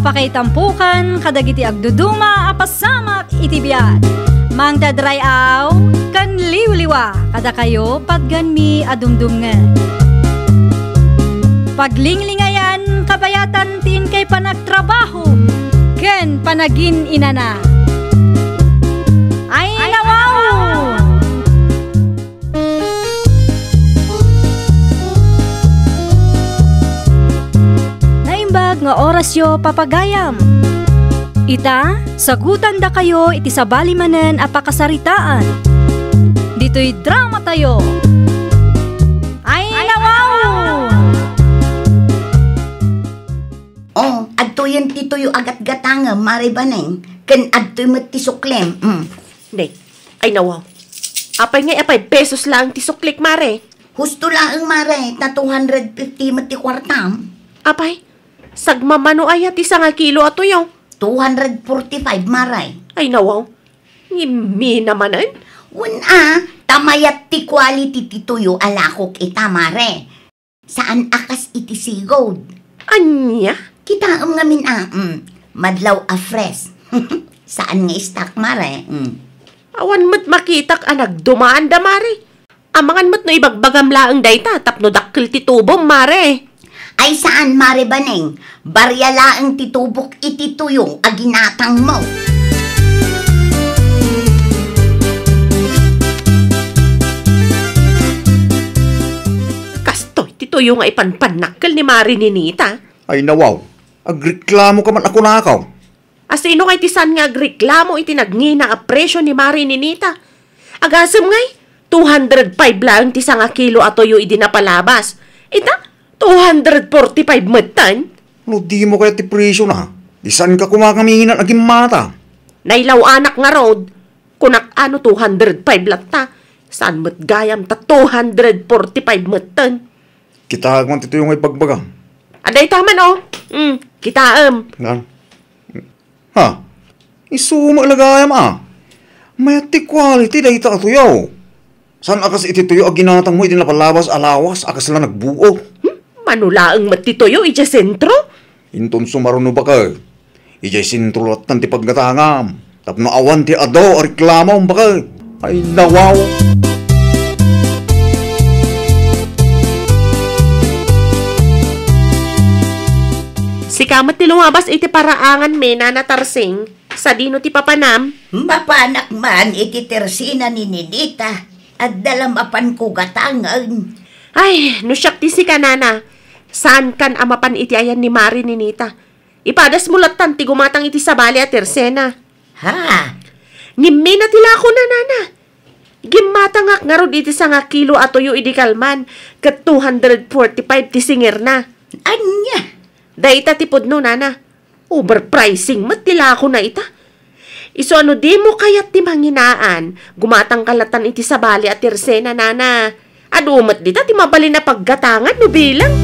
apakaitampukan kadagiti agduduma apasamak itibiyat. Mang dadrayaw kan liwliwa kada kayo patganmi adumdumngan. Paglinglingayan kabayatan tin kay panagtrabaho ken panagin inana. Ay nawaw! Naimbag nga oras yo papagayam. Ita, sagutan da kayo iti sabali manen apakasaritaan. Dito'y drama tayo. Ay nawaw! Oh, adto yan tituyo agat gatanga, maribaneng. Ken adto yung matisuklem. Day, ay nawaw. Apay nga 5 pesos lang tisuklik, mare. Husto lang mare, na 250 mati kwartam. Apay, sagmamano ay ati nga kilo ato yung. 245 maray. Ay nawaw. Ngimi namanan. Tamayat ti quality ti tuyo alakok ita mare. Saan akas iti sigod? Anya? Kita ngamin madlaw a fresh. Saan nga stock mare? Awan mo't makitak nagdumaan da mare. Amangan mo't no ibagbagam laang dayta tapno dakkel ti tubom mare. Ay saan mare baneng? Barya laang titubok iti tuyong aginatang mo. Kastoy, tituyo nga ipanpanakkel ni Mari Ninita. Ay nawaw, agreklamo ka man ako nakaw. Asino kay tisan nga agreklamo iti nagngina a presyo ni Mari Ninita. Agasem ngay, 205 lang ti nga kilo atoyo idi napalabas. Ita, 245 metan. No di mo kaya ti presyo na. Di saan ka kumakaminan aging mata? Nailaw anak nga road. Kunak 205 lang ta. Saan mo't gayam ta 245 metan. Kita man tito yung ipagbagang. Aday taman kitaam. Nga? Ha? Isuma lagayam May ti quality dahi ta atuyaw. Saan akas itituyo aginatang mo iti napalabas alawas akas lang nagbuo? Manulaang matituyo iti sentro? Inton sumaruno ba ka? Ijay sintrulat ng ti paggatangam. Tapno awan ti ado o reklamo ba ka? Ay nawaw! Si kamat ti lumabas iti paraangan mena na tarsing sa dino ti papanam. Mapanak man iti tersina ni Ninita at dalamapan ko gatangan. Ay, no siyak ti si kanana. Saan kan amapan iti ayan ni Mari Ninita? Ipadas mulatan ti gumatang iti sabali at tersena. Ha? Ngimmi na tila ako na nana. Gimatangak nga rod iti nga kilo atoyo idi kalman kat 245 ti singer na. Anya? Daita ti pudno nana. Overpricing mat tila ako na ita. Iso ano di mo kayat ti manginaan gumatang kalatan iti sabali at tersena nana. Adumat dita ti mabali na paggatangan no bilang.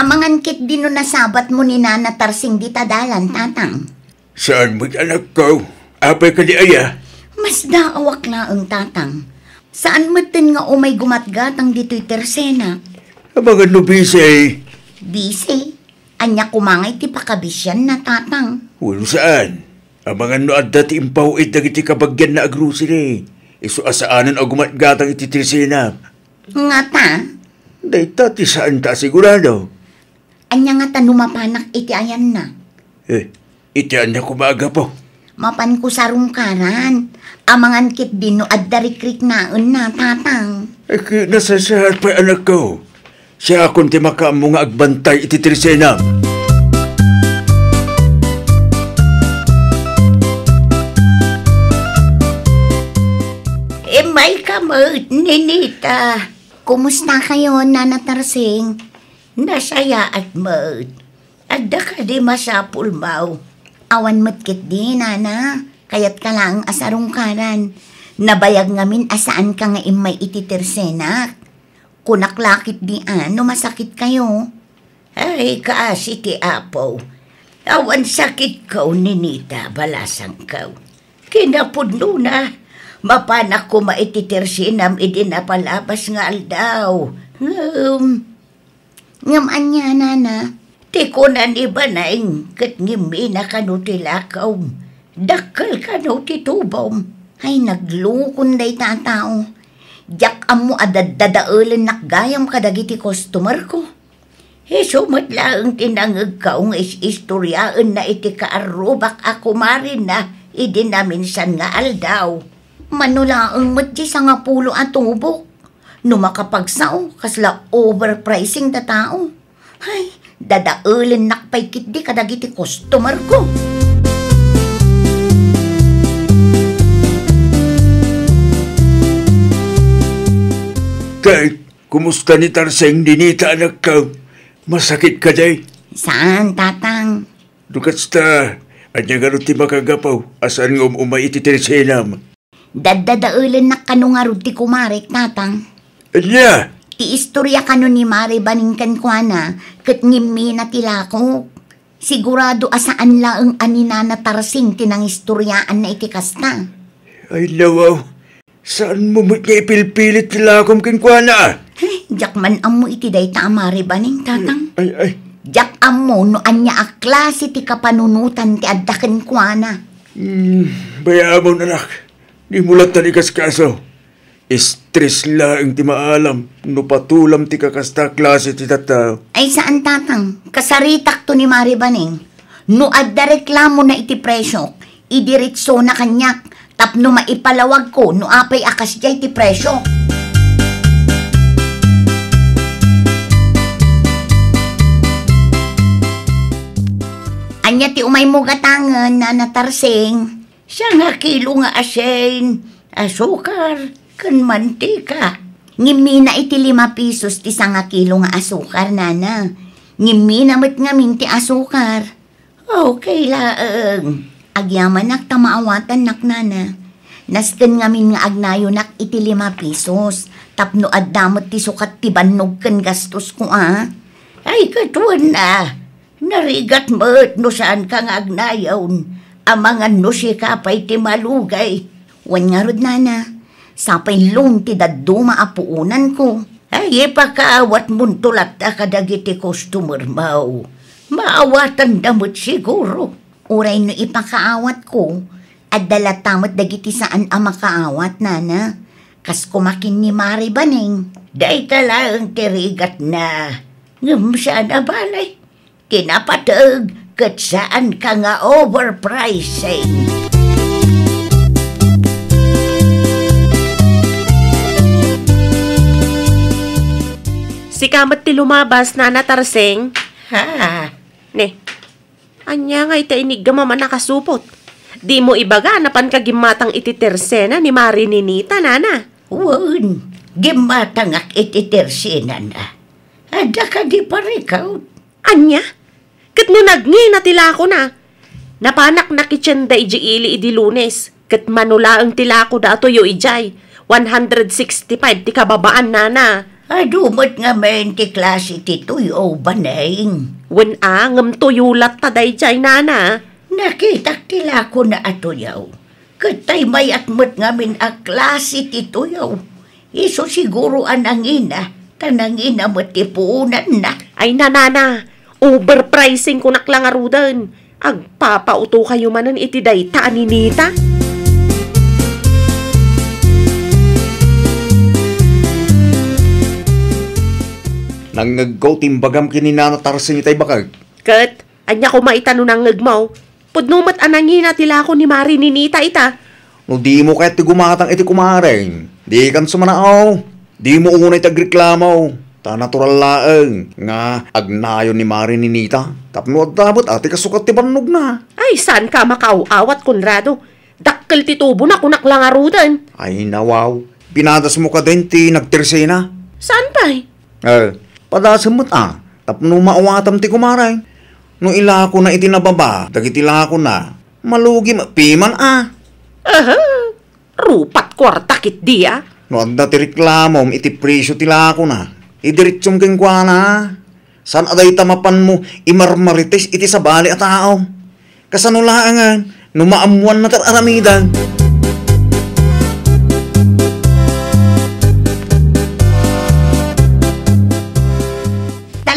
Amangan kit dino nasabat mo ni Nana Tarsing di tadalan, tatang. Saan mo't anak ko? Apay ka di aya? Mas daawak na ang tatang. Saan matin nga umay gumatgatang dito'y tersena? Mga nubisay. Bise, anya kumangay ti pakabisyan na tatang. Walo saan? Ang mga no adda ti impawit na iti kabagyan na agrusiri. Iso asaanan o gumatgatang iti trisina. Nga ta? Dahita ti saan ta sigurado? Anya nga ta numapanak iti ayan na. Itian na kumaga po. Mapan ko sa rungkaran. Amangan kit dino adda rikrik naon na tatang. Nasasahat pa anak ko. Siya akong ti makaamo nga agbantay iti trisina. May kamot, Ninita. Kumusta kayo, Nana Tarsing? Nasaya at mo't. Adda ka di masapul mau. Awan matkit di, Nana. Kayat ka lang asarungkaran. Nabayag ngamin asaan ka nga imay ititirsenak. Kunaklakit di ano, masakit kayo. Ay, kaasi ti Apo. Awan sakit ko, Ninita, balasang ko. Kinapudno na. Mapanak ko maititirsinam idinapalabas nga aldaw. Ngaman niya, nana. Ti ko na ni Banay, kat ngimi na kanutilakaw. Dakal kanuti tubom. Ay, naglukon day tatao. Diyak amo adadadaulan nakgayam kadagiti customer ko. Sumat lang tinangag ka ang istoryaan na iti kaarubak ako marin na idinaminsan nga aldaw. Manulaang matji sa nga pulo at tubok. No makapagsaw, kasla overpricing da tao. Ay, dadaulan nakpay kitdi kadagiti customer ko. Kay, kumusta ni Tarseng dinita anak ka? Masakit ka day? Saan, tatang? Dukatsta, anya nga ti makagapaw, asan nga umay ititirsenam. Dadadaulan na kano nga ti kumarek, tatang. Anya? Ti istorya kano ni Mari baningkan kwa na, kat ngimi na tilako. Sigurado asaan laang anina na Tarsing tinang istoryaan na itikasta. Ay nawaw, saan mo mo't niya ipilpilit tilakom kinkwana? Jak man amo iti day ta Mari baning, tatang. Ay. Jak amo no anya a klase ti kapanunutan ti addaken kwa na. Bayamon anak, di mulat tanikas kaso. Stress lang ti maalam, no patulam ti kakasta klase ti tataw. Ay saan, tatang? Kasaritak to ni Mari baning. No adda reklamo na iti presyo, idiritso na kanyak. Tapno maipalawag ko no apay akas jay ti presyo. Anya ti umay mo gatangan na natarsing. Siya nga kilo nga asin, asukar, kan mantika. Ngimi na iti 5 pesos ti nga kilo nga asukar, nana. Ngimi na mat nga minti asukar. Okay laang. Agyaman nak tamaawatan nak, nana. Nasken ngamin nga agnayo nak iti 5 pesos. Tapno addamot ti sukat ti bannog ken gastos ko, Ay katuan na. Narigat mo't no saan ka nga agnayawn. Amangan no si kapay ti malugay. Wan nga rod, nana. Sapay lung ti daduma apuunan ko. Ay ipakaawat mong tulat na kadagiti customer mau. Maawatan damot siguro. Uray no ipakaawat ko. At dalatamot dagiti saan ang makaawat, nana. Kas kumakin ni Mari baning. Day talang tirigat na. Ngam siya na balay. Kinapatag kat saan ka nga overpricing. Si kamat ti lumabas na Tarseng. Ha? Ne, anya nga ita inigama man nakasupot. Di mo ibaga napan kagimatang iti tersena ni Mari Ninita, nana. Wan, gimatangak ititersina na. Ada ka di parikaw. Anya? Kat no nagngin na tila ko na. Napanak na kitsyenda ili idi Lunes. Kat manula ang tila ko dato yo ijay. 165 ti kababaan, nana. Adumot nga men ti klase ti tuyo baneng. Wen ngam tuyulat ta dayjay, nana. Nakitak tila ko na atuyaw. Katay mayat mo't nga min a klase ti tuyaw. Iso siguro anangina. Tanangina mo't ti puunan na. Ay nanana, overpricing ko naklang arudan. Agpapauto kayo manan iti dayta aninita. Nangagaw timbagam kininana Tarseng itay bakag. Kat, anya ko maitano ng ngagmaw. Pudnumat anangina tila ko ni Mari Ninita ita. No di mo kahit ti gumatang iti kumareng. Di kan sumanaaw. Di mo unay tagreklamaw. Ta natural laeng nga agnayon ni Mari Ninita. Tapno at dabot ati kasukat ti bannog na. Ay, saan ka makauawat, Conrado? Dakkel ti tubo na kunak lang arudan. Ay nawaw. Pinadas mo ka din ti nagtersena. Saan pa Padasam mo't tapno maawatam ti kumareng. No ilako na itinababa, dagiti ilako na. Malugi piman Aha, rupat kwarta kit di No adda ti reklamom iti presyo ti lako na. Idiritsong keng kwa na. San aday tamapan mo imarmarites iti sabali at tao. Kasano laangan, no maamuan na tararamidan.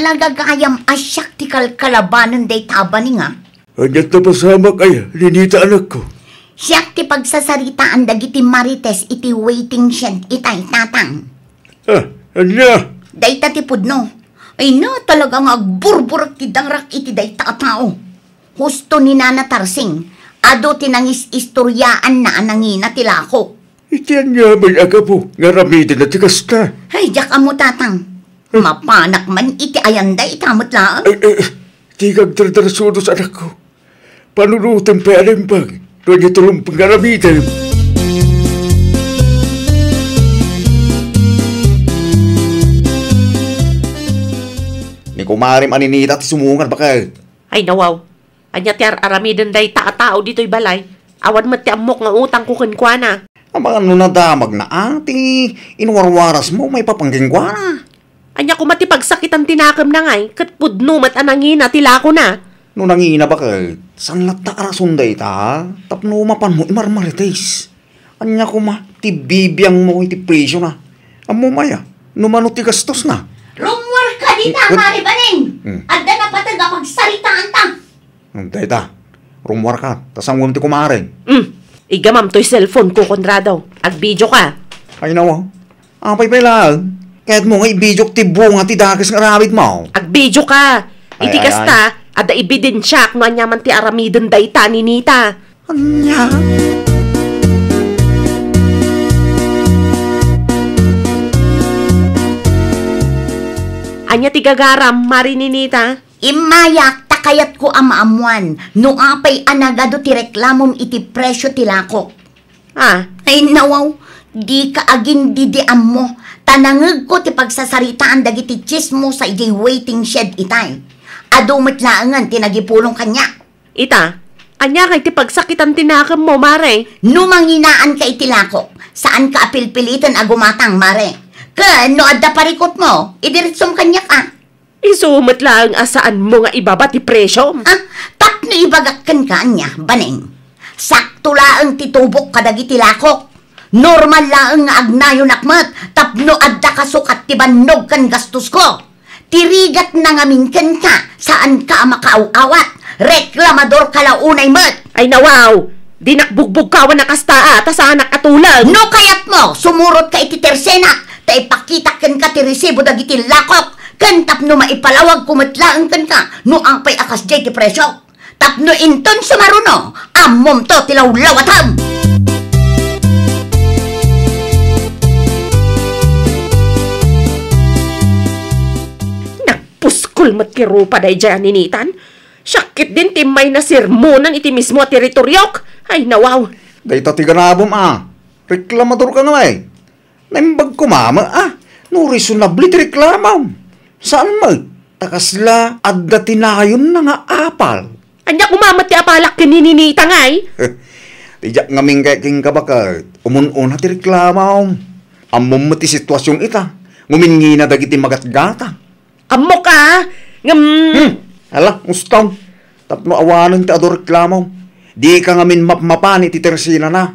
talagagayam asyak ti kalkalabanan day tabaning nga. Anyat na pasama kaya, Ninita anak ko. Siyak ti pagsasaritaan dagiti marites iti waiting shed itay tatang. Anya? Dayta ti pudno. Ay na talagang agburburak ti dangrak iti dayta a tao. Husto ni Nana Tarsing, ado tinangis istoryaan na anangina ti lako. Iti anya may aga po, nga ramitin na tikas na. Ay, jak amo tatang. Mapanak man iti ayanday itamot lang. Tigag tartarasudos anak ko. Panunutan pa alimbag, doon niya tulong pangaramitan. Ni kumarim aninita ti sumungan ba kay? Ay nawaw. Anya ti aramidan day tao dito'y balay. Awan mo ti amok nga utang ko kenkwana. Ang mga nunadamag na ati, inwarwaras mo may papanggingwa na. Anya ko mati pagsakitan tinakam na ngay, kat pudno mat anangina tila ko na. No nangina ba kay? San lata arasunday ta? Tapno mapan mo imarmarites. Anya ko ma, ti bibiyang mo iti presyo na. Amo maya, numano ti gastos na. Rumwar ka di ta, Maribaning! Adda na pataga pagsaritaan ta. Day ta, rumwar ka, tasang ti kumarin. Igamam to'y cellphone ko, Conrado. Ag-video ka. Ay nawa, apay lang. Kahit mo nga ibidyo ti bunga ti dagas nga ramid mo. Ag-video ka. Iti Ay. kasta, ada ibidensyak no anya man ti aramiden dayta ni Nita. Anya? Anya ti gagaram, mari ni Nita. Imayak takayat ko amaamuan. No apay anagado ti reklamom iti presyo ti lako. Ay nawaw, di ka agin didiam mo. Tanangag ko ti pagsasaritaan dagiti chismo sa iti waiting shed itay. Adumit laangan tinagipulong kanya. Ita, anya kay ti pagsakitan tinakam mo, mare. Numanginaan ka iti lako. Saan ka apilpilitan agumatang, mare? Kan, no adda parikot mo, idiritsong kanya ka. Isumot lang asaan mo nga ibaba ti presyo. Tapno ibagakkan ka niya, baning. Sakto laang titubok kadagiti lakok. Normal laang nga agnayon akmat, tapno adda kasukat ti bannog kan gastos ko. Tirigat na ngamin kan ka, saan ka makaaw-awat. Reklamador ka launay mat. Ay nawaw, di nakbugbog kawan na kasta ta sa anak katulag. No kayat mo, sumurot ka iti tersenak, ta ipakita kan ka ti resibo dagiti lakok. Kan tapno maipalawag kumatlaan kan ka, no ang pay akas jay ti presyo. Tapno inton sumaruno, amom to tilawlawatam. Nagpuskol matkiro pa day dyan ninitan. Syakit din timay na sirmonan iti mismo teritoryok. Ay nawaw. Dayta ti ganabom reklamador ka na eh. Naimbag ko mama no reasonably ti reklamam. Saan mo? Takasla adda tinayon na nga apal. Anya kumamat ti apalak kinininita ngay. Tijak ngaming kay king kabakat. Umun-una ti reklamaw. Amom mo ti sitwasyon ita. Ngumingi na dagiti magatgata. Amo ka. Hala, ustaw. Tapno awanan ti ador reklamaw. Di ka ngamin mapmapani ti tersina na.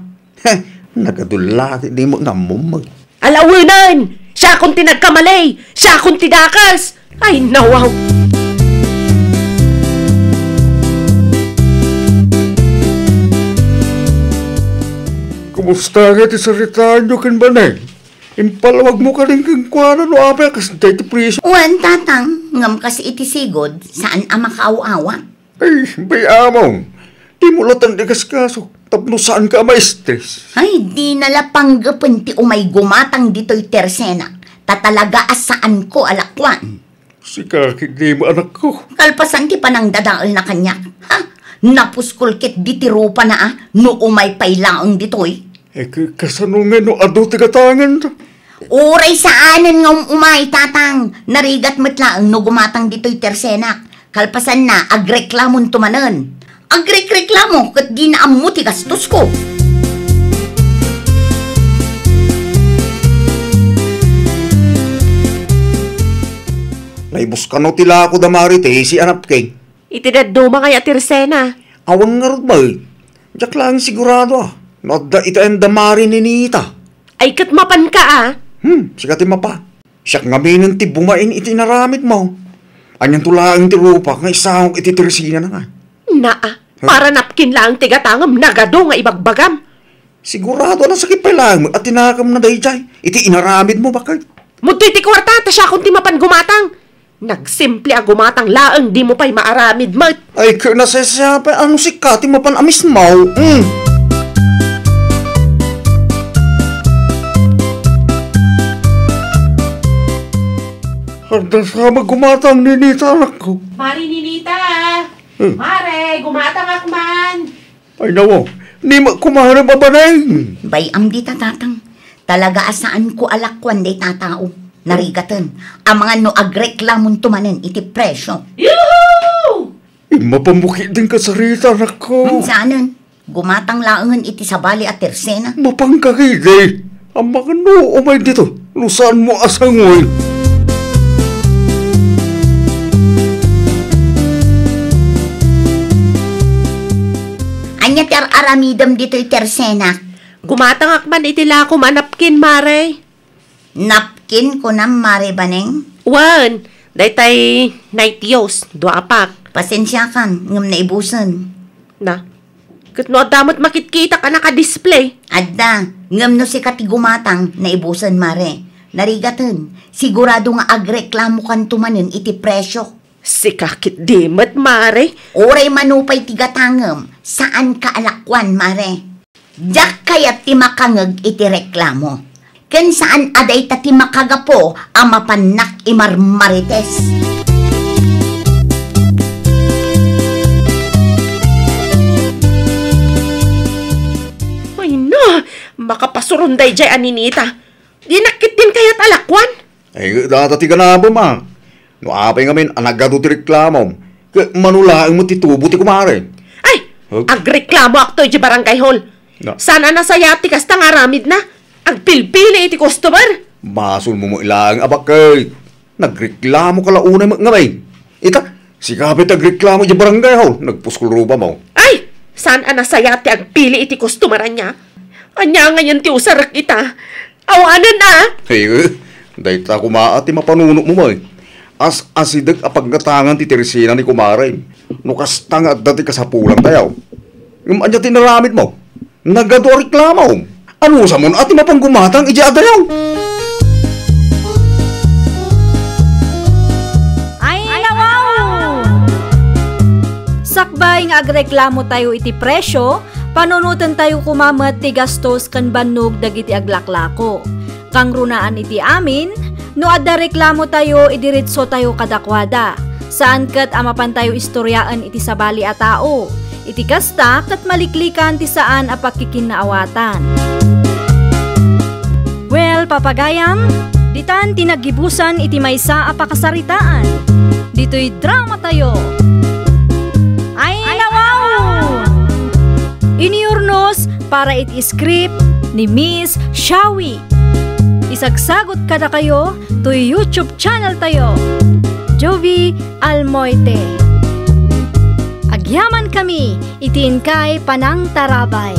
Nagadula di mo namumag. Alawinan! Siya kung tinagkamalay! Siya kung tidakas! Ay, nawaw! Kumusta nga ti saritaan nyo kan banay? Impalawag mo ka rin kang kuwana no apay kas day ti presyo. Uwan tatang, ngam kasi iti sigod, saan ang makaaw-awa? Ay, bayamong. Di mo latan di kaskaso. Tapno saan ka ma-stress? Ay, di nalapanggapan ti umay gumatang dito'y tersenak. Tatalaga asaan ko alakwan. Si kakig di mo anak ko. Kalpasan ti panang dadaal na kanya. Napuskulkit di ti rupa na no umay pailaang dito'y. Kasanungan no ado tigatangan ta. Uray saanan nga umay tatang. Narigat matlaang no gumatang dito'y tersenak. Kalpasan na agreklamon tumanan. Agrek-reklamo kat di na amuti gastos ko. Laibos ka no tila ako damarite si anap kay. Itidaduma kaya tirsena. Awang nga ba? Diyak lang sigurado Nodda ita ang damari ni Nita. Ay kat mapan ka Sikati mapa. Siyak nga minun ti bumain iti naramit mo. Anyan tulang ti rupa nga isang iti Teresina na nga. Para napkin lang tigatangam nagado nga ibagbagam. Sigurado na sakit pa lang at tinakam na dayjay. Iti inaramid mo bakit? Mutoy ti kwarta, ta siya kung ti mapan gumatang. Nagsimple a gumatang laang di mo pa'y maaramid, mat. Ay, kaya nasasyapan, ano si Kati mapan amis mo? Handa sa gumatang ninita anak ko. Mari Ninita! Mare, gumatang akman! Ay, nawa, ni kumahara babanay. Bay amdi tatatang. Talaga asaan ko alakwan day tatao. Narigatan. Ang mga no agreklamon tumanen iti presyo. Yuhuu! Mapamukit din ka sa rita anak ko. Saanan? Gumatang laangan iti sabali at tersena. Mapangkakide. Ang mga no, umay dito. Lusaan mo asangoy. Anya ter aramidam dito'y tersena. Gumatang akman itila ko manapkin, Mare. Napkin ko na mare baneng. Wan, daytay naitios, duapak. Pasensya kan, ngam na ibusan. Na, katno damot makitkita ka naka-display. Adda, ngam no si Kati gumatang na ibusan mare. Narigatan, sigurado nga agreklamo kan tumanen iti presyo. Si kakit dimat, Mare. Oray manupay tigatangam, saan ka alakwan mare? Diyak kayat ti makangag iti reklamo. Ken saan aday ta ti makagapo ang mapanak imarmarites. Ay na, makapasurunday jay aninita. Dinakit din kayat alakwan. Ay, datati ka na ba, ma? No, apay ngamin, anagado ti reklamo. Manulaang mo titubo ti kumare. Ay, agreklamo akto di barangay hall. Na. Sana nasayati kasta nga ramid na. Agpilpili iti customer. Masul mo ilang abakay. Nagreklamo ka launay ngamay. Ita, si kapit nagreklamo di barangay hall. Nagpuskul rupa mo. Ay, sana nasayati agpili iti customer niya. Anya ngayon ti usarak ita. Awanan na. Hey, dahil ta kumaati mapanuno mo mo. As asidag apaggatangan ti Teresina ni kumare. Nukas tanga at dati kasapulang tayaw. Yung anya tinaramid mo. Nagado reklamo. Ano sa mon ati mapang gumatang iji adayaw. Ay, nawaw! Sakbay nga agreklamo tayo iti presyo, panunutan tayo kumamat ti gastos kan bannog dagiti aglaklako. Kang runaan iti amin, no adda reklamo tayo idiritso tayo kadakwada. Saan kat amapan tayo istoryaan iti sabali a tao. Iti kasta kat maliklikan ti saan a pakikinaawatan. Well, papagayam, ditan tinagibusan iti maysa a pakasaritaan. Dito'y drama tayo. Ay, nawaw! Iniurnos para iti script ni Miss Shawi. Isagsagot kada kayo to YouTube channel tayo, Jovi Almoite. Agyaman kami, itiin kay Panang Tarabay.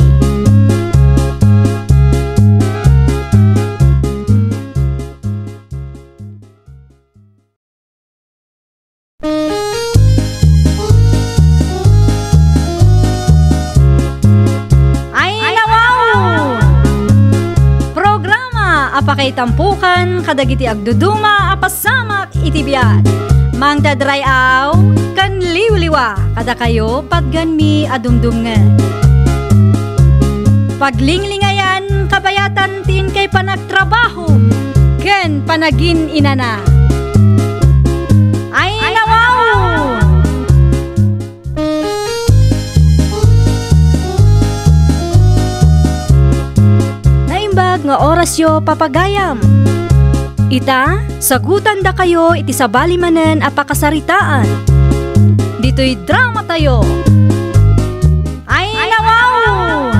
Apakay tampukan, kadagiti agduduma, apasamak itibiyat. Mang dadray aw, kan liwliwa, kada kayo padganmi adumdumngan. Paglinglingayan, kabayatan tin kay panagtrabaho, ken panagin inana. Ay, nawaw! Nga orasyo papagayam. Ita, sagutan da kayo iti sabali manen a pakasaritaan. Dito'y drama tayo. Ay, nawaw!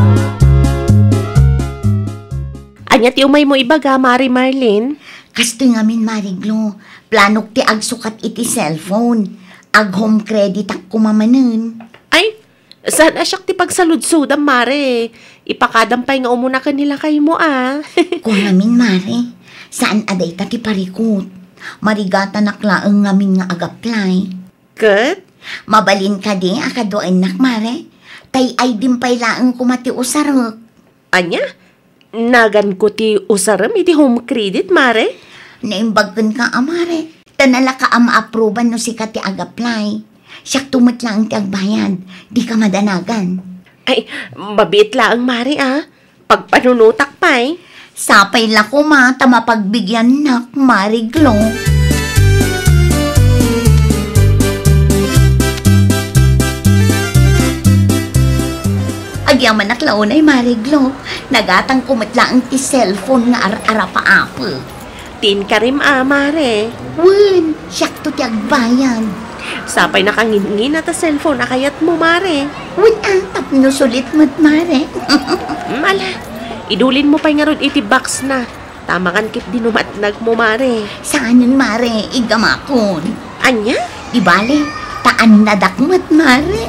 Anya ti umay mo ibaga, Mari Marlene? Kastoy ngamin mariglo, planok ti agsukat iti cellphone. Ag home credit ak kumamanen. Ay, saan asyak ti pagsaludsudam, Mare? Ipakadampay nga umuna kanila kay mo, ah. Kung namin, Mare, saan aday ta ti parikot? Marigata naklaang ngamin nga agaplay. Kat? Mabalin ka di, akadoan nak, mare. Tay ay dimpay laang kumati usarok. Anya? Nagan ko ti usaram iti home credit, mare? Naimbagkan ka, amare. Tanala ka ma-aproban no si kati agaplay. Siyak tumot lang ti agbayad. Di ka madanagan. Ay, mabit lang, mare, Pagpanunutak pa, Sapay la ko mapagbigyan nak, Mariglo. Agyaman naklaon ay Mariglo. Nagatang kumatlaang ti cellphone nga ara pa apo. Tin ka rin, mare. Wen, siyak to ti agbayan. Sapay nakangingin na ta cellphone na kayat mo, mare. Wen tapno sulit mo't, mare. Mala, idulin mo pa nga ron iti box na. Tamakan kit dinumatnag mo, mare. Saan yun, mare? Igamakon. Anya? Di bale, taan na dakmat, mare.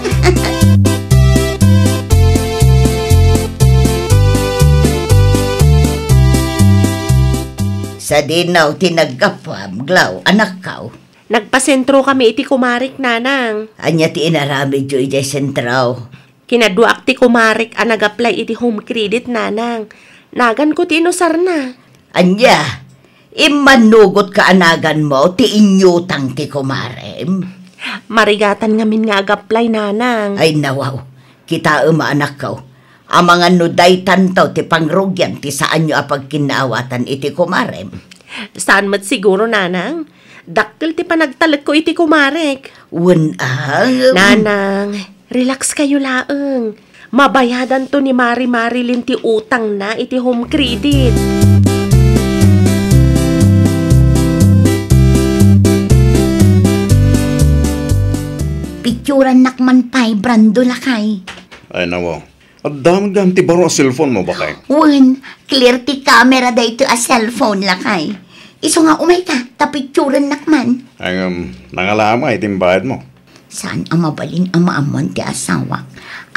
Sa dinaw tinagkapam, glaw, anak kaw. Nagpasentro kami iti kumarik, nanang. Anya ti inarami jo iti sentraw. Kinaduak ti kumarik ang nag-apply iti home credit, nanang. Nagan ko ti inusar na. Anya, imanugot ka anagan mo, ti inyutang ti kumarem. Marigatan ngamin nga ag-apply, nanang. Ay nawaw, kita anak kaw. Ang mga nuday tantaw ti pangrugyan ti saan nyo apag kinaawatan iti kumarem. Saan mat siguro, nanang? Dakkel ti panagtalag ko iti kumarek. Nanang, relax kayo laeng. Mabayadan to ni Mari Marilyn ti utang na iti home credit. Picturan nakman pa'y brando lakay. Ay nawa, at daming ganti baro ang cellphone mo ba kay? Clear ti camera dahito a cellphone lakay. Iso nga umay ka, tapicturan nakman. Ay nangalama itim bayad mo. Saan ang mabalin ang maamon ti asawa?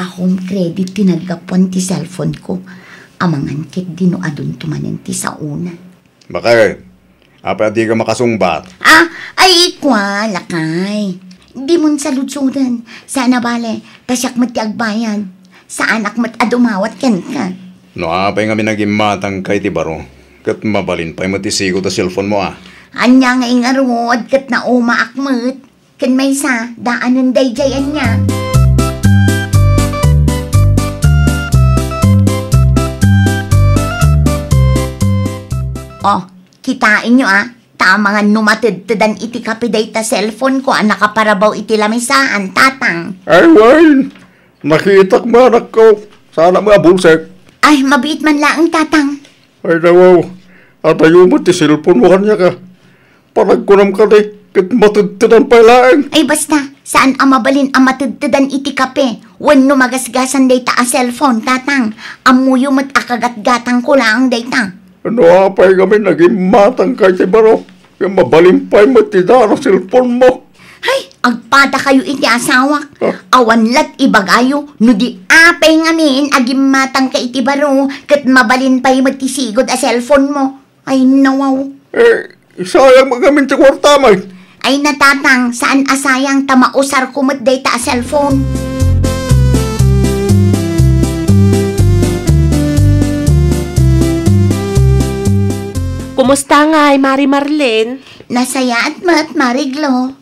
A home credit tinagapon ti cellphone ko. Amangan kit dinuadun tumanin ti sa una. Bakay, apa di ka makasungbat? Ay ikwa, lakay. Di mon saludsudan. Sana bale, tasyak mat ti agbayan. Sa anak mat adumawat ken ka. No, apay nga minagimatang kay ti baro. Kat mabalin pa'y matisigo ta cellphone mo Anya nga ingarod kat na umaakmat. Ken may sa, daanan dayjayan niya. Kitain nyo Tama nga numatid-tidan iti kapiday ta cellphone ko nakaparabaw iti lamisahan, tatang. Ay, Wayne! Nakitak manak ko. Sana mga bulsek. Ay, mabiit man laang, tatang. Ay, nawaw. At ayaw mo ti cellphone mo kanya ka. Paragkunam ka di. Kit matid-tidan pa laang. Ay, basta. Saan ang mabalin ang matid-tidan iti kape? Wen no magasgasan day ta a cellphone, tatang. Amuyo mat akagat-gatang ko laang day ta. Ano apay kami naging matang kay ti baro. Kaya mabalimpay mo ti dara cellphone mo. Ay, agpada kayo iti asawa. Awan lat ibagayo. No di apay ngamin agim matang ka iti baro. Kat mabalimpay mo ti sigod a cellphone mo. Ay, nawaw. Sayang magamin ti kwarta may. Ay, natatang, saan asayang tamausar kumot day ta a cellphone? Kumusta nga, Mari Marlene? Nasaya at Mariglo.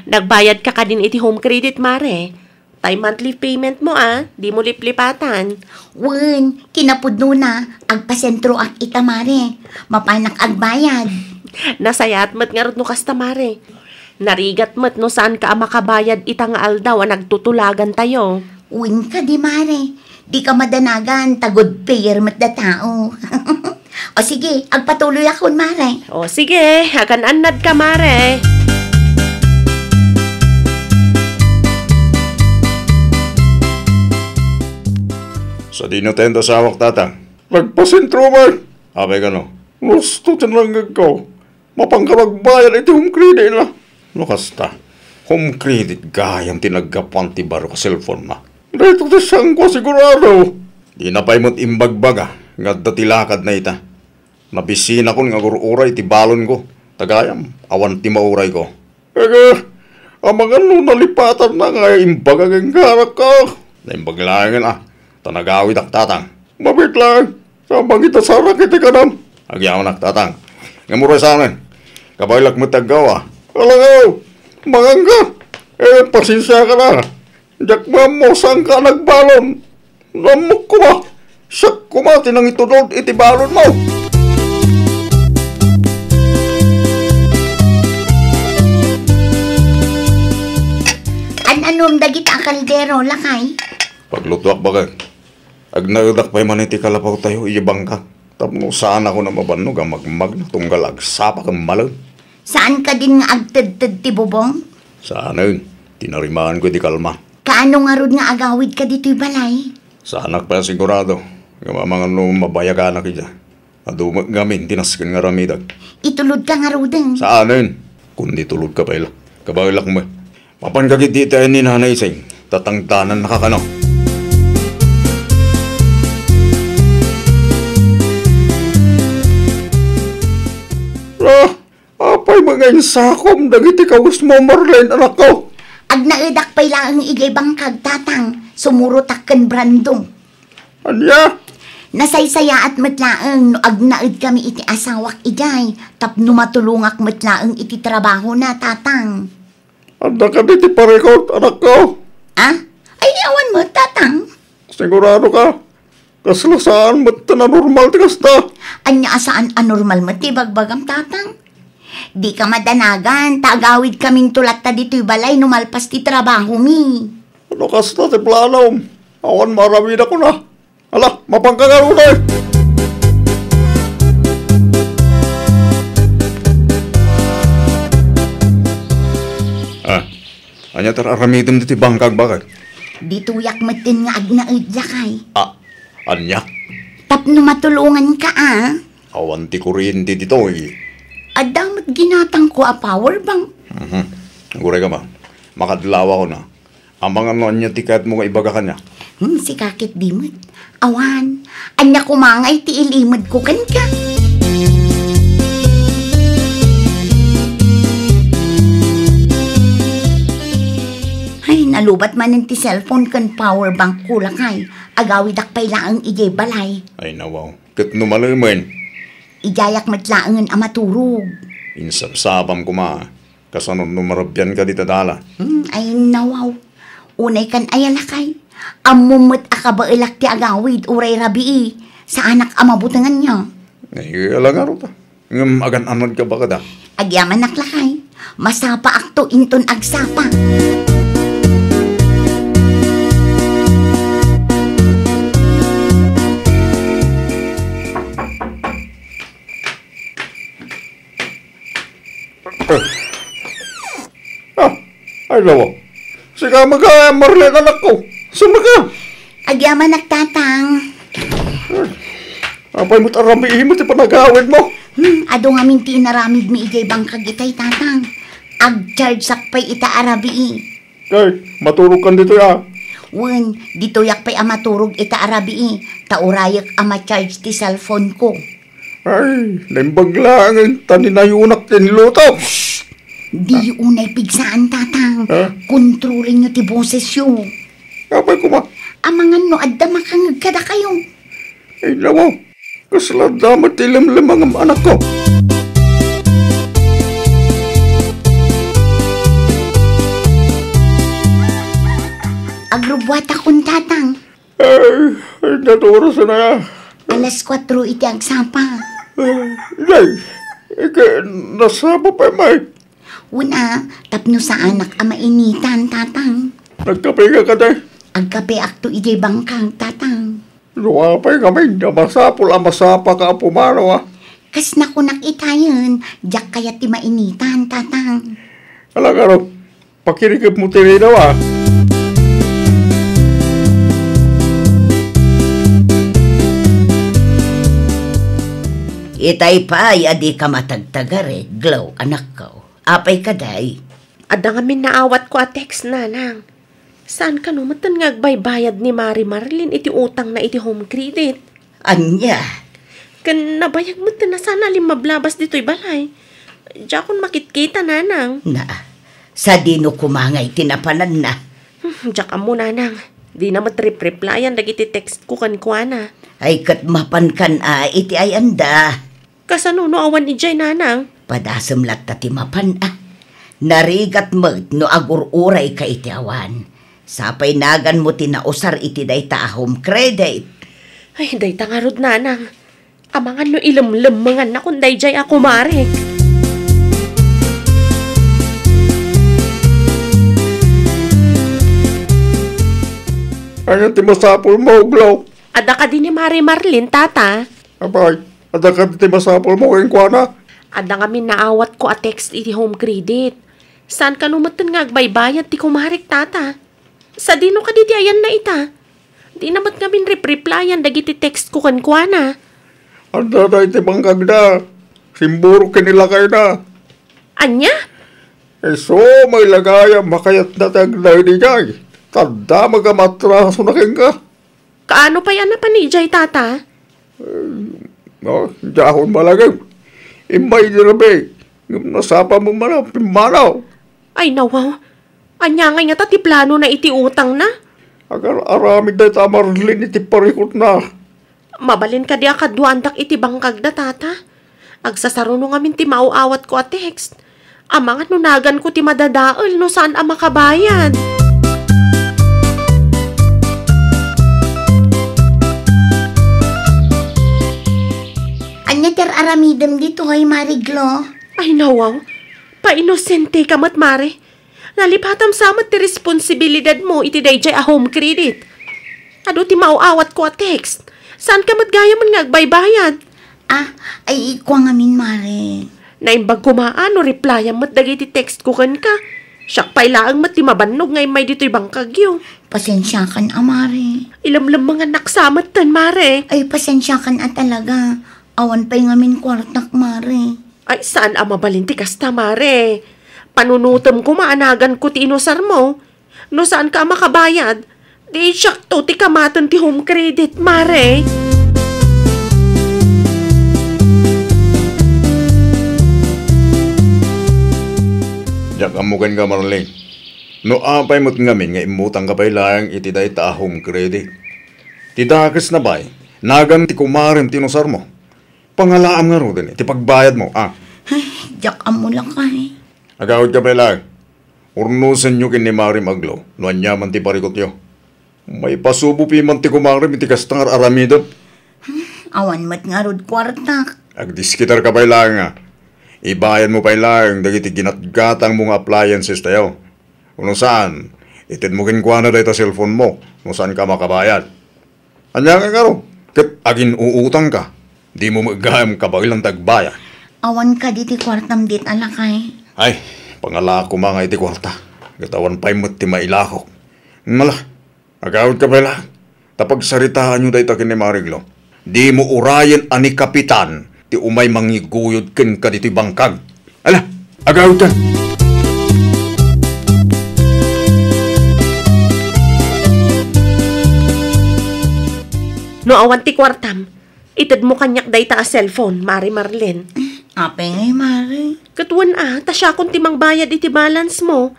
Nagbayad ka din iti home credit, Mare. Tay monthly payment mo, Di mo liplipatan. Wen, kinapudno na. Agpasentro ak ita, Mare. Mapanak agbayad. Nasayat mat nga no kasta, Mare. Narigat mat no saan ka makabayad ita nga aldaw nagtutulagan tayo. Wen ka di, Mare. Di ka madanagan, tagod payer mat da tao. O sige, agpatuloy ako, Mare. O sige, hagan-anad ka, Mare. Sa di no tento sawak tatang. Nagpasentro may. Apay ka no? Gusto tinanggag ko. Mapangkaragbayan iti home credit na. Lukasta. Home credit gayam tinagapan ti baro ka cellphone ma. Dito ti siyang ko sigurado. Di na pa'y mo't imbagbaga. Nga datilakad na ita. Nabisina ko nga gururay ti balon ko. Tagayam, awan ti mauray ko. Ega, ang mga nalipatan na nga imbag ang karak ko. Naimbag lang tanagawid ak tatang. Mabit lang, sabang kita sarak iti kanam. Agyaman ak tatang. Ngamuray sa amin, kabaylak mo tagawa. Alangaw, mangangga, pasensya ka na. Diyak mo, saan ka nagbalon? Namok ko ba? Siyak ko ba, tinang itunod, iti balon mo. Anong dagit ang kaldero, lakay? Paglutuak bagay. Agnaudak pa'y maniti kalapaw tayo, iyabang ka. Tapno saan ako na mabanog ang magmag na tunggal agsapa kang malag. Saan ka din nga agtad-tad ti bubong? Saan yun? Tinarimaan ko di kalma. Kaano nga rod nga agawid ka dito'y balay? Sa anak pa sigurado. Nga mga mabayagan na kaya. Adumag gamin, tinaskin nga ramidag. Itulod ka nga rodeng. Saan yun? Kundi tulog ka pa ila. Kabaylak mo. Mapankagit dito ay ni Nanay Sing. Tatangtanan nakakano. Apay mga insakom. Dagiti kawas mo, Marlene, anak ko. Ag naidak pa'y lang ang igay bangkag, tatang. Sumurutak kan brandong. Anya? Nasaysaya at matlaang no ag naid kami iti asawak igay. Tapno matulungak matlaang iti trabaho na, tatang. Anda ka diti parekot, anak ko. Ah? Ay, awan mo, tatang. Sigurado ka. Kasla saan mo na normal tigas na. Anya asaan anormal mo, tibagbagam, tatang. Di ka madanagan, tagawid kaming tulat ta dito'y balay, numalpas ti trabaho mi. Ano kas na ti plano? Awan marami na ko na. Ala, mapangkagaro na eh. Anya tararamitin diti bangkag bakag. Dituyak matin nga agnaid lakay. Anya? Tapno matulungan ka, Awan ti kuryente dito eh. Adamat ginatang ko a power bank. Guray ka ba? Makadlawa ko na. Ang mga anya tikat mo nga ibaga ka niya. Si kakit dimot. Awan, anya kumangay ti ilimod ko kan ka. Ay, nalubat man ti cellphone kan power bank ko lakay. Agawidak pa'y laang ijay balay. Ay nawaw. Kat numalaman. Ijayak matlaangan amaturog. Insapsapam ko ma. Kasanon numarabyan ka dita dala. Ay nawaw. Unay kan ayalakay. Amumot akabailak ti agawid uray rabii. Sa anak amabutangan niya. Ay, alagaro ta. Ngam agan anod ka ba ka da? Agyaman naklakay. Masapa akto inton agsapa. Ay lawa. Sige maga, Marlene anak ko. Sumaga. Agyaman nagtatang. Apay mo't aramihin mo ti panagawid mo. Ado nga minti naramid mi ijay bangkag itay tatang. Ag-charge sakpay ita arabii. Kay, maturog kan dito ya. Wen, dito yak pa'y amaturog ita arabii. Taurayak ama-charge ti cellphone ko. Ay, naimbag lang ang taninayunak tinluto. Di unay pigsaan tatang. Kontrolin nyo ti boses yun. Apay ko ma. Amangan no adda makangag kada kayo. Ay lawa. Kasla damat ilam-lamang ang anak ko. Agrubwat akong tatang. Ay, naturas na ya. Alas 4 iti agsapa. Ay, nasaba pa may. Una, tapno sa anak ama initan tatang. Nagkape ka tayo. Agkape akto ijay bangkang tatang. Luwapay kami, namasapol ang masapa ka pumano ah. Kas na ko nakitayan, diyak kaya ti mainitan tatang. Alagaro, pakirikip mo tininaw ah. Itay pa, adi ka matagtagare, Glow, anak ko. Apay ka day. Ada nga naawat ko atex nanang. Saan ka no matan nga agbaybayad ni Marlene iti utang na iti home credit? Anya? Kan nabayag mo na sana mablabas dito'y balay. Diya kung makitkita, nanang. Na, sa dino kumangay tinapanan na. Diya ka mo, nanang. Di na matrip-replyan, dagiti text ko kankwana. Ay kat mapan kan iti ay anda. Kasano no awan ijay, nanang? Padasam lat tati mapan Narigat mo no agururay ka iti awan. Sapay nagan mo tinausar iti dayta home credit. Ay, dayta nga rod, nanang. Amangan no ilam-lamangan na kung dayjay ako, mare. Ano ti masapol mo, Glo? Ada ka din ni Mare Marlin, tata. Abay, ada ka ti masapol mo, Enkwana? Ada nga naawat ko a text iti home credit. Saan ka numatan nga agbaybayan ti kumarik, tata? Sa dino ka diti ayan na ita. Di namat nga replyan dagiti text ko kankwana. Anda na iti bangkag na. Simburo kinila kayo na. Anya? So, may lagayam makayat na taglay ni Jay. Tanda magamatraso na king ka. Kaano pa yan na panijay, tata? No, dahon malagay. Imay dirabe. Nasapa mo man pimanaw. Ay, nawaw. Anya nga nga ti plano na iti utang na? Agar aramid na ita Marlin iti parikot na. Mabalin ka di akaduandak iti bangkag na, tata. Agsasaruno nga min ti mauawat ko a text. Amangat nunagan ko ti madadaol no saan ang makabayan. Anya ter aramidem dito ay Mariglo. Ay, nawaw. Pa-inosente ka mat, mare. Nalipatam samat ti responsibilidad mo iti dayjay a home credit. Ado ti mauawat ko a text. Saan ka mat gaya man nga agbaybayan? Ay ikaw nga min Mare. Naimbag kumaan o replyan mat dagiti text ko kan ka. Siyak pa ilaang mat ti mabannog ngay may dito'y bangkagyo. Pasensya kan Mare. Ilamlam mga naksamat tan, mare. Ay pasensya kan talaga. Awan pa'y nga min kwartak Mare. Ay, saan ang mabalinti kasta, mare? Panunutom ko maanagan ko ti inusar mo. No saan ka makabayad? Di siyak to ti kamatan ti home credit, mare. Diyak amukan ka, Marlene. No apay mo't ngamin nga imutang ka pa'y layang iti day ta home credit. Tidakas na ba'y, nagan ti kumarim tinusar mo. Pangalaam nga ro din, iti pagbayad mo, Ay, diyak amo lang ka Agawad ka pa'y layang. Urnusan nyo kin ni Marim Aglo, no anya man ti parikot yo. May pasubo pi man ti kumarim iti kastangar aramidot. Awan mat nga rod kwartak. Agdiskitar ka pa'y layang nga. Ibayan mo pa'y layang dagiti ginatgatang mga appliances tayo. Kung saan, itid mo kinkwa na dahil cellphone mo, kung saan ka makabayad. Anya nga ro, kat agin uutang ka, di mo magayam kabagilang tagbaya. Awan ka diti kwartam dit alakay. Ay, pangalako mga iti kwarta, gatawan pa'y mo't ti mailakok. Mala, agawad ka pala, tapag saritaan nyo dahil takin ni Mariglo, di mo urayan ani kapitan, ti umay mangiguyod ken ka diti bangkag. Ala, agawad ka! No awan ti kwartam, itad mo kanyak day ta a cellphone, Mari Marlene. Apay ngay Mare. Katuan ta siya kung timang bayad iti balance mo.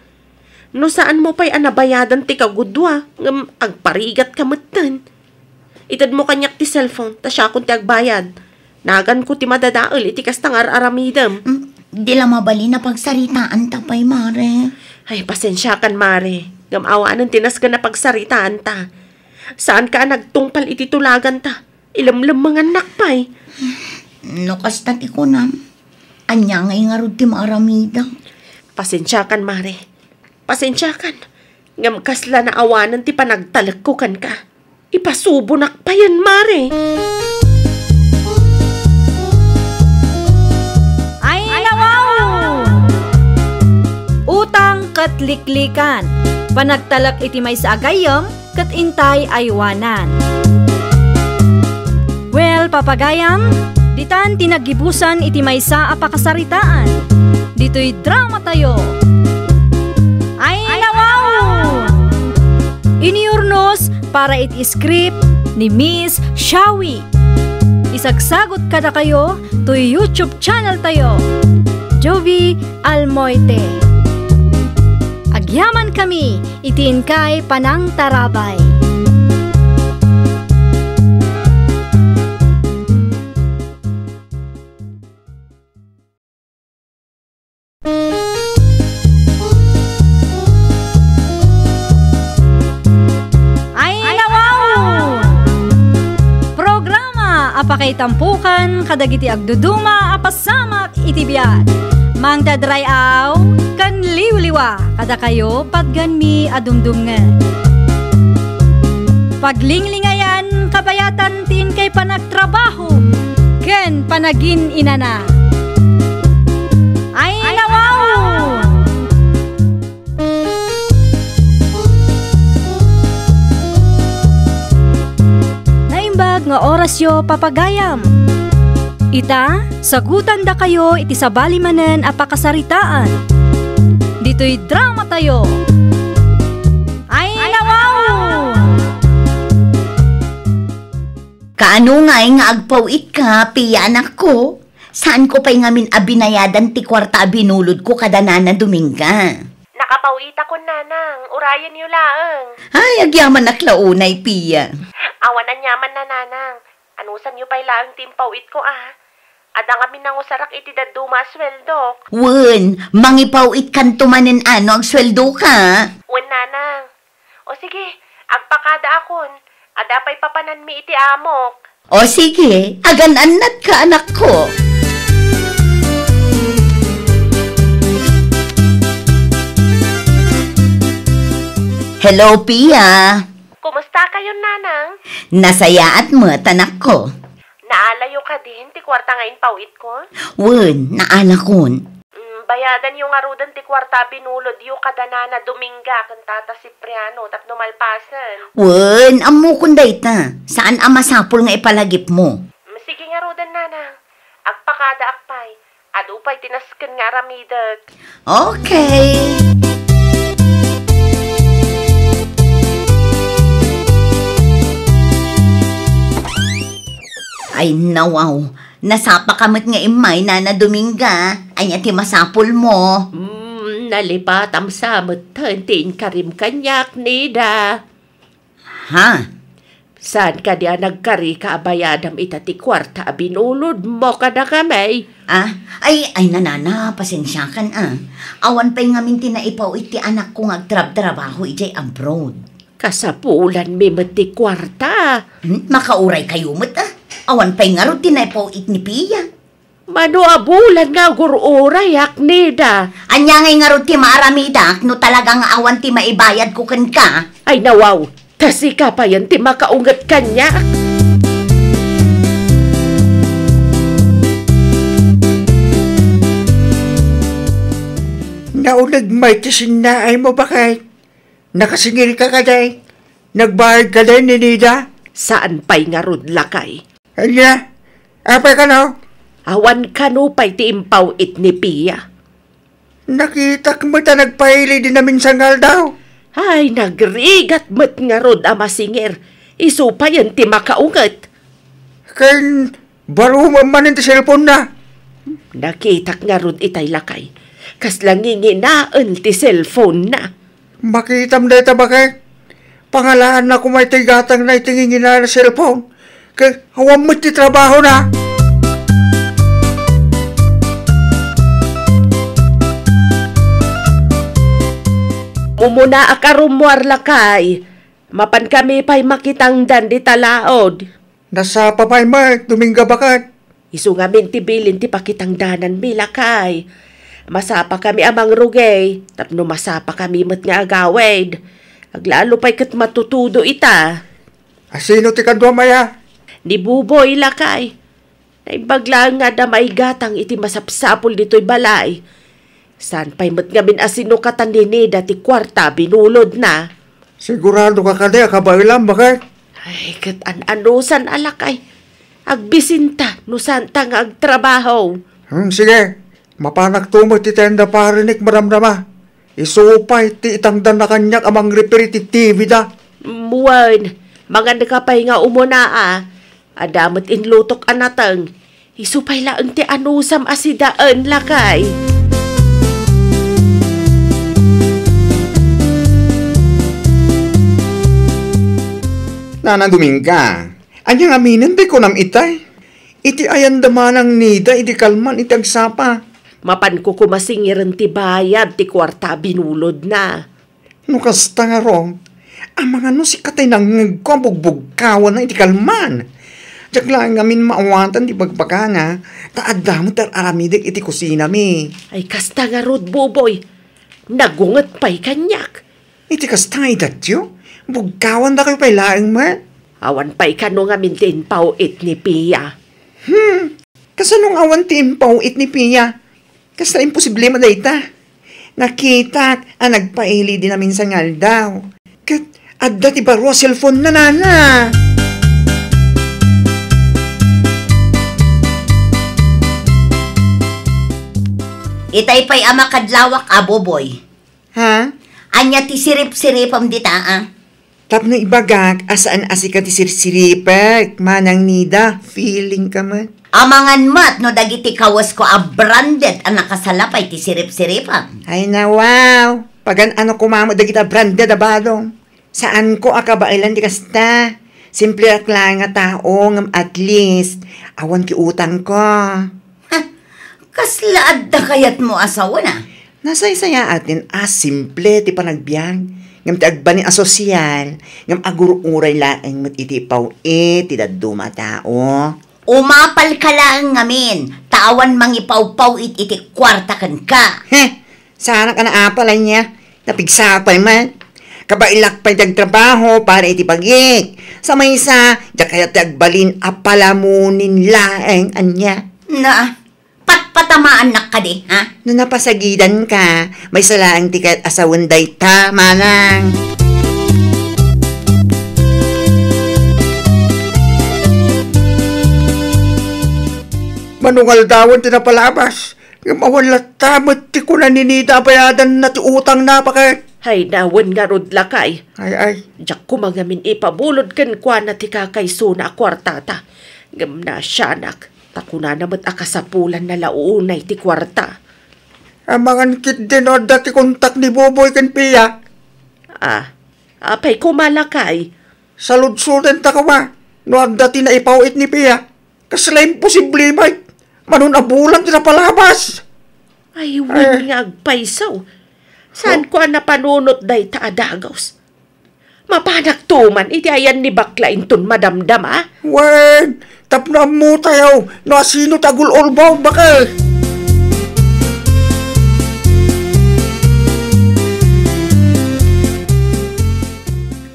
No saan mo pa'y anabayadan ti kagudwa, ngam agparigat ka matan. Itad mo kanyak ti cellphone, ta siya kung ti agbayad. Nagan ko ti madadaol iti kastangar aramidam. Di lang mabali na pagsaritaan tapay Mare. Ay, pasensya kan, Mare. Gamawaan ng tinas ka na pagsaritaan ta. Saan ka nagtungpal iti tulagan ta? Ilamlam mga nakpay. No kastat iko na. Anya ngay nga rod ti maaramida. Pasensya kan, Mare. Pasensya kan. Ngam kasla na awanan ti panagtalag ko kan ka. Ipasubo nakpayan, Mare. Ay, nawaw! Utang kat liklikan. Panagtalak iti may sa agayam, kat intay aywanan. Well, papagayam, ditan tinagibusan iti may sa apakasaritaan. Dito'y drama tayo. Ay, nawaw! Iniurnos para iti script ni Miss Shawi. Isagsagot kada kayo to YouTube channel tayo. Jovi Almoite. Agyaman kami, itiin kay Panang Tarabay. Apakay tampukan, kadagiti agduduma, apasamak itibiyat. Mang dadrayaw, kan liwliwa, kada kayo patganmi adumdumngan. Paglinglingayan, kabayatan tin kay panagtrabaho, ken panagin inana. Ay nawaw! Nga orasyo papagayam. Ita, sagutan da kayo iti sabali manen apakasaritaan. Dito'y drama tayo. Ay nawaw! Kaano nga agpawit ka, piya anak ko? Saan ko pa'y ngamin abinayadan ti kwarta abinulod ko kada nana Dominga? Nakapawita ko, nanang. Urayan niyo laang. Ay, agyaman aklaunay, piya. Awan ang yaman na, nanang. Anusan niyo pa'y laang timpawit ko, Adang kami nang usarak iti daduma sweldo. Wen, mangipawit kan tumanen ano ang sweldo ka? Wen, nanang. O sige, agpakada akon. Ada pa'y papanan mi iti amok. O sige, agan-anat ka anak ko. Hello, Pia. Kumusta kayo, nanang? Nasaya at met, anak ko. Naalayo ka din, ti kwarta ngayon pawit ko? Wen, naala kon. Bayadan yung arudan ti kwarta binulod yung kadanana Dominga kan tata Cipriano tapno malpasan. Wen, amo kun dayta. Saan ang masapol nga ipalagip mo? Sige nga arudan, nanang. Agpakada akpay. Adupay tinasken nga ramidag. Okay. Ay, nawaw. Nasapa kamot nga imay, Nana Dominga. Ay, ti masapul mo. Nalipat ang samot tin karim kanyak nida. Ha? Saan ka diya nagkari ka abayadam itati kwarta binulod mo ka na kami? Ay, nanana, pasensya kan Awan pa'y ngamin tinaipaw iti anak ko ngagtrab-trabaho ijay abroad. Kasapulan mi mati kwarta. Makauray kayo mat Awan pa'y nga ro tinaipaw it ni Pia. Mano abulan nga gururay aknida. Anya ngay nga ro ti maaramidak no talagang awan ti maibayad ko kan ka. Ay nawaw, tasi ka pa yan ti makaungat kanya. Naunag may tisinaay mo bakit? Nakasingil ka kaday? Nagbayad ka din ni Nida? Saan pa'y nga rod lakay? Anya? Apay ka na? Awan ka no pa'y ti impaw it ni Pia. Nakita ko mo ta nagpahili din namin sangal daw. Ay, nagrigat mo't nga rod ama singer. Isu pa yan ti makaungat. Kaya baro man ti cellphone na. Nakita nga rod itay lakay. Kas lang nginginaan ti cellphone na. Makitam na ita bakit? Pangalaan na kung may tigatang na itingin na cellphone. Kaya hawan mo ti trabaho na. Umuna akarumuar lakay. Mapan kami pa'y makitang dan di talaod. Nasa papay mo, Dominga bakat. Isu nga mintibilin ti pakitang danan mi lakay. Masapa kami amang rugay. Tapno masapa kami mat nga agawid. Aglalo pa'y kat matutudo ita. Asino ti kadwa maya? Ni Buboy lakay. Naibaglaan nga damay gatang iti masapsapol dito'y balay. San pa'y mat nga asino kataninida ti kwarta binulod na. Sigurado ka kade, kabailam bakit? Ay, kat anusan alakay. Agbisinta, nusanta nga agtrabaho. Sige, mapanak tumo ti tenda parinik maramdama. Isupay ti itangdan na kanyak amang repair ti TV da. Muwan, mga nakapay nga umuna Adamot inlutok anatang. Isupay laang ti anusam asidaan lakay. Nana Dominga, anyang aminan di ko nam itay. Iti ayan damanang nida, iti kalman, iti agsapa. Mapan ko kumasingiran ti bayad, ti kwarta binulod na. No kasta nga ro, ang mga no si katay nang bugbugkawan na iti kalman. Diyak lang ngamin maawatan di bagbaga nga, taadda mo tar aramidik iti kusina mi. Ay kasta nga rod, Boboy. Nagungat pa'y kanyak. Iti kasta nga idatyo, bugkawan da kayo pa'y laeng mo. Awan pa'y kano nga mintin pauit ni Pia. Kasanong awan ti impawit ni Pia? Kasta imposible madayta. Nakita ang nagpaili din namin sa ngal daw. Kat adda ti baro cellphone na nana. Itay pa'y ama kadlawak, Boboy. Ha? Anya ti sirip-siripam dita, Tapno ibagak, asaan asika ti sirsiripek, manang nida, feeling ka man. Amangan mat no dagiti kawas ko branded ang nakasalapay ti sirip-siripam. Ay na wow, pagan ano kumamo dagita branded abadong. Saan ko akabailan di kasta? Simple ak lang nga tao ngam at least, awan ki utang ko. Kaslaad da kayat mo asawa na. Nasaysaya atin simple ti panagbiang. Ngam ti agbani asosyal, ngam agururay laeng mat iti pawit, ti daduma tao. Umapal ka lang ngamin. Tawan mangipaw-paw iti kwarta kan ka. Sana ka na apalay niya. Napigsapay man. Kabailak pa'y tagtrabaho para iti pagik. Sa may isa, diya kaya tagbalin apalamunin laeng anya. Na, patpatamaan na ka di, ha? No napasagidan ka, may salaang tikat asawan day tama lang. Manungal dawon ti napalabas. Mawala tamad ti ko naninita payadan na ti utang na pakay. Hay nawan nga rod lakay. Ay. Diyak ko mga min ipabulod kan kwa na ti kakayso na kwartata. Gam na siya nak. Takuna namat akasapulan na launay ti kwarta. Amangan kit din o dati kontak ni Boboy kan Pia. Apay kumalakay. Salud-sultan ta ka ba? No dati na ipawit ni Pia. Kasala imposible ba? Manun abulan ti napalabas. Ay, wan nga agpaysaw. Saan ko napanunot day ta adagaws? Mapanak tuman, iti ayan ni bakla inton madamdam, ha? Wen, tapna mo tayo. No asino tagul olbaw bakal.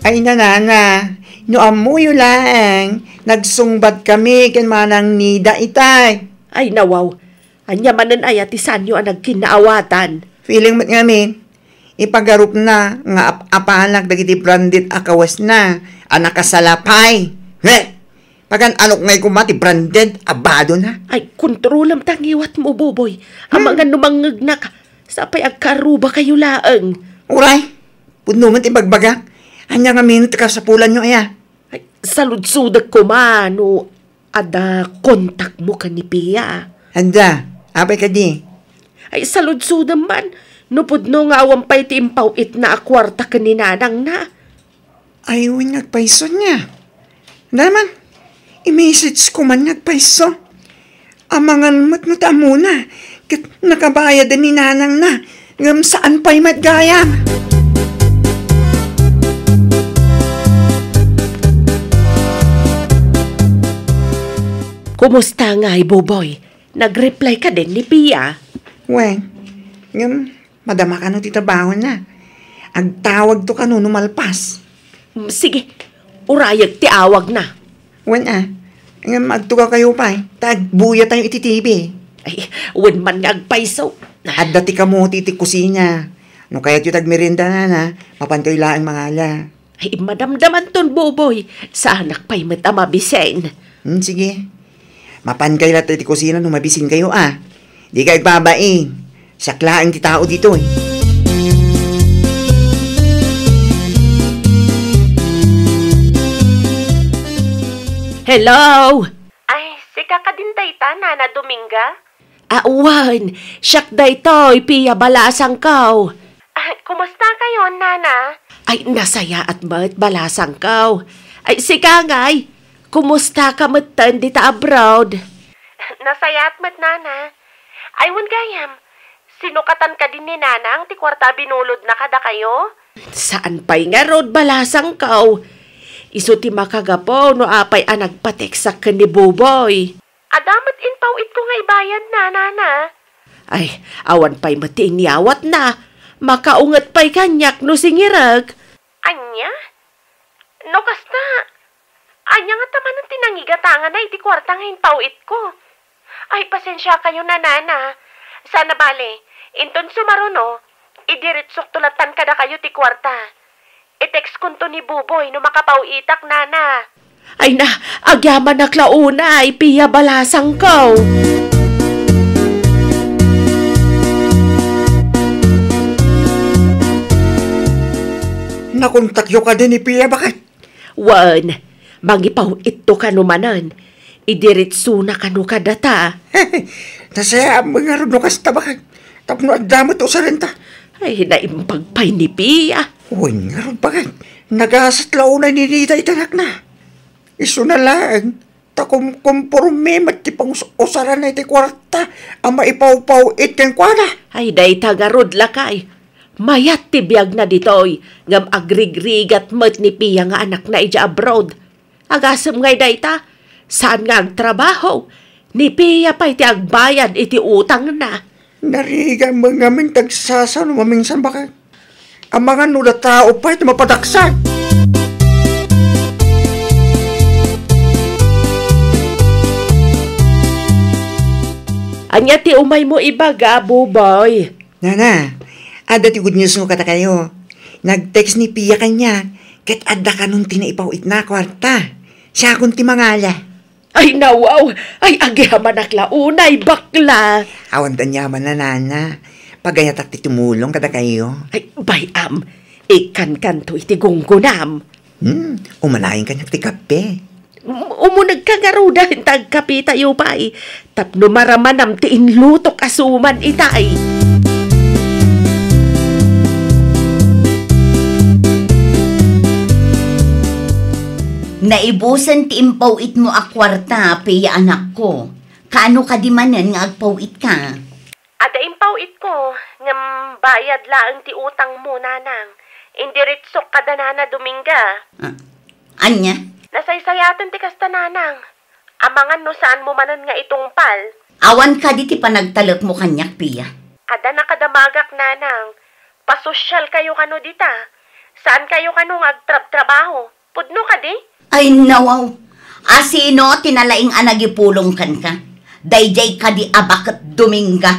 Ay nanana, no amuyo lang. Nagsungbat kami ken manang nida itay. Ay nawaw, anya manan ay ati sanyo ang nagkinaawatan. Feeling mat ngamin, ipagarup na nga apanak dagiti branded akawas na, anak kasalapay. Pagan anok ngay kumati branded, abado na. Ay, kontrolam tangiwat mo, Boboy. Ang mga numangag na ka, sapay agkaruba kayo laang. Uray, puno man timbagbaga. Anya nga minute ka sa pulan nyo aya. Ay, saludsudag ko mano, ada kontak mo ka ni Pia. Handa, abay ka di. Ay, saludsudan man, nupod no nga awampay ti impawit na akwarta ka ni nanang na. Ay, nagpaiso niya. Naman, i-message ko man nagpaiso. Amangan mat no ta muna, kit nakabayad ni nanang na, ngam saan pa'y matgayam. Kumusta nga, Boboy? Nag-reply ka din ni Pia? Weng, ngam, madama ka no ti trabaho na. Agtawag to ka no numalpas. Sige, urayag ti awag na. Wen ngam agtuga kayo pa tagbuya tayo iti TV. Ay, wen man nga agpaisaw. Adda ti kamuti ti kusina. No kaya ti tagmerinda na, mapantoy laang mangala. Ay, madamdaman ton, Boboy. Sa anak pa'y matamabisen. Sige. Mapan kayo lahat ti kusina nung mabisin kayo Di kayo babae. Saklaang ti tao dito Hello? Ay, si kakadintay ta, Nana Dominga? Awan, siyak daytoy, Pia balasang kaw. Kumusta kayo, Nana? Ay, nasaya at ba't balasang kaw. Ay, sikangay. Kumusta ka matan dita abroad? Nasayat mat, Nana. Ay, wan gayam. Sinukatan ka din ni Nanang, ti kwarta binulod na kada kayo? Saan pa'y nga road balasang kaw? Iso ti makagapo no apay nagpateksak ka ni Buboy. Adamat inpawit ko nga ibayad na, Nana. Ay, awan pa'y mating niyawat na. Makaungat pa'y kanyak no singirag. Anya? No, kasta. Anya nga taman ang tinangigatangan na iti kwarta nga inpawit ko. Ay, pasensya kayo na, Nana. Sana bale, inton sumaruno, idiritsok tulatan kada kayo ti kwarta. I-text kunto ni Buboy no makapawitak, Nana. Ay na, agyaman na klauna, ipiya balasang kaw. Nakontakyo ka din ni Pia, bakit? Wan, mangipaw ito kanumanan. Idiritso na kanu kadata. Nasaya, mga runo kasta, bakit? Tapno at damot o sa renta. Ay, naimpagpay ni Pia. Uy, nga ron, bakit? Nagasat launa ni Nita itanak na. Iso na lang. Takum kumporme matipang usaran na iti kwarta. Ang maipaw-paw itin kwa na. Ay, day tagarod lakay. Mayat tibiyag na ditoy. Ngam agrigrigat mat ni Pia nga anak na ija abroad. Agasam ngay day ta. Saan nga ang trabaho? Ni Pia pa iti agbayad iti utang na. Nariga mga mintagsasa no maminsan bakit? Ang mga nula tao pa ito mapadaksan. Anya ti umay mo ibaga, Buboy. Nana, ada ti good news mo kata kayo. Nag-text ni Pia kanya, ket adda ka nun tinaipawit na kwarta. Siya akong ti mangala. Ay, nawaw! Ay, agihaman aklaunay, bakla! Awan tanyaman na, Nana. Pagayatak ti tumulong kada kayo. Ay, bayam, ikan-kan to iti gunggunam. Umalayin kanyak ti kape. Umunag ka nga ro dahil tagkapi tayo pa eh. Tapno maramanam ti inlutok asuman itay. Naibusan ti impawit mo a kwarta, Pia anak ko. Kaano ka di manan nga agpawit ka? Ada impawit ko, ngam bayad laang ti utang mo, Nanang. Indiritsok kada Nana Dominga. Anya? Nasaysayatan ti kasta, Nanang. Amangan no saan mo manan nga itong pal. Awan ka di ti panagtalak mo kanyak, Pia. Ada nakadamagak, Nanang. Pasosyal kayo kano dita. Saan kayo kano agtrab-trabaho? Pudno ka di? Ay, nawaw. Asino tinalaing anagipulong kan ka? Dayjay ka di abakat Dominga.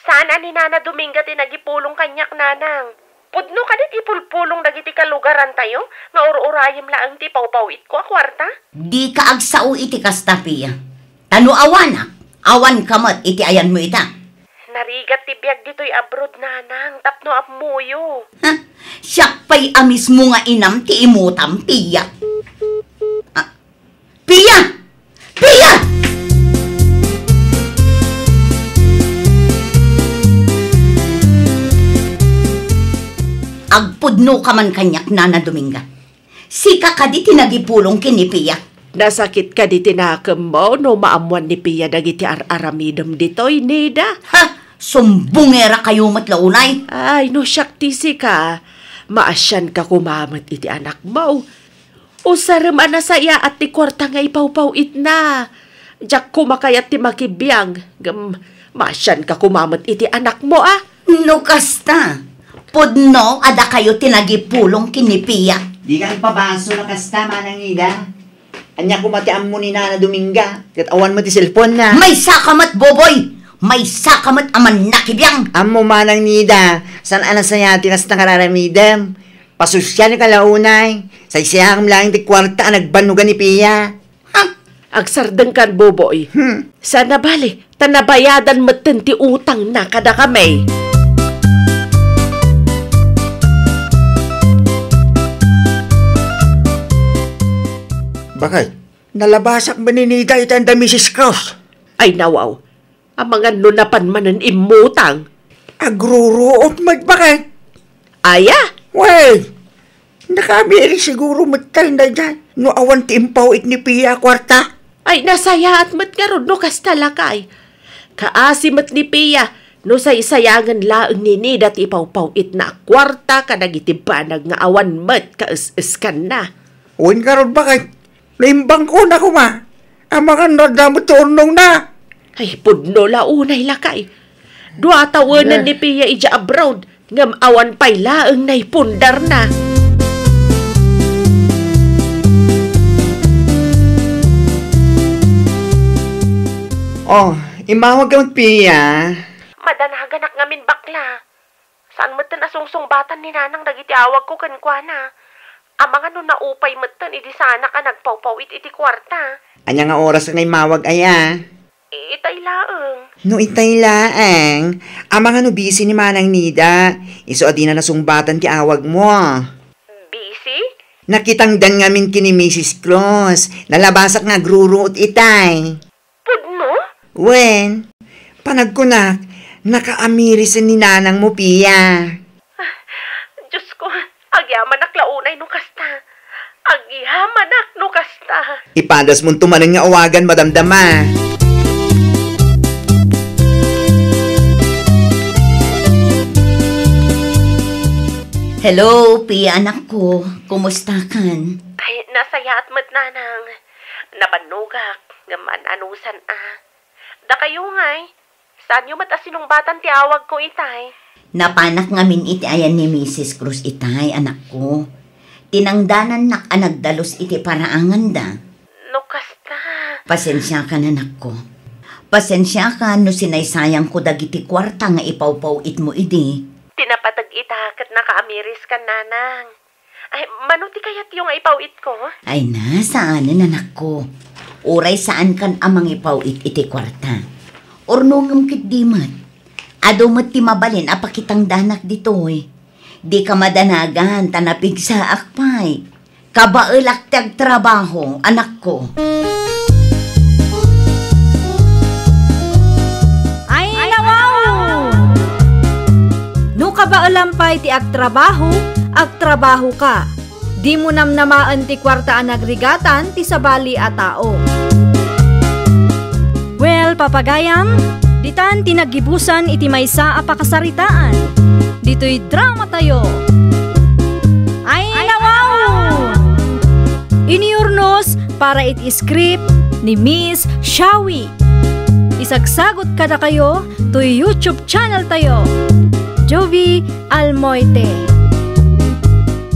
Sana ni Nana Dominga tinagipulong kanyak, Nanang. Pudno ka di tipulpulong dagiti kalugaran tayo, nga ur-urayim laang ti pawpawit ko a kwarta? Di ka agsao iti kasta, Pia. Tano awanak? Awan kamat iti ayan mo ita. Narigat ti biyag dito'y abroad, Nanang. Tapno apmuyo. Ha? Siyak pa'y amis mo nga inam ti imutam, Pia. Pia! Pia! Agpudno ka man kanyak, Nana Dominga. Sika ka di tinagipulong kini Pia. Nasakit ka di tinakam mo no maamuan ni Pia dagiti aramidam ditoy, Nida. Ha? Sumbungera kayo matlaunay. Ay, no syaktisi ka. Maasyan ka kumamat iti anak mo. Usaram anasaya at ti kwarta nga ipawpawit na. Diyak kumakayat ti makibiyang. Maasyan ka kumamat iti anak mo ah. No kasta. Pudno ada kayo tinagipulong kini Pia. Di ka ipabaso na kasta, Manang Ida. Anya kumatiam mo ni Nana Dominga. Kat awan mo ti cellphone na. May sakamat, Boboy! May sakamat aman nakibiyang! Amo Manang Nida. San anasaya ti kasta kararamidem. Pasusyan ka launay. Sa isayang lang ti kwarta nagbanugan ni Pia. Ha? Agsardeng kan, Boboy. Sana bali, tanabayadan maten ti utang na kada kami. Bakit? Nalabasak ba ni Nita itanda Mrs. Kraus? Ay nawaw, ang mga nunapan manan imutang. Agruruot bakit? Aya? Wey! Nakamiri siguro matay na dyan. no awan ti impawit ni Pia kwarta. Ay, nasayaat mat nga ron, no kas talakay. Kaasimat ni Pia, no saysayangan laang nini dat ipawpawit na kwarta kadagiti banag nga awan mat kaes-es kan na. Uwin ka ron bakit? Naimbang ko na kuma. Ang mga nadamot turnong na. Ay, pudno launay lakay. Dua tawanan ni Pia ija abroad, ngam awan pay laang naipundar na. Oh, imawag ka Pia. Madanaganak ngamin bakla. Saan mo tan asungsung-batan ni nanang dagiti awag ko kankwana? Amang ano naupay mo tan, idi sana ka nagpawpawit iti kwarta. Anya nga oras na imawag aya. Itay laeng. No itay laang. Amang ano busy ni Manang Nida. Iso adi na nasungbatan ti awag mo. Busy? Nakitang dan ngamin kini Mrs. Claus. Nalabasak nga gruruot itay. Pudno? Wen, panagkunak, nakaamirisan ni nanang mo, Pia. Diyos ko, agyaman aklaunay no kasta. Agyaman ak no kasta. Ipadas mo tumanan nga awagan, madamdama. Hello, Pia anak ko. Kumusta kan? Ay, nasayaat mo't nanang. Nabanugak, gaman anusan Da kayo ngay. Saan yung matasinong batan ti awag ko itay? Napanak ngamin iti ayan ni Mrs. Cruz itay, anak ko. Tinangdanan nak anagdalos iti paraangan da. No kasta. Pasensya ka na, anak ko. Pasensya ka no sinaysayang ko dagiti kwarta nga ipawpawit mo idi. Tinapatag ita kat nakaamiris ka nanang. Ay, manuti kayat yung ipawit ko? Ay na, saanan anak ko. Uray saan kan amang ipawit iti kwarta. Ornongam kit dimat. Adomot ti mabalin apakitang danak ditoy. Di ka madanagan tanapig sa akpay. Kabaelak tag trabaho, anak ko. Ay, nawaw! No kabaalampay ti agtrabaho ka. Di mo namnamaan ti kwarta ang nagrigatan ti sabali a tao. Well, papagayam, ditan tinagibusan iti maysa a pakasaritaan. Dito'y drama tayo. Ay, nawaw! Iniurnos para iti script ni Miss Shawi. Isagsagot kada kayo to YouTube channel tayo. Jovi Almoite.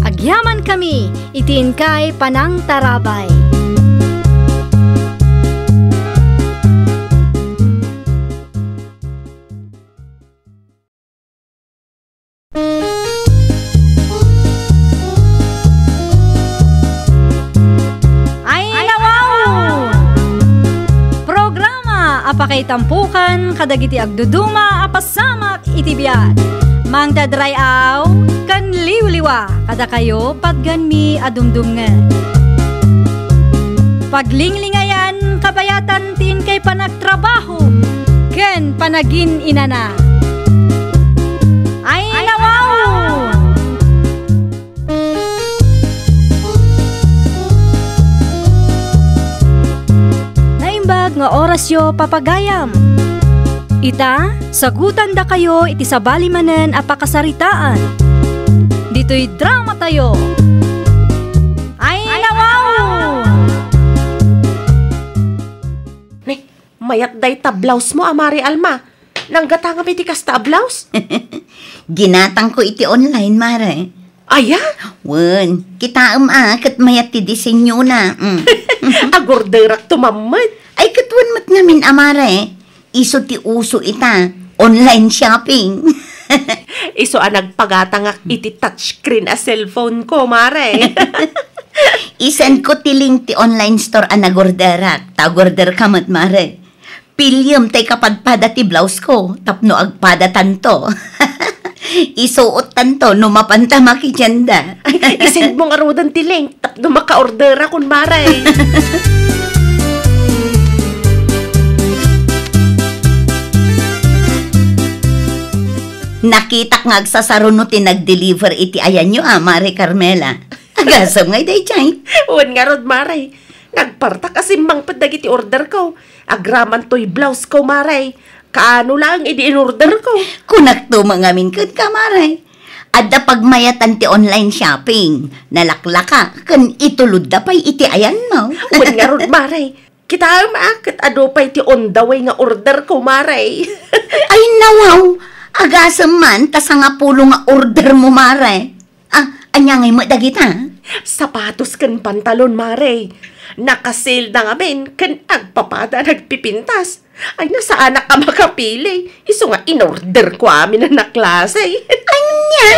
Agyaman kami, itiin kay Panang Tarabay. Ay, nawaw! Programa apakay tampukan kadagiti agduduma apasamak itibiyat. Mang dadrayaw kan liwliwa kada kayo padganmi adumdumngan. Paglinglingayan kabayatan tin kay panagtrabaho ken panagin inana. Ay, nawaw! Naimbag nga orasyo papagayam. Ita, sagutan da kayo iti sabali manen apakasaritaan. Dito'y drama tayo. Ay, nawaw! Ne, mayat day tablaws mo, Amari Alma. Nanggatanga iti kas tablaws? Ginatang ko iti online, Mare. Aya? Wen, kita kat mayat ti disenyo na. Agorderak tumamad. Ay, katwan mat namin, Amare. Iso ti uso ita, online shopping. Iso nagpagatangak iti touchscreen a cellphone ko, Mare. Isan ko ti link ti online store nagorderak. Tagorder ka mat, Mare. Pilyam tay kapadpada ti blouse ko, tapno agpada tanto. Isuot tanto, no mapanta makijanda. Isend mong arudan ti link, tapno maka-order akong, Mare. Nakita nga agsasaruno ti nag-deliver iti ayan nyo, Mare Carmela. Agasam nga day chay. Uwan nga rod, Maray. Nagparta kasi mang padagiti order ko. Agraman to'y blouse ko, Maray. Kaano lang, in-order ko. Kunak to mga minkod ka, Maray. Adda pagmayatan ti online shopping. Nalaklaka, kan itulod da pa'y iti ayan mo. Uwan nga rod, Maray. Kita maakit ado pa'y ti on the way nga order ko, Maray. Ay nawaw, agasam man, tasa nga pulo nga order mo, Maray. Anyangay mo dagita? Sapatos kan pantalon, Maray. Nakasale na nga men, kan agpapada nagpipintas. Ay, nasa anak ka makapili. Iso nga in-order ko amin na klase. Anya?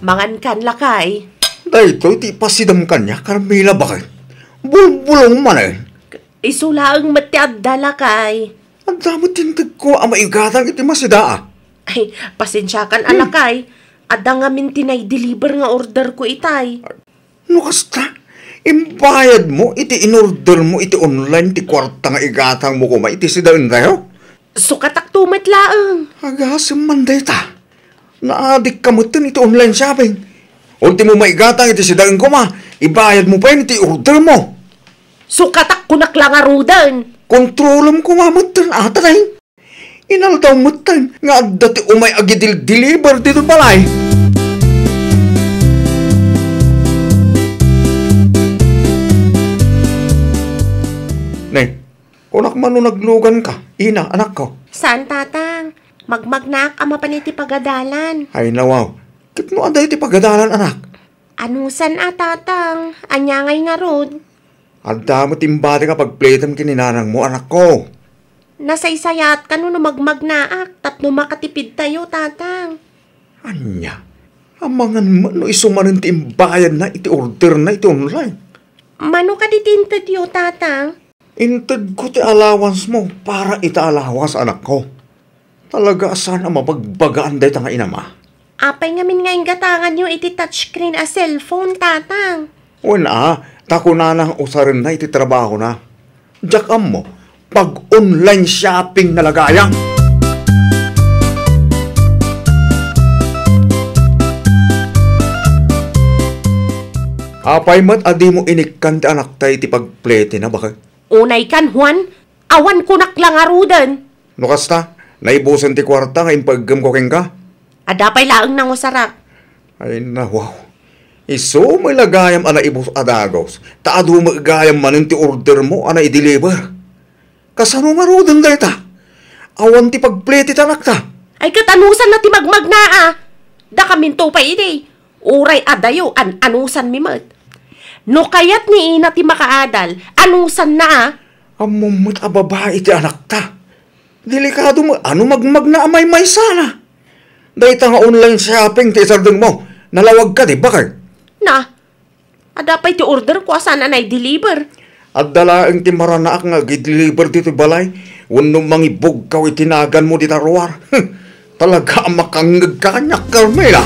Mangan kan lakay. Dahito, iti pasidam kanya, Carmela bakit? Bulbulong man eh. Isula ang matiad dalakay. Ang damo tintig ko, ang maigatang iti masida. Ay, pasensya kan alakay. Ada nga min tinay-deliver nga order ko itay. No kasta, imbayad mo, iti in-order mo, iti online, iti kwarta nga igatang mo kuma, iti sidain tayo. Sukatak tumat laang. Agasam man dayta. Naadik ka mo iti online shopping. Unti mo maigatang iti sidain kuma, ibayad mo pa yun, iti order mo. Sukatak kunak lang arudan. Kontrolam ko mamutan atay. Inaldaw mutan nga dati umay agidil-deliver dito balay. Nay, kunak man no naglugan ka, ina, anak ko. Saan, tatang? Magmagnak ama pa niti pagadalan. Ay nawaw, kitno aday ti pagadalan anak. Anusan tatang? Anyangay nga rod. Adda mo timbati ka pagplaytam kininanang mo anak ko. Nasaysayat ka no magmagnaak, tapno makatipid tayo, tatang. Anya, amangan mo no isumanin ti imbayan na iti order na iti online. Mano ka ditintad yo, tatang? Intad ko ti allowance mo para ita allowance anak ko. Talaga sana mapagbagaan day nga inama. Apay nga min nga gatangan nyo iti touchscreen a cellphone, tatang. Wala, tako na nang usarin na iti trabaho na. Diyak mo, pag online shopping na lagayang. Apay mat adi mo inikkan ti anak tayo iti pagplete na baka. Unay kan, Juan. Awan kunak lang arudan. No kasta, naibusan ti kwarta nga impaggam ko keng ka. Adapay laang nang usarak. Ay na, wow. Iso may lagayam ana ibus adagos. Taado magagayam manin ti order mo ana i-deliver. Kasano nga rodan da ita? Awan ti pagplete tanak ta. Ay katanusan na ti magmagnaa. Da kaminto pa ide. Uray adayo anusan mi mat. No kayat ni ina ti makaadal, anusan na Amumot a babae ti anak ta. Delikado mo, ano magmagna may sana. Dahita nga online shopping ti isardeng mo. Nalawag ka di bakit? Na, adapay ti order ko asan na deliver. At dalaang ti maranaak nga gideliver dito balay. Unong mangibog kaw itinagan mo di taruar. Talaga ang makangag kanyak, Carmela.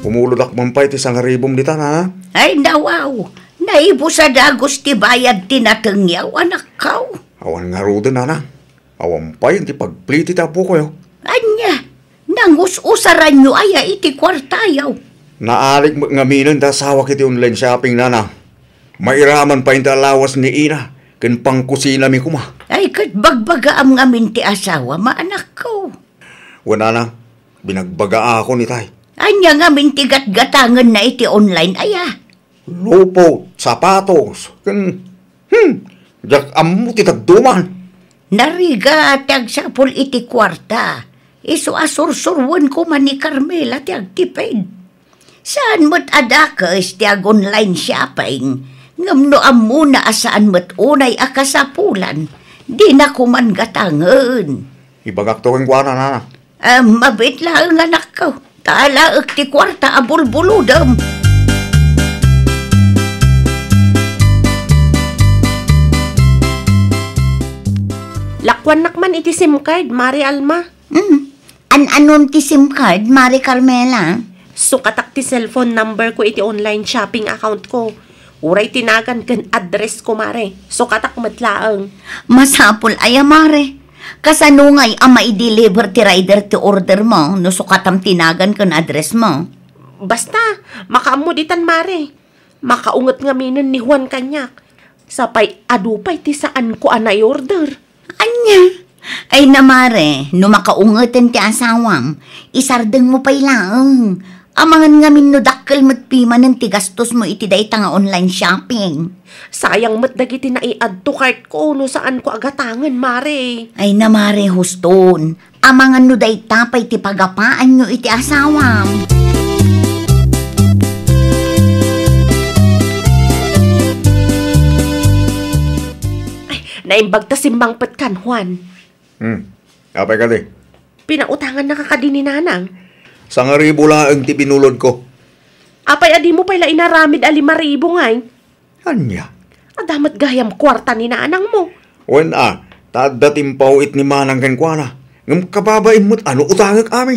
Umulod man pa iti sangaribom dita na. Ay nawaw, naibo sa dagos ti bayad tinatengyaw anak kaw. Awan nga roda na. Awan pa yung ti pagpliti tapo ko yo. Anya, nangus-usaran nyo aya iti kwartayaw. Naalig ngaminan da sawa kiti online shopping na. Mairaman pa yung talawas ni Ina. Ken pangkusina mi kuma. Ay kat bagbaga am ngamin ti asawa maanak ko. Wala na, binagbaga ako ni tay. Anya ngamin ti gatgatangan na iti online aya. Lupo, sapatos, ken jak ammo ti tagduman. Nariga tag sapol iti kwarta. Iso asursurwan ko man ni Carmela ti agtipid. Saan mo't adakas ti ag online shopping? Ngamno amuna asaan mo't unay akasapulan. Di na ko man gatangan. Ibagak to keng kuana na. Mabit lang anak ko. Taalaak ti kwarta abulbuludam. Lakwan nakman iti SIM card, Mari Alma. Anon ti SIM card, Mari Carmela? Sukatak ti cellphone number ko iti online shopping account ko. Uray tinagan kan address ko, mare. So katak matlaang. Masapol ay mare. Kasanungay ang mai-deliver ti rider ti order mo no sukatam tinagan kan address mo. Basta, makaamuditan, mare. Makaungat nga minan ni Juan Kanyak. Sapay adupay ti saan ko anay order. Anya? Ay na mare, no makaungatan ti asawam, isardeng mo pa'y lang. Amangan nga min no dakkel matpima ng tigastos mo iti dayta nga online shopping. Sayang mat dagiti na i-add to cart ko no saan ko agatangan, mare. Ay na mare, huston. Amangan no dayta pa'y ti pagapaan nyo iti asawam. Ay, naimbag ta simbang petkan, Juan. Apay ka di. Pinautangan na kakadini nanang. Sa nga ribo lang ti binulod ko. Apay adi mo pala inaramid ali maribo ngay. Anya? Adamat gayam kwarta ni nanang mo. Wen tadating pauit ni manang kenkwana. Ngam kababain mo't ano utangak ami.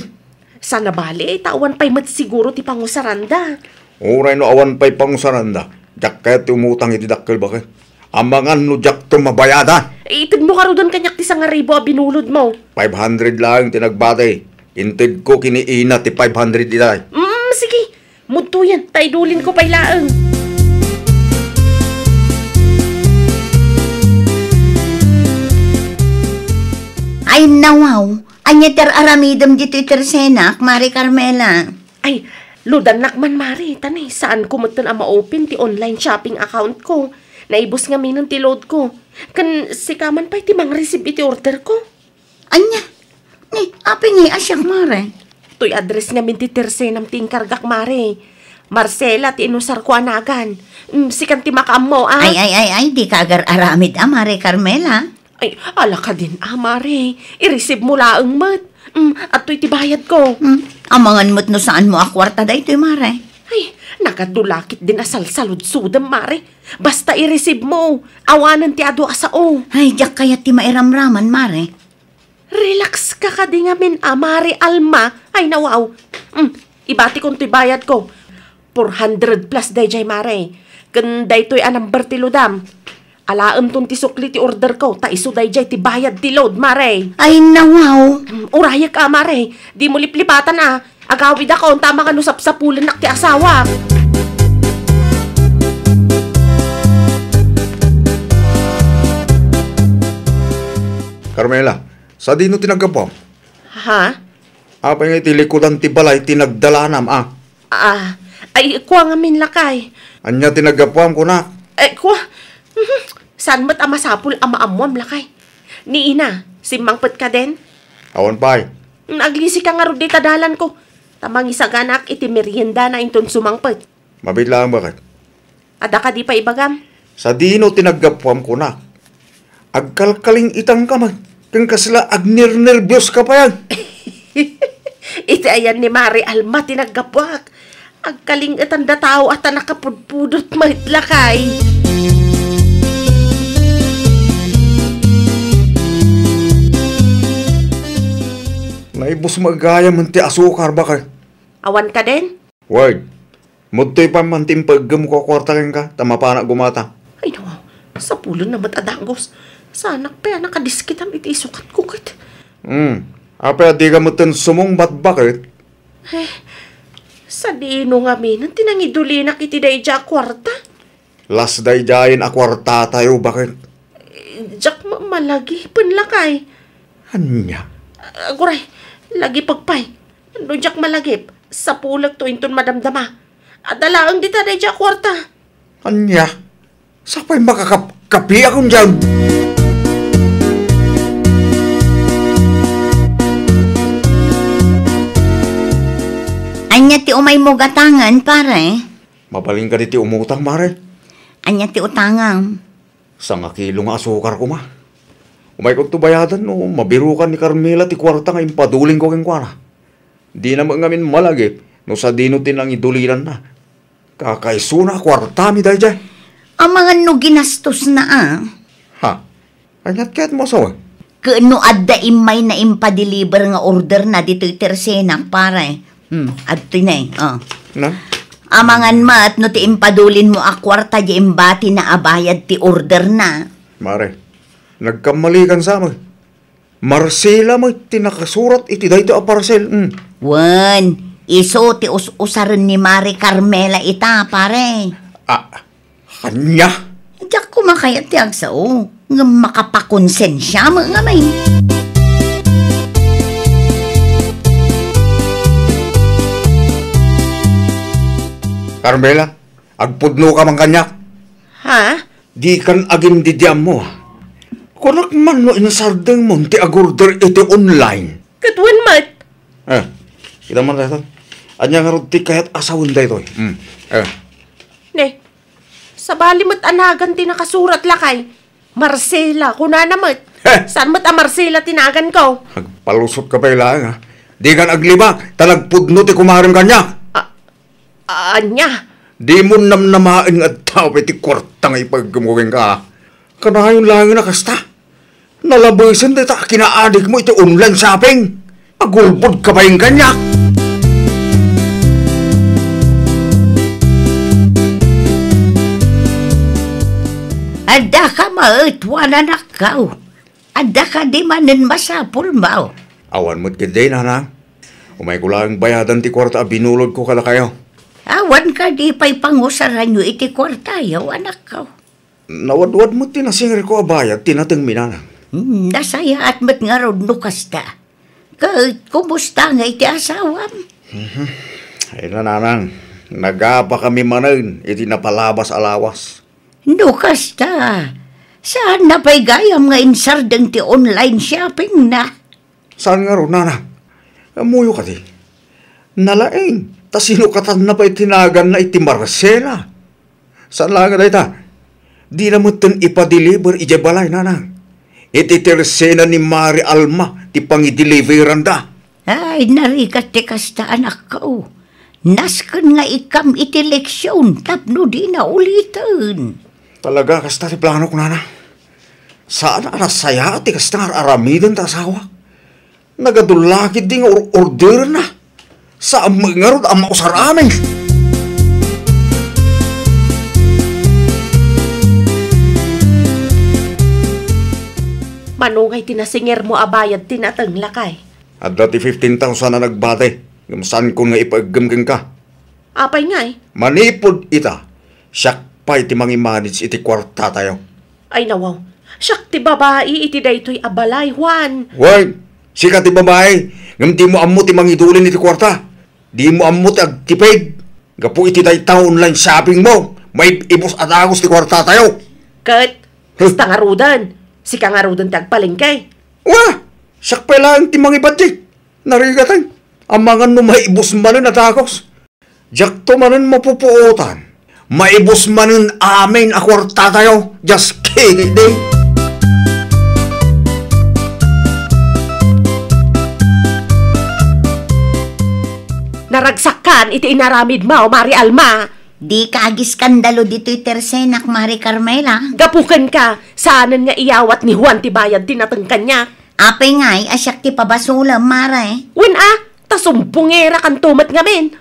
Sana bali, tawan pa'y mat siguro ti pangusaranda. Uray no awan pa'y pangusaranda. Jak kaya ti umutang iti dakkel bakit? Amangan no jak to mabayada. Itid mo karo doon kanyak ti sangaribo a binulod mo. 500 lang tinagbatay. Intid ko kiniina ti 500 itay. Sige. Mudto yan. Taidulin ko pa'y laang. Ay nawaw, anya ter aramidam dito itersenak, Mari Carmela. Ay, ludanak man, Mari. Tanay, saan ko matan ang ma-open ti online shopping account ko? Naibos nga minan ti load ko. Kan sikaman pa'y ti mang receive iti order ko. Anya? Ni, aping asyak, Mare. To'y address nga min ti tersenam ti inkargak, Mari. Marcela, ti inusar ko anagan. Sikan ti makaam mo, ah. Ay, di ka agar aramid Mari Carmela. Ay, ala ka din, Mari. I-receive mo laang mat. At to'y tibayad ko. Amangan mo't no saan mo akwarta da ito'y, Mare. Ay, nakadulakit din asal-salud-sudam, Mari. Basta i-receive mo. Awanan ti ado asao. Ay, diyak kaya ti mairamraman, Mare. Relax ka ka di nga min, Mari Alma. Ay, nawaw. Ibati kong tibayad ko. 400 plus dayjay, Mari. Kanday to'y anambar ti ludam. Alaam tong ti sukli ti order ko, ta iso dayjay ti bayad ti load, Mare. Ay, nawaw. Uraya ka, Mare. Di mo liplipatan, Agawid ako, tama ka no sapsapulan nak ti asawa. Carmela, sa di no tinagapam? Ha? Apay nga iti likudan ti balay tinagdalanam, Ay, kuha nga min lakay. Anya tinagapam ko na. Kuha. San mo't amasapul amaamuam lakay? Ni ina, simangpet ka din? Awan pa'y. Naglisi ka nga ro di tadalan ko. Tamang isaganak iti merienda na inton sumangpet. Mabit lang bakit? Ada ka di pa ibagam? Sa di no tinagapam ko na. Agkalkaling itang kamay. Kang kasla agnir-nervyos ka pa yan. Iti ayan ni Mari Alma tinagapwak. Agkaling itanda tao at nakapudpudot mahitlakay. Naibos magaya man ti asukar ba kay? Awan ka din? Word. Mudto'y pa man timpaggam ko kwarta ka. Tama pa na gumata. Ay nawaw, sa pulo na matadangos. Sanak pa nakadiskitam iti isukat ko kit. Apa di ka mutan sumong bat bakit? Sa dino nga minan, tinangidulinak iti dayja kwarta. Las day jayin a kwarta tayo bakit? Jak malagi, panlakay. Anya? Aguray, lagi pagpay. No jak malagip, sa pulag to inton madamdama. Adalaang dita dayja kwarta. Anya? Sapay makakapi akong dyan? Anya ti umay mo gatangan, pare. Mabaling ka di ti umutang, mare. Anya ti utangang. Sa nga kilo nga asukar ko, ma. Umay kong tubayadan, no. Mabirukan ni Carmela ti kwarta nga impaduling ko keng kwana. Di naman ngamin malagi, no sa dino tinang idulinan na. Kakaiso na kwarta mi dahi dyan. Ang mga no ginastos na Ha? Anyat kaya't mo sawa? Kano adda imay na impa-deliver nga order na dito itersenak, pare. Adto na Na? Amangan mat no ti impadulin mo a kwarta di imbati na abayad ti order na. Mare, nagkamali kan sa mo. Marcela mo tinakasurat iti dayto a parcel. Wan, iso ti usaran ni Mari Carmela ita, pare. Kanya? Diyak kumakayat ti agsao. Nga makapakonsensya mo nga may. Carmela, agpudno ka man kanya. Ha? Di kan agin didiam mo. Kunak man no insardeng mo ti agorder iti online. Katwan mat. Kita man dito. Anya nga ti kahit asawin dito. Ne, sa bali mat anagan tinakasurat lakay. Marcela, kuna na mat. Saan mat a Marcela tinagan ko? Agpalusot ka pa ilang ha. Di kan aglibak, talagpudno ti kumarim kanya. Anya? Di mo namnamain at tao iti kwarta nga ipaggamawin ka. Kanayon lang na kasta. Nalabasan dito kinaadik mo iti online shopping. Agulbod ka pa yung kanya. Ada ka maut, wala na kaw. Ada ka di manin masapul mau. Awan mo't kaday na na. Umay ko lang bayadan ti kwarta binulod ko kala kayo. Awan ka di pa'y pangusaran nyo iti kwarta, yaw anak ka. Nawadwad mo tinasingir ko abayad, tinatang minana. Nasaya at mat nga rod nukas ta. Kumusta nga iti asawam? Ay nananang, nagapa kami manan, iti napalabas alawas. Nukas ta. Saan na pa'y gayam nga insardeng ti online shopping na? Saan nga ron, nanang? Amuyo ka di. Nalaing. Ta sino katan na pa itinagan na iti Marcela? Saan lang nga ta? Di na mo itong ipa-deliver ijabalay, nanang. Iti tersena ni Mari Alma, ti pang-i-deliveran da. Ay, narikat ti kasta anak ko. Naskan nga ikam iti leksyon, tapno di na ulitin. Talaga, kasta ti plano ko, nanang. Saan anasaya ti kasta nga aramidan ta asawa? Nagadulakid di nga order na. Sa mga rod ang mausar amin. Manungay tinasinger mo abayad tinatang lakay. At dati 15,000 na nagbate. Saan ko nga ipaggamgang ka? Apay nga eh. Manipod ita. Siyak pa iti mangimanage iti kwarta tayo. Ay nawaw. Siyak ti babae iti daytoy abalay, Juan. Wag! Sikat ti babae. Ngam di mo ammo ti mangidulin iti kwarta. Di mo ammo ti agtipid. Gapu iti dayta online shopping mo. May ibos at agos ti kwarta tayo. Kat, basta nga rudan. Sika nga rudan tagpalingkay. Wah! Siyak pa lang ti mangibadjik. Narigatan. Ang mga maibos manin at agos. Diyak to manin mapupuotan. Maibos manin amin a kwarta tayo. Just kidding day. Naragsakan iti inaramid mo, Mari Alma. Di ka agiskandalo dito'y tersenak, Mari Carmela. Gapukan ka, saanan nga iyawat ni Juan ti bayad tinatangkan niya. Apay nga'y asyak ti pabasulam, Mare. Wen tasumpungera kan tumat ngamin.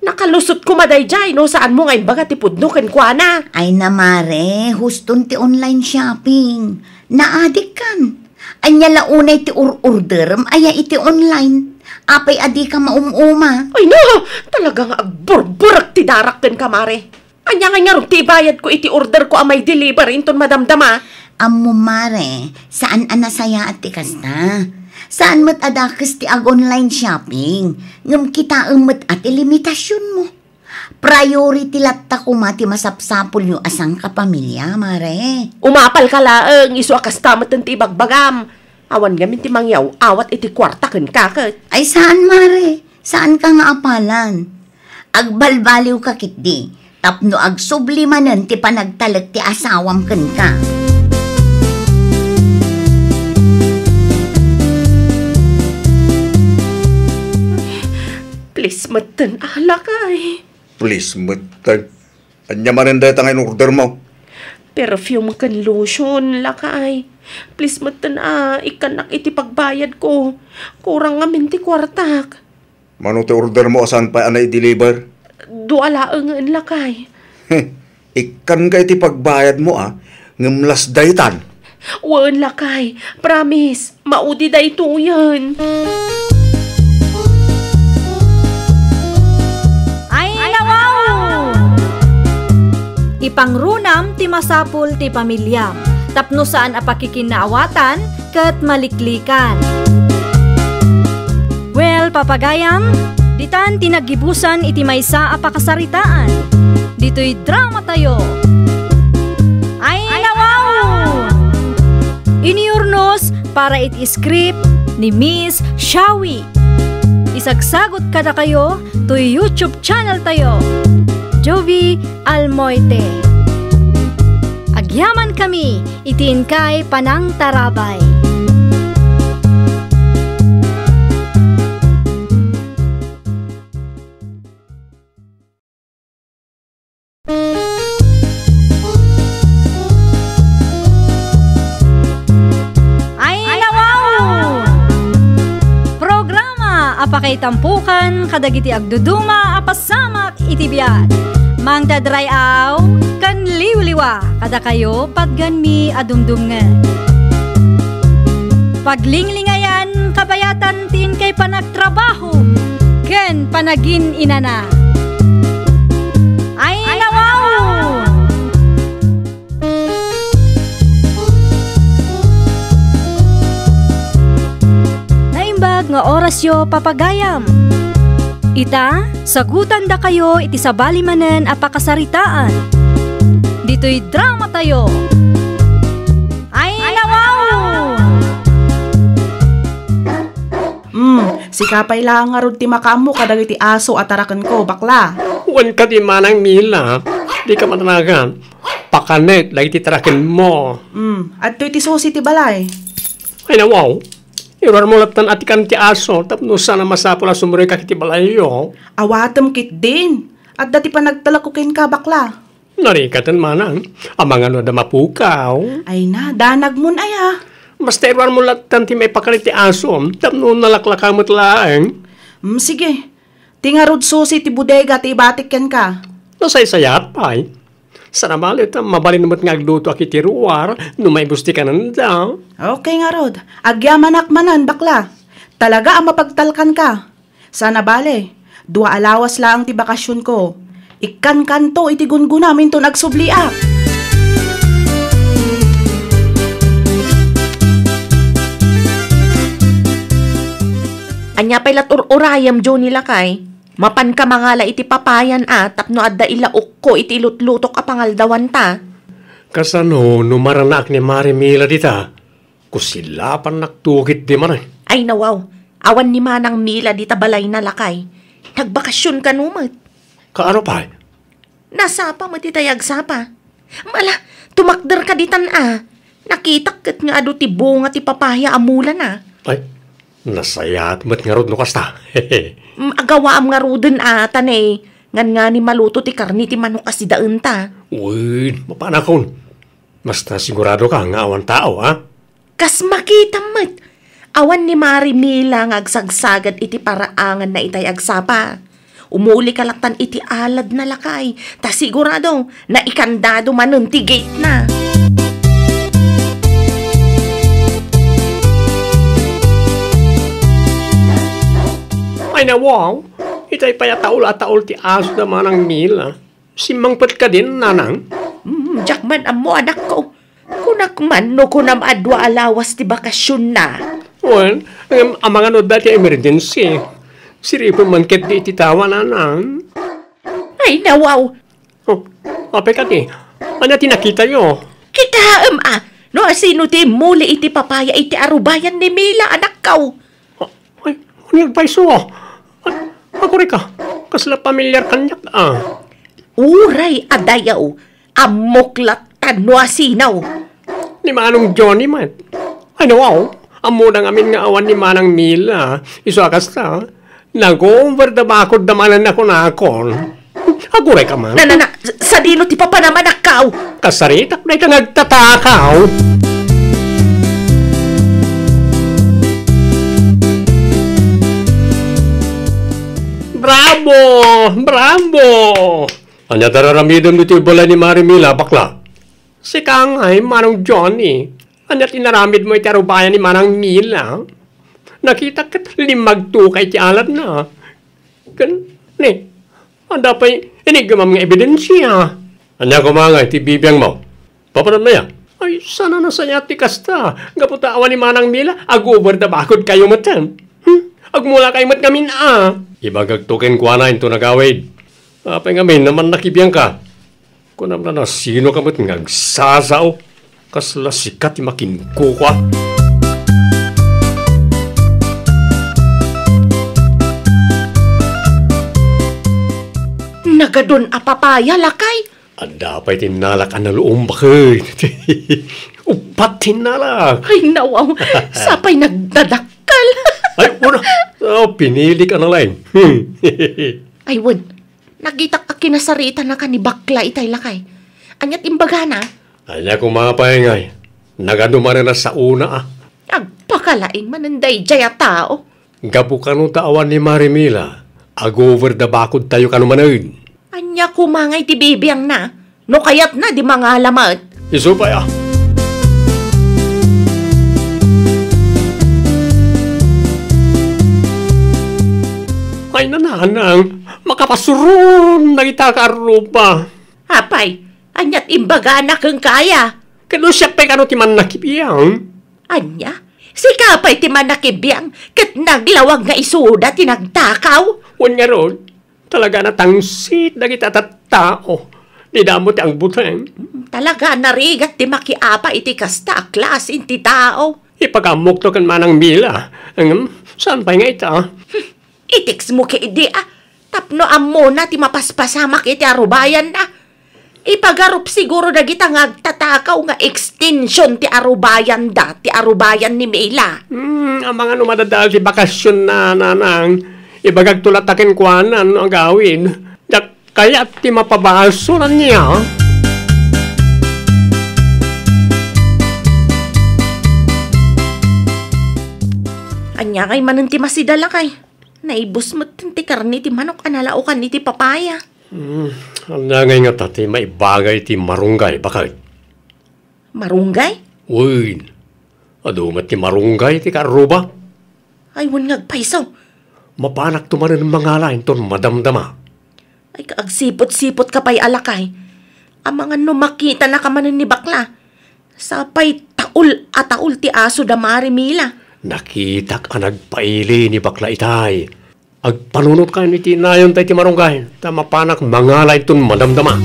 Nakalusot ko maday jay, no saan mo ngayon baga ti pudno kan kwa na. Ay na, Mare, huston ti online shopping. Naadik kan. Anya launay ti order, aya iti online. Apay adi ka maumuma. Ay no, talagang agburburak ti darakten ka, Mare. Anya nga ron ti bayad ko iti order ko amay deliver inton madamdama. Ammo, Mare, saan anasaya at ti kasta? Saan mat adakas ti ag online shopping? Ngam kita mat at limitasyon mo. Priority latta ko mati masapsapol nyo asang kapamilya, Mare. Umapal ka laang, iso akastamat ng ti bagbagam. Awan gamin ti mangyaw, awat iti kwarta ken kaket. Ay saan, Mare? Saan ka nga apalan? Agbalbaliw ka kitdi, tapno agsublimanan ti panagtalag ti asawam ken ka. Please, matan alakay. Please, matag. Anya marinda itang in-order mo. Perfume kan lotion, lakay. Please, matan ikanak iti pagbayad ko. Kurang nga minti kwartak. Mano ti order mo asan pa anay deliver? Dualaang lakay. Ikan ka iti pagbayad mo ngamlas daytan. Wan lakay. Promise, maudi da ito yan. Ay nawaw! Ipangrunam ti masapul ti pamilya. Tapno saan apakikinaawatan ket maliklikan. Well, papagayam, ditan tinagibusan iti maysa a pakasaritaan. Dito'y drama tayo. Ay nawaw! Iniurnos para iti script ni Miss Shawi. Isagsagot kada kayo to YouTube channel tayo. Jovi Almoite. Agyaman kami itiin kay Panang Tarabay. Apakay tampukan, kadagiti agduduma, apasamak itibiyat. Mang dadray aw, kan liwliwa, kada kayo patgan mi adumdumngan. Paglinglingayan, kabayatan tin kay panagtrabaho, ken panagin inana. Ay nawaw! Nga orasyo papagayam. Ita, sagutan da kayo iti sabali manen a pakasaritaan. Dito'y drama tayo. Ay nawaw! Sikapay lang nga rod ti makamu kadag iti aso at tarakan ko, bakla. Wan ka di manang Mila. Di ka matanagan. Pakanet, lagi ti tarakin mo. At to iti susi ti balay. Ay nawaw. Irar mo latan atikan ti aso, tapno sana masapol ang sumuray ka kiti balayo. Awatam kit din. At dati pa nagtalakukin ka, bakla. Narikatan manang, amang ano da mapukaw. Ay na, danag mo na ya. Basta irar mo latan ti may pakalit ti aso, tapno nalaklakamot laeng. Sige. Tingarod susi ti bodega, ti ibatik ken ka. Nasay-sayat pa Sana malit, mabalin naman nga agluto akiti ruwar, no may busti ka nanda. Okay nga rod. Agyamanak manan, bakla. Talaga ang mapagtalkan ka. Sana bale, 2 alawas lang ti bakasyon ko. Ikan kanto iti gungunamin to nagsubliak. Anya pa'y latur-urayam, Johnny lakay. Mapan ka mangala iti papayan tapno adda ilaok ko iti lutlutok a pangaldawan ta. Kasano, numaranak ni Mari Mila dita. Kusilapan naktukit di man Ay nawaw, awan ni Manang Mila dita balay na lakay. Nagbakasyon ka numat. Kaano pa? Nasapa mo titayag sapa. Mala, tumakder ka ditan Nakitak kat nga ado ti bunga ti papaya amulan Ay, nasayat mo't nga rod no kasta. Agawa am nga rudin tanay. Ngan nga ni maluto ti karni ti manok kasi daan ta. Uy, mapanakon. Basta sigurado ka nga awan tao, Kas makita mat. Awan ni Mari Mila nga agsagsagad iti paraangan na itay agsapa. Umuli kalaktan iti alad na lakay. Ta sigurado na ikandado manon ti gate na. Ay na wow, itay payataol at taol ti aso da Manang Mila. Simangpat ka din, nanang. Jakman amo anak ko. Kunak man no kunam adwa alawas ti bakasyon na. Well, ang mga no dati emergency. Siripo man ket di ititawa, nanang. Ay nawaw. Oh, ape ka ti. Ano tinakita nyo? Kita no asino ti muli iti papaya iti arubayan ni Mila anak ko. Ay, ano paiso? Ako rin ka. Kasla pamilyar kanyak Uray adayaw. Amoklat no asinaw. Ni Manong Johnny man. Ay nawaw, amo na ngamin nga awan ni Manang Mila. Iso akasta, nag-over da bakod damanan ako na akon. Aguray ka man. Sa dino ti papa naman akaw. Kasaritak na ka nagtatakaw. Bravo! Bravo! Anya tararamidon dito balay ni Marimila, bakla. Si Kangay, Manong Johnny. Anya tinaramid mo iti arubayan ni Manang Mila. Nakita kat limagtukay ti alat na. Ni, anda pa inigamam nga ebidensya. Anya kumangay, ti bibiyang mo. Papanod na yan. Ay, sana nasaya ti kasta. Gaputawan ni Manang Mila, agubar da bakod kayo matan. Agmula kayo mat ngamin Ibagagtukin ko na ito nagawid. Apay ngamin naman nakibiyang ka. Kung naman na sino ka mat ngagsasaw. Kasla sikat makinko ka. Nagadon apapaya lakay. Ada pa'y tinalak ang naluong bakit. Upat tinalak. Ay nawaw, sapay nagdadakal. Ay, una. Pinili ka na lang. Ay, wun. Nagitak ka kinasarita na ka ni bakla itay lakay. Anyat imbaga na. Anya kung mapahingay. Nagadumarin na sa una Agpakalain mananday jaya tao. Gabu ka nung tawan ni Marimila. Agover da bakod tayo ka numanain. Anya kumangay ti bibiyang na. No kayat na di mga alamat. Iso pa ya. Ay nananang, makapasuron na kita karupa. Apay, anyat imbaga na kang kaya. Kano siya pa kano ti man nakipiyang? Anya, si kapay ti man nakibiyang kat naglawag nga isuda tinagtakaw. Huwag nga ron, talaga na tangsit na kita tao. Di damot ang buteng. Talaga narigat ti makiapa iti kasta klas inti tao. Ipagamok to kan Manang Mila. Saan pa nga ita? Itiks mo kay idi tapno ammo na ti mapaspasamak iti arubayan na. Ipagarup siguro na kita ngagtatakaw nga extension ti arubayan da, ti arubayan ni Mila. Ang mga numadadal ti bakasyon na nanang, ibagag tulatakin kuanan ang gawin. Kaya ti mapabaso na niya. Anya kay manan ti masidala kay. Naibos mo ti karni ti manok analaukan ni ti papaya. Ang nangay nga tati, maibagay ti marunggay, bakit? Marunggay? Uy, adumat ti marunggay ti karuba. Ay, wan ngagpaisaw. Mapanak tumarin ng mga lain ton madamdama. Ay, kaagsipot-sipot ka pa'y alakay. Ang mga numakita na kamanin ni bakla. Sapay taul at taul ti aso da Marimila. Nakita ka nagpaili ni bakla itay. Agpanunot ka ni tinayon tayo ti marunggay. Tama panak mangalay ton madamdama.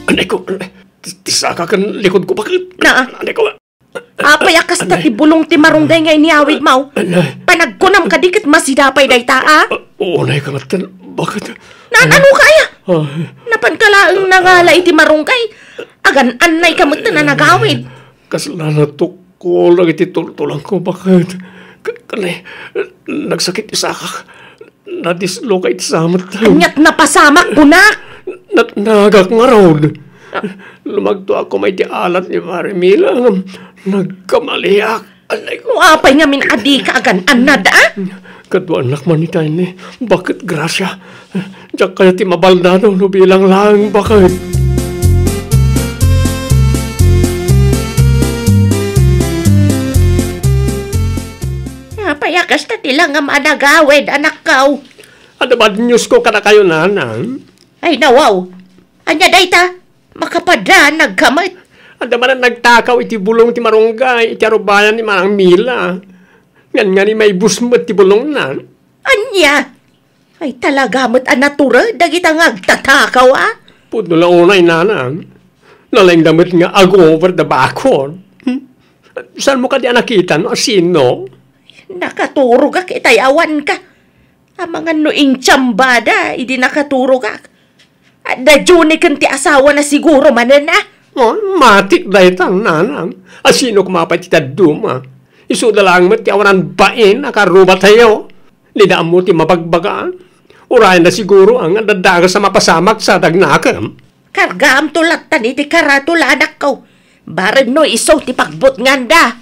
Anay ko, tisaka kan likod ko bakit? Anay ko, Apayakas na ti bulong ti marunggay ngay ni awid mau. Panagkunam ka dikit masidapay day taa. Unay ka matan, bakit? Ano kaya? Napankalaang nangalay ti marunggay. Agan anay ka matan na nagawid. Kaslanatok ko lang iti tultulang ko, bakit? Kanay, nagsakit isakak. Nadislocate sa amat. Anyat napasamak ko na. Nagak nga raw. Lumagto ako may di alat ni Marimila. Nagkamaliak. Alay ko. Apay nga min adi ka agan anad Kadwa anak man ni tayo ni. Bakit grasya? Diyak kaya ti mabaldado no bilang lang. Bakit? Apayakas na tila nga managawid anak kaw. Ano ba news ko kada kayo nanang? Ay nawaw. Anya day ta. Makapada nagkamay. Ada man nagtakaw iti bulong ti marunggay, iti arubayan ni Manang Mila. Ngan nga ni may busmet ti bulong na. Anya? Ay talaga mo't anatura, dagita ngagtatakaw Puno lang unay nanang. Nalang damit nga over the backward. Saan mo ka di nakita no? Sino? Nakaturo ka kitayawan ka. Ang mga nuing tsambada, hindi nakaturo ka. At dadyuni kan ti asawa na siguro manan matik dahi tan nanang. Sino kumapay ti taduma? Isuda lang mo ti awanan bain akaruba tayo. Lidaan mo ti mapagbagaan. Urayan na siguro ang dadaga sa mapasamak sa dagnakam. Kargam tulat tani ti karatuladak ko. Barag no iso ti pagbot nganda.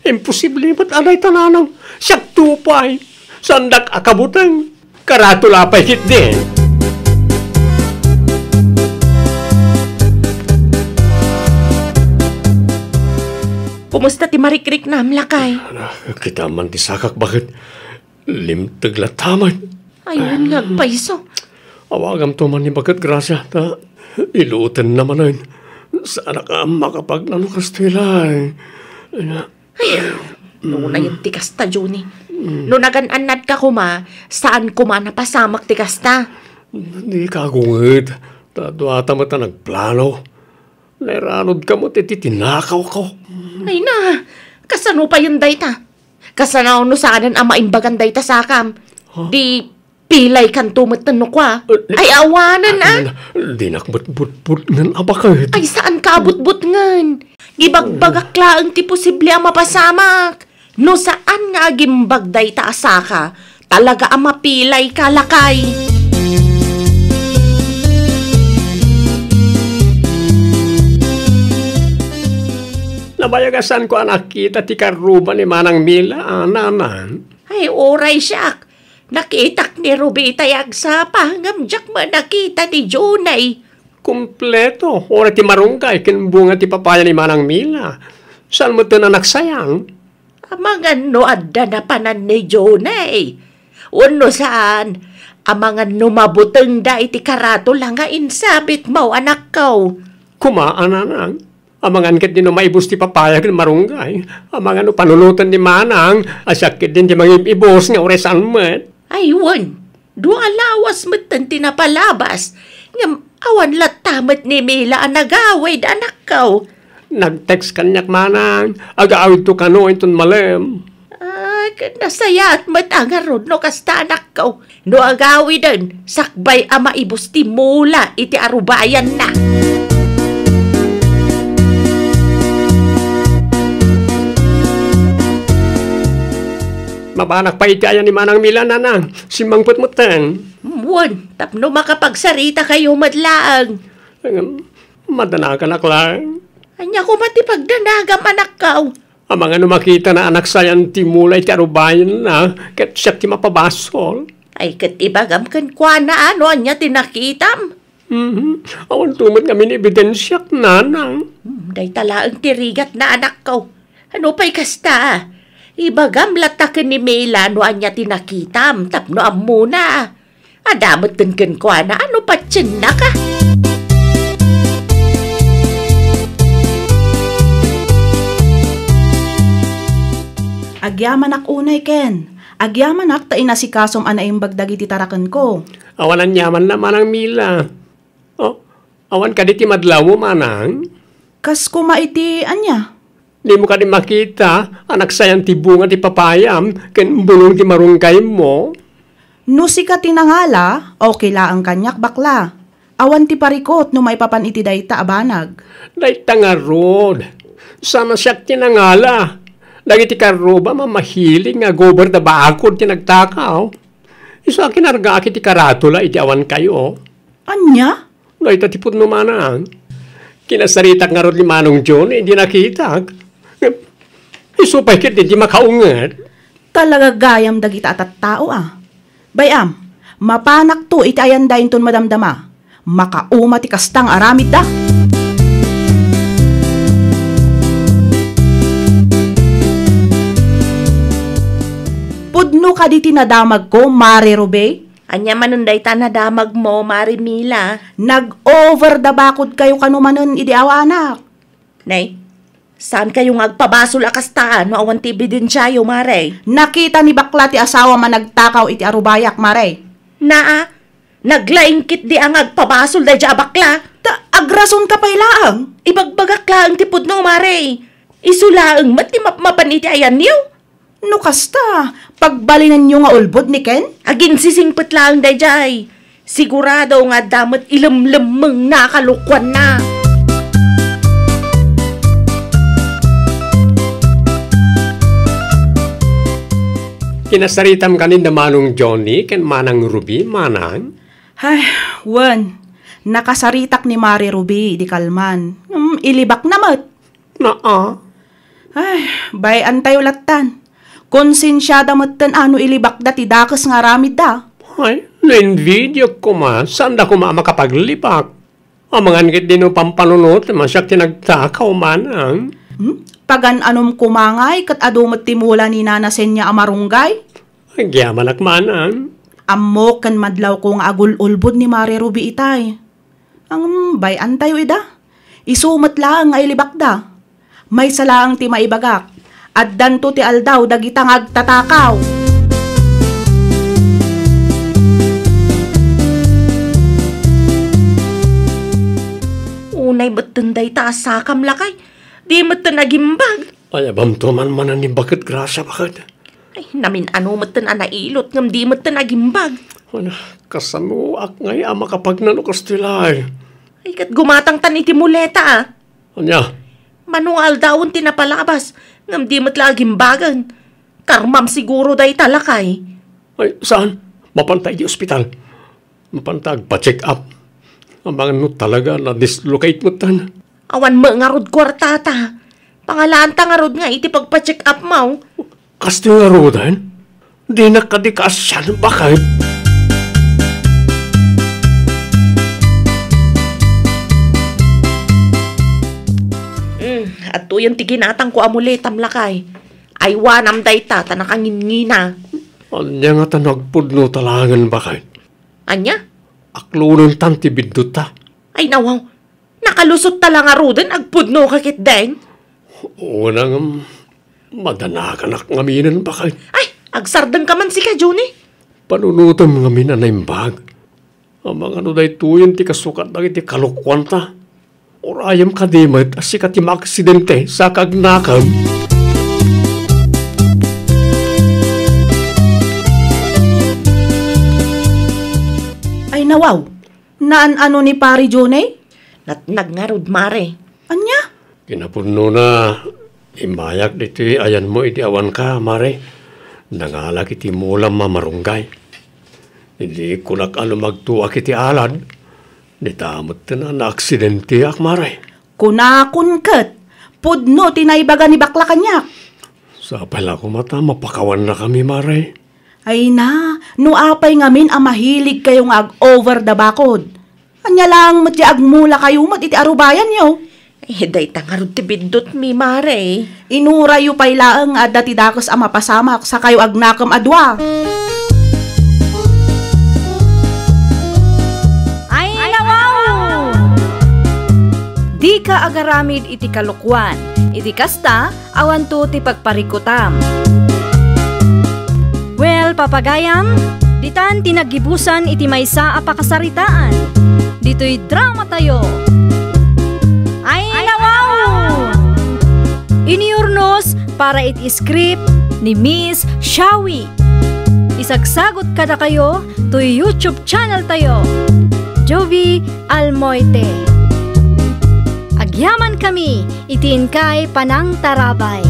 Imposible ba't alay tananang siyak tupay. Sandak akabutang karatula pa hit din. Kumusta ti marikrik na amlakay? Kita man ti sakak bakit limtag lataman. Ayun nga, paiso. Awagam to man ni bagat grasya ta ilutan naman ay sana ka makapag nanukas tilay. Noon na yung tikasta, Juni. No nagananad ka kuma, saan kuma napasamak tikasta? Di ka gungit. Tadwata mo ta nagplano. Nairanod ka mo titinakaw ko. Ay na, kasano pa yung dayta? Kasanaw no saanan ang maimbagan dayta sakam. Di pilay kan tumatano kwa. Ay awanan Di nakbut-but ngan abakit. Ay saan ka abut-but ngan? Gibagbagak laang ti posible ang mapasamak. No saan nga gimbag dayta asaka, talaga ang mapilay kalakay. Nabayagasan ko anak kita ti karuba ni Manang Mila, nanan. Ay, oray siyak. Nakitak ni Rubita yagsapa hanggang jak man nakita ni Junay. Kompleto. Ora ti marungkay, kinbunga ti papaya ni Manang Mila. Saan mo ito na nagsayang? Amangan no adda na panan ni Junay. Uno saan? Amangan no mabuteng da iti karato lang nga insabit mo anak ko. Kumaan nanang. Amangan ket din no maibus ti papaya ken marunggay. Amangan no panulutan ni Manang, asakit din ti mangibibos nga oresan met. Ayun, dua lawas met tinapalabas. Ngam awan latamet ni Mila ang nagawid anak ko. Nag-text kanyak Manang, agaawid to kano inton malem. Ay, nasayat met ang arod no kasta anak ko. No agawid din, sakbay ama ibus ti mula iti arubayan na. Mabanak pa iti ayan ni Manang Mila, nanang. Simangpot mo ten. Muwan, tapno makapagsarita kayo madlaang. Madanagan lang. Anya ko matipagdanagam anak ka. Amang ano makita na anak sayan ti mulay ti arubayan na, kat siya ti mapabasol. Ay kat ibagam kan kwa na ano anya tinakitam. Awan tumot kami ni ebidensyak, nanang. Day talaang tirigat na anak ko. Ano pa'y kasta? Ibagam latakin ni Mila no anya tinakitam, tapno amuna. Adamot kan kwa na ano pa na ka? Agyaman ak unay, Ken. Agyaman ak ta inasikasom anaim bagdagi ti taraken ko. Awanan yaman na Manang Mila. Oh, awan ka di ti madlaw mo, Manang. Kas kumaiti anya? Di mo ka di makita, anak sayang ti bunga ti papayam, ken bulong ti marungkay mo. No si ka tinangala, okay la ang kanyak bakla. Awan ti parikot no may papan iti dayta abanag. Dayta nga rod. Sana siya tinangala. Dagiti karuba mamahiling nga gober da bakod ti nagtakaw. Isa kinarga ti karatula iti awan kayo. Anya? Dayta ti pudno Manang. Kinasaritak nga rod ni Manong John, hindi nakita. Isupay kit di makaungat. Talaga gayam dagita atat tao Bayam, mapanak to iti ayan dahin ton madamdama. Makauma ti kastang aramid da. Pudno ka di tinadamag ko, Mari Rube? Anya manunday ta nadamag mo, Mari Mila. Nag-over da bakod kayo kanumanon idi awa anak. Nay, saan kayong agpabasol akastaan no awan ti ebidensyayo, Mare? Nakita ni bakla ti asawa man nagtakaw iti arubayak, Mare. Naa, naglaingkit di ang agpabasol da dya bakla. Agrason ka pa'y laang. Ibagbagak laang ti pudno, Mare. Isulaang mati mapmapan iti ayan niyo. No kasta, pagbalinan nyo nga ulbod ni Ken? Agin sisingpet lang dayjay. Sigurado nga damat ilamlamang nakalukwan na. Kinasaritam kanin na Manong Johnny ken Manang Ruby, Manang. Ay, wan. Nakasaritak ni Mari Ruby, di kalman. Ilibak namat. Naa. Ay, bayan tayo latan. Konsensyada matan ano ilibak da ti dakas nga ramid da. Ay, na-video ko man. Saan da ko makapaglipak? Ang mga ngit din yung pampanunot, masyak tinagtakaw man. Pagan anom kumangay kat adumat timula ni Nana Senya amarunggay. Ay, gyaman akmanan. Ammo kan madlaw kong agul-ulbod ni Mare Ruby itay. Ang bayan tayo ida. Isumat lang nga ilibak da. May salaang ti maibagak. At danto ti aldaw dagitang agtatakaw. Unay batunday taas sakam lakay. Di matan nagimbag. Ay, abam to man ni bakit grasya bakit? Ay, namin ano matan anailot ngam di matan nagimbag. Ano, kasanuak ngay ama kapag nanukas tilay. Ay, kat gumatang tan iti muleta ah. Anya? Manual dawon tinapalabas. Ngam di matlagim bagan. Karmam siguro day talakay. Ay, saan? Mapantay di ospital. Mapantag pa-check up. Ang mga no talaga na-dislocate mo tan. Awan mo nga rod kwartata. Pangalanta nga rod nga iti pagpa-check up mo. Kasti nga rodan? Di nakadikas siya bakit? At to yung tiginatang ko amuletam lakay. Ay wanam day tata nakangingina. Anya nga tanagpudno talangan bakit? Anya? Aklunan tanti biduta. Ay nawaw. Nakalusot tala nga rodan agpudno kakit deng. Oo na nga madanakan ak ngaminan bakit? Ay, agsardang ka man si ka, Johnny. Panunutan mga minanaimbag. Ang mga ano dahi tuyan ti kasukat na iti kalukwanta. Orayam kadimat as sikat yung aksidente sa kagnakam. Ay nawaw. Naan ano ni Pari Johnny? Natnag nga rod, Mare. Anya? Kinapuno na imayak dito ayan mo iti awan ka, Mare. Nangalak iti mulam mamarunggay. Hindi ko nakano magtuak iti alad. Nitamot na aksidente ak, Mare. Kunakun kat. Pudno tinaibaga ni bakla kanyak. Sa pala ko mata, mapakawan na kami, Mare. Ay na, nuapay ngamin ang mahilig kayong ag-over the bakod. Anya lang matya agmula kayo mat iti arubayan yo. Eh, day tangarod ti bindot mi, Mare. Inura yu pay laeng at dati dakos ang mapasamak sa kayo agnakam adwa. Ay, nawaw! Di ka agaramid iti kalukwan, iti kasta awan to ti pagparikutam. Well, papagayam, ditan tinagibusan iti maysa a pakasaritaan. Dito'y drama tayo. Ay, nawaw! Iniurnos para iti script ni Miss Shawi. Isagsagot kada kayo to YouTube channel tayo. Jovi Almoite. Agyaman kami, itiin kay Panang Tarabay.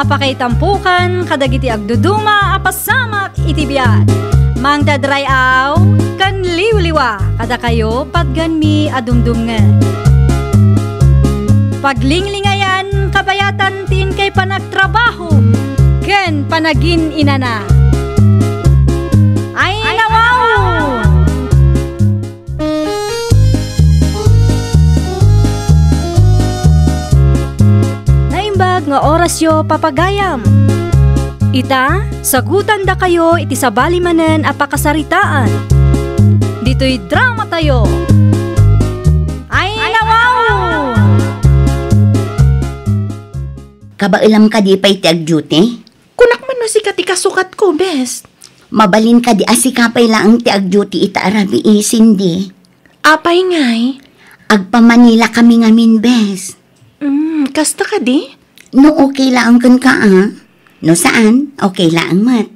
Apakay tampukan, kadagiti agduduma, apasamak itibiyat. Mang dadrayaw, kan liwliwa, kada kayo patganmi adumdumngan. Paglinglingayan, kabayatan tin kay panagtrabaho, ken panagin inana. Ay, nawaw! Nga orasyo papagayam. Ita, sagutan da kayo iti sabali manen a pakasaritaan. Dito'y drama tayo. Ay, nawaw! Kabailam ka di pa iti ag-duty? Kunak man no si katikasukat ko, bes. Mabalin ka di asikapay lang ti ag-duty ita arabi isindi. Apay ngay. Agpa-Manila kami ngamin, bes. Kasta ka di? No okay lang kan ka No saan? Okay lang mat.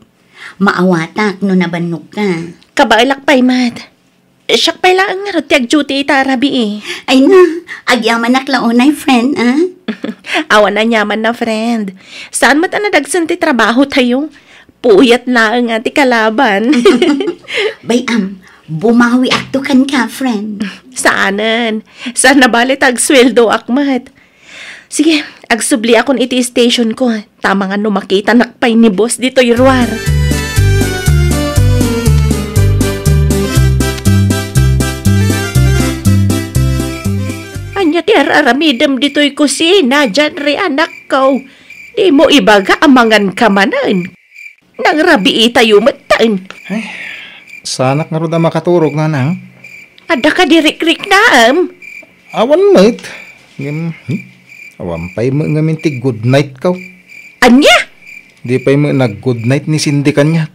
Maawatak no nabannog ka. Kabailak pa'y, mat. Siyak pa lang nga tiag duty ita rabi eh. Ay na, agyaman naklaunay, friend, ah? Awan na nyaman na friend. Saan mo ta nadagsan ti trabaho tayo? Puyat na ang ati kalaban. Bayam, bumawi akto kan ka, friend. Saanan? Saan na balit ag sweldo akmat? Sige, agsubli akon iti station ko. Tama nga no makita nakpay ni boss dito irwar. Anya ti araramidam dito'y kusina, dyan re anak ko. Di mo ibaga amangan kamanan. Nang rabi tayo mataan. Sanak nga ro na makaturog nga na. Ada ka dirik-rik na Awan mate. Awan pa'y mo nga minti good night ka. Anya? Di pa'y mo nag good night ni Cindy kanya.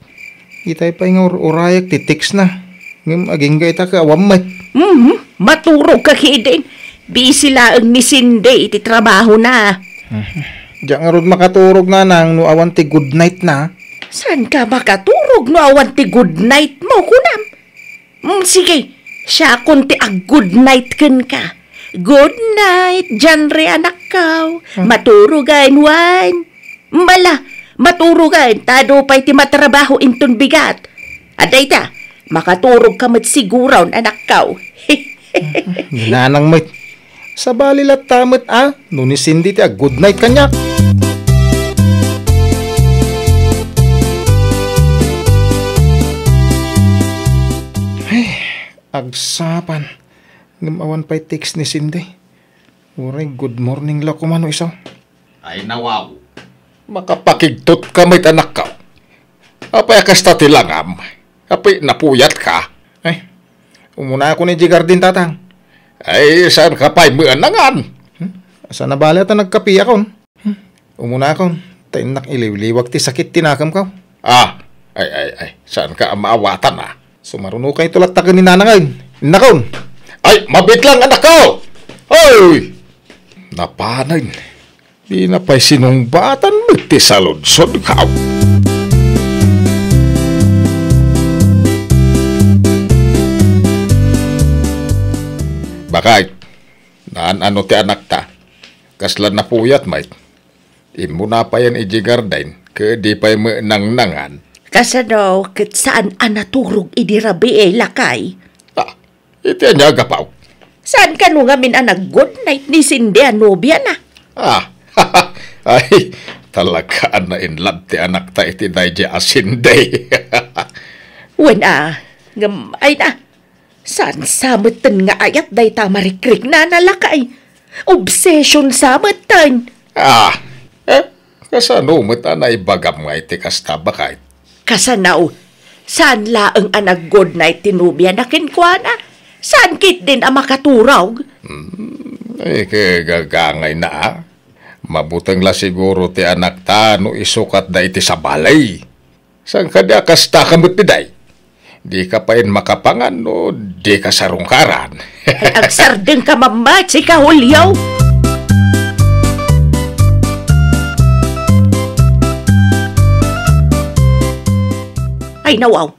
Itay pa'y nga urayak ti text na. Ngam aging gay ta ka awan mate. Maturog ka hidin. Busy lang ni Cindy iti trabaho na. Diyan nga ro makaturog nga nang no awan ti good night na. Saan ka makaturog no awan ti good night mo kunam? Sige, siya kunti ag good night ken ka. Good night, dyan re anak kaw. Maturugan, wan. Mala, maturugan. Tado pa'y ti matrabaho inton bigat. Aday ta, makaturog ka mat siguraw anak kaw. Nanang mate. Sa balilat tamat no ni Cindy ti good night kanya. Agsapan. Ngamawan pa'y text ni Cindy. Uray, good morning la kumano isaw. Ay nawaw. Makapakigtot ka may anak ka. Apay akasta tilangam. Apay napuyat ka. Ay, umuna ako ni Jigardin tatang. Ay, saan ka pa'y maanangan? Saan na bala ta nagkapi ako? Umuna ako. Tayo nakiliwliwag ti sakit tinakam ka. Ay, saan ka maawatan Sumaruno kayo tulat ta ni nanangay. Nakon. Ay, mabit lang anak ko! Hoy! Napanay. Di na pa'y sinumbatan mo ti saludsod ka. Bakit? Naan ti anak ta? Kaslan na puyat, mate. Imo na pa yan ijigardain, ke di pa'y nangnangan. Kasano, kat saan anaturog idirabi lakay? Iti anya gapaw. Saan ka nung amin good night ni Cindy nobya na? Ay, talagaan na in love ti anak ta iti dahi Cindy. Wen ay na. Saan samatan nga ayat day tamarikrik na nalakay? Obsession samatan. Kasano mata na ibagam nga iti kasta bakay? Kasanaw, saan laang good night tinubya na kinkwana? Saan kit din ang makaturog? Kagagangay na Mabutang la siguro ti anak ta no isukat da iti sa balay. Saan ka di akasta kamot ti day? Di ka pain makapangan no di ka sarungkaran. Ay agsardeng ka mamat si kahulyaw. Ay nawaw,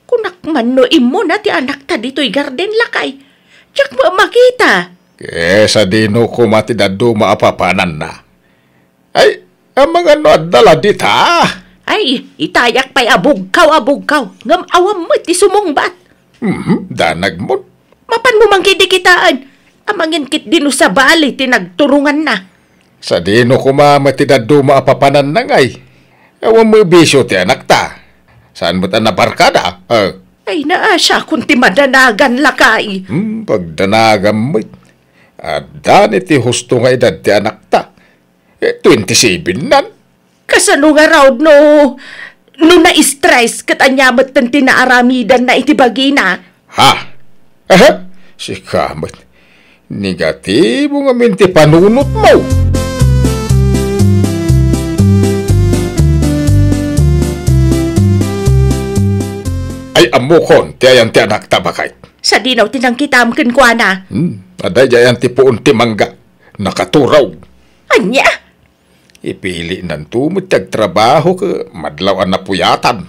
kunak man no imo na ti anak ta dito'y garden lakay. Tiyak mo makita. Kesa di no kumatidado maapapanan na. Ay, ang mga no adala dita. Ay, itayak pa'y abugkaw. Ngam awam mo ti sumungbat. Danag mo. Mapan mo mangkidikitaan. Amangin kit dino sa bali tinagturungan na. Sa di no kumamatidado maapapanan na ngay. Awam mo bisyo ti anak ta. Saan mo ta nabarkada? Ay naasya kung ti madanagan lakay. Pagdanagan mo. At dani ti husto nga edad ti anak ta. 27 nan. Kasano nga raw no na-stress kat anyamat ng tinaaramidan na itibagi na. Ha? Si kamat. Negatibo nga minti panunot mo. Ay amukon ti ayan ti anak tabakay. Sa dinaw tinangkitam kwa na. Aday ayan ti puon ti mangga. Nakaturaw. Anya? Ipili nan tumot trabaho ka madlaw na puyatan.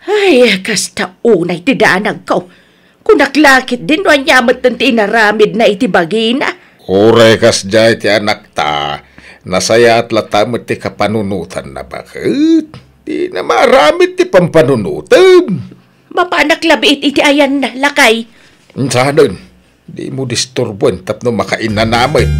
Ay, kasta unay ti daanag ko. Kunaklakit din no anyamat ng tinaramid na itibagina. Uray kas jay ti anak ta. Nasaya at latamot ti kapanunutan na bakit? Di na maramit ti pampanunutan. Mapanak labiit iti ayan na, lakay. Sanon, di mo disturbuan tapno makain na namin.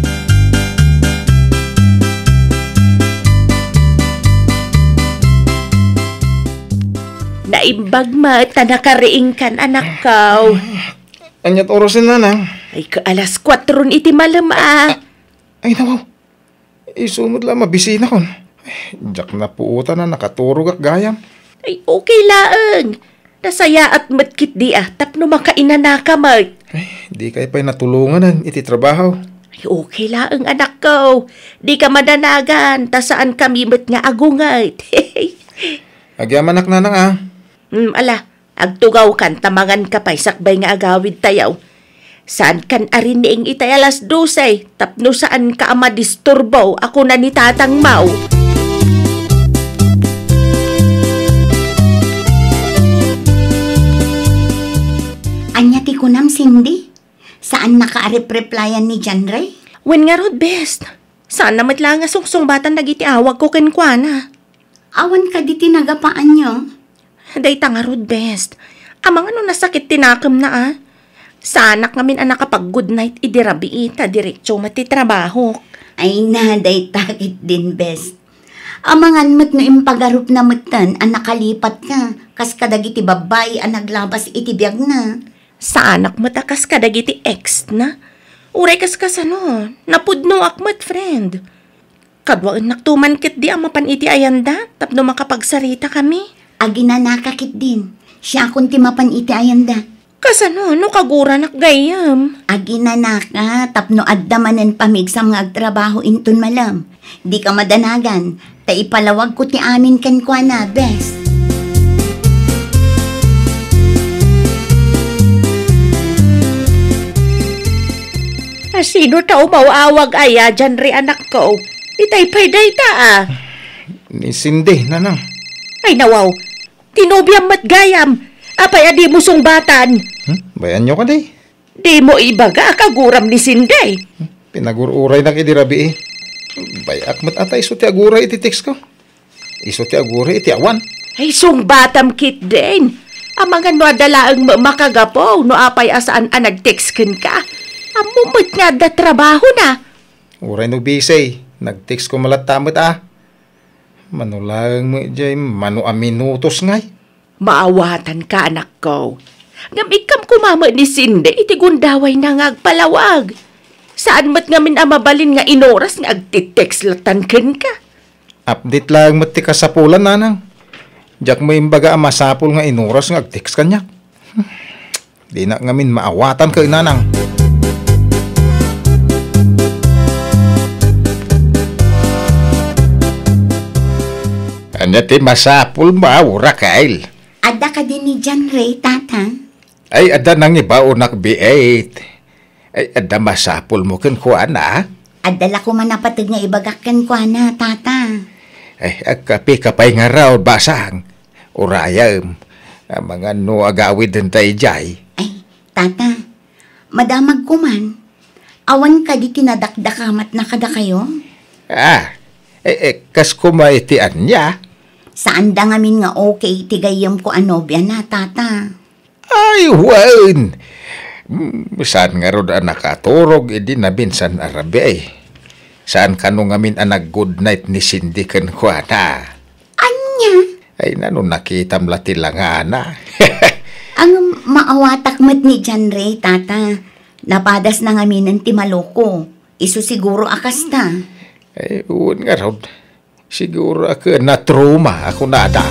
Naimbag mata nakariing kan anak ko. Anyat orasin na nang. Ay ka alas 4 iti malam Ay nawaw. Isunod lang mabisina kon. Diyak na puutan na nakaturog ak gayam. Ay okay laeng. Nasaya at matkit di tapno makainan na ka mat. Ay, di kayo pa'y natulungan iti trabaho. Ay okay laeng anak ko. Di ka madanagan. Tasaan kami mat nga agungat. Agyaman nak nanang Ala, agtugaw kan tamangan ka pa'y sakbay nga agawid tayaw. Saan kan ariniing itay alas 12, tapno saan ka ama disturbaw, ako na ni Tatang Mau. Anya ti kunam, Cindy? Saan naka-replyan ni John Ray? Wen nga rod best. Saan namat lang nga sungsong batan nagiti awag ko kenkwana. Awan ka di tinagapaan nyo? Day tanga rod best. Amang ano nasakit tinakam na Sanak ngamin anak kapag good night idirabi ita diretso matitrabaho. Ay naday takit din best. Amangan mat no impagarup na matan ang nakalipat ka. Kas kadagiti babay ang naglabas iti biyag na. Sa anak matakas kadagiti ex na. Uray kas kasano. Napudno akmat friend. Kadwaan naktuman kit di ang mapan iti ayanda tapno makapagsarita kami. Agina nakakit din. Siya akong timapan iti ayanda. Kasano, no kagura nakgayam. Agina naka, tapno addamanan pamigsam nga agtrabaho intun malam. Di ka madanagan, ta ipalawag ko ti amin kenkwana, best. Sino tao mauawag aya dyan ri anak ko? Itay pay dayta Ni Cindy, nanang. Ay nawaw, tinobiyam matgayam. Apay adi mo sungbatan. Bayan nyo ka day. Di mo ibaga kaguram ni Sinday. Pinagururay na idirabi Bayak mat ata iso ti aguray iti text ko. Iso ti aguray iti awan. Ay sungbatam kit din. Amangan no adalaang makagapo no apay asaan nag-text ka. Amumot nga da trabaho na. Uray no bisay. Nag-text ko malatamot Manulang mo jay manu a minutos ngay. Maawatan ka anak ko. Ngam kumama ni Cindy iti gundaway na ngagpalawag. Saan mat ngamin amabalin nga inoras nga agtitext latan ken ka. Update lang mat ti kasapulan nanang. Diyak mo imbaga masapul nga inoras nga agtext kanyak. Di na ngamin maawatan ka nanang. Anya ti masapul maura kail. Ada ka din ni John Ray, tata? Ay, ada nang ibaon nakbiait. Ay, ada masapul mo kenkwana. Adala ko man napatid nga ibagakan ko na, tata. Ay, agkapi kapay nga raw basang. Urayam. Mga no agawid din tayo jay. Ay, tata, madamag ko man. Awan ka di tinadakdakamat na kada kayo? Kas kumaitian niya. Saan da ngamin nga okay tigayam ko anobya na, tata? Ay, wan! Saan nga ron nakaturog, edi na binsan arabi ay. Saan ka nung ngamin anak good night ni Cindy kenkwana? Anya? Ay, nano nakitam lati lang na. Ang maawatak mat ni John Ray, tata. Napadas na ngamin ang timaloko. Isu siguro akas ta. Ay, uwan nga ron. Siguro ako na-trauma ako nada.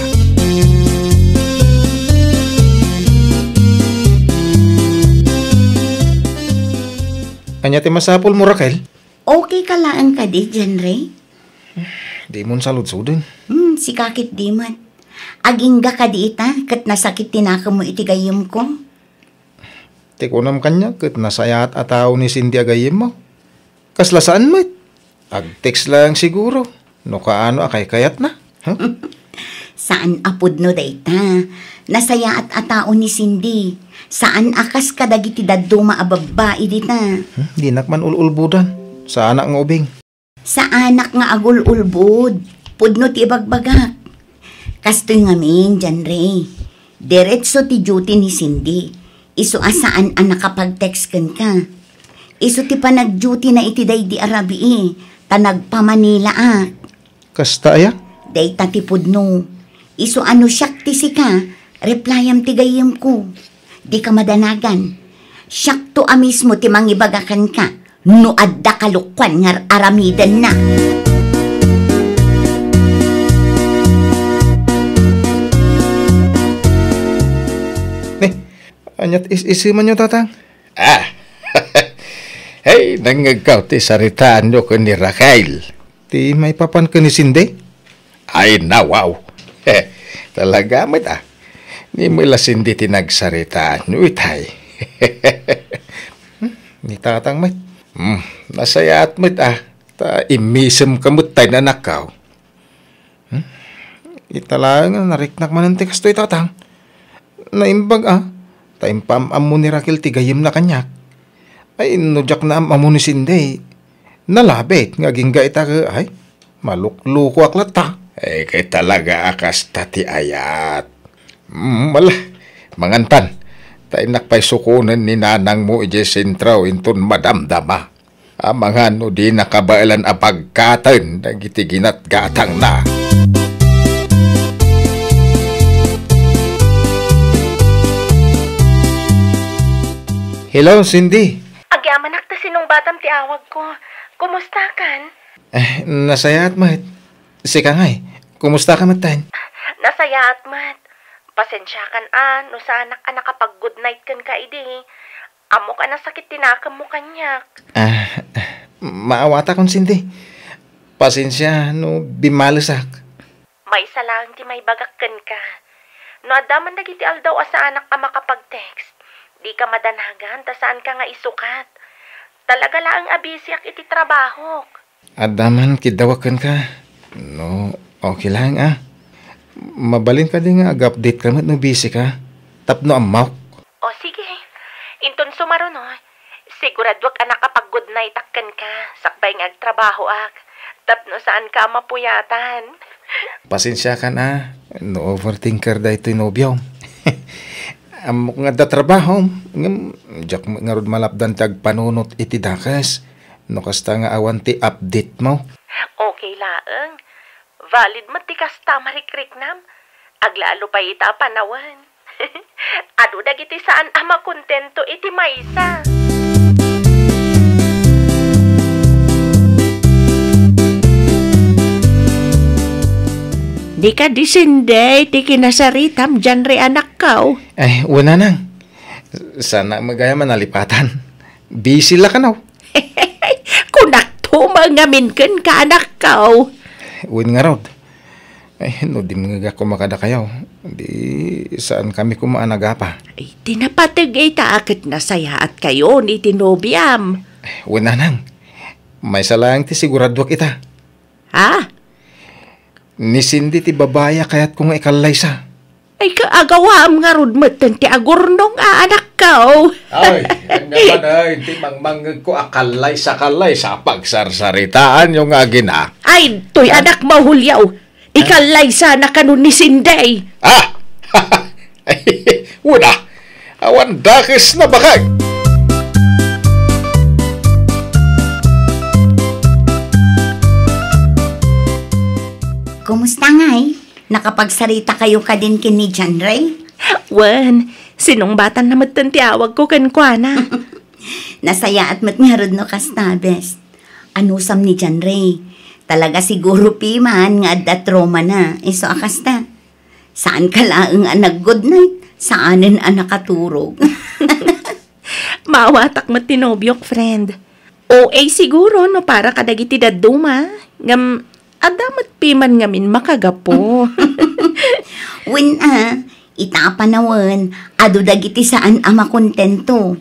Anya ti masapul mo, Raquel? Okay ka laan ka di, John Ray? Di mo saludsudin. Si kakit di man. Agingga ka di ita, kat nasakit tinaka mo itigayom ko. Tikunam kanya, kat nasayat ataw ni Cindy agayim mo. Kaslasaan mo? Ag-text lang siguro. No kaano akay kayat na? Huh? Saan apod no dayta? Nasaya at atao ni Cindy. Saan akas kadagiti daddo maababae dita? Di nakman ululbudan. Sa anak ng ubing. Sa anak nga agul-ulbod. Pudno ti bagbagak. Kastoy ngamin, Jan Ray. Diretso ti duty ni Cindy. Isu asaan ang nakapag-text ka. Isu ti panag-duty na iti day di Arabi Tanagpa-Manila Kasta ya? Day ti pudno. Isu ano siyak ti sika. Replyam ti gayem ko. Di ka madanagan. Siyak to mismo ti mangibagakan ka. No adda kalukwan ngar aramidan na. Anyat isiman nyo, tatang? Hey, nangagaw ti saritaan nyo ko ni Raquel. Ti may papan ka ni Cindy? Ay, nawaw. Talaga, mat Ni mula Cindy ti nagsaritaan nyo, itay. Ni tatang, mat. Nasaya at mat Ta imisem kamut tay na nakaw. Italaga, nariknak mananti kastoy, tatang. Naimbag, Taimpam amo ni Raquel ti gayem na kanyak. Ay nudyak na amo ni Cindy. Nalabit nga gingga ita ka ay malukluko aklat ta. Kay talaga akas tati ayat. Mala mangantan. Tay nakpay sukunan ni nanang mo ije sentraw inton madamdama. Amangan no di nakabailan a pagkatan dagiti ginatgatang na. Hello, Cindy. Agyamanak ta sinong batam ti awag ko. Kumusta kan? Nasaya at mat. Sika ngay, kumusta ka matan? Nasaya at mat. Pasensya kan no sa anak kapag good night kan ka idi. Amo ka na sakit tinakam mo kanyak. Maawata kon Cindy. Pasensya no bimalasak. May salang ti may bagak kan ka. No adaman dagiti aldaw asa anak ka makapag-text. Di ka madanagan, ta saan ka nga isukat. Talaga lang abisyak iti trabaho. Adaman, kidawakan ka. No, okay lang Mabalin ka din nga, ag-update ka no busy ka. Tapno ang mouth. O sige, inton sumaro no. Siguradwag ka nakapag-good night akkan ka. Sakbay nga agtrabaho ak. Tapno saan ka mapuyatan. Pasensya ka na. No overthinker da ito'y nobyaw. Amok nga da trabaho, jak nga rod malapdan tag panunot iti dakas. No kasta nga awan ti update mo. Okay laeng. Valid mo ti kasta marikriknam. Aglalo pa ita panawan. Adu dagiti saan ama kontento iti maysa. Di ka di Cindy, di kinasaritam dyan re anak kao. Ay, una nang. Sana magaya manalipatan. Busy la ka now. Kunak to mangamin kan ka anak kao. Uwin nga rod. Ay, no di mga ko makada kayo. Di saan kami kumaanagapa. Ay, tinapatag ay taakit na saya at kayo ni tinobiam. Una nang. May salang ti sigurado kita. Ha? Ni Cindy ti babaya kayat kung ikalay sa. Ay kaagawam nga rod matan ti agurnong anak kao. Ay, ang naman ay, ti mangmangag ko akalay sa pagsarsaritaan yung agina. Ay, to'y anak mahulyaw. Ikalay sana kanon ni Cindy. Ay, una, awan dakis na bakag. Kumusta ngay? Nakapagsarita kayo ka din kin ni Jan Ray? Wan, sinong batan na magtantiawag ko kan kwa na? Nasaya at matngarod no kastabes. Anusam ni Jan Ray. Talaga siguro piman nga adda trauma na. Iso akasta. Saan ka laang anak good night? Saanin anak katurog? Maawatak matinobyok, friend. OA siguro no para kadagiti daduma. Ngam, adamat piman ngamin makagapo. Win itapanawan, adu dagiti saan ama kontento.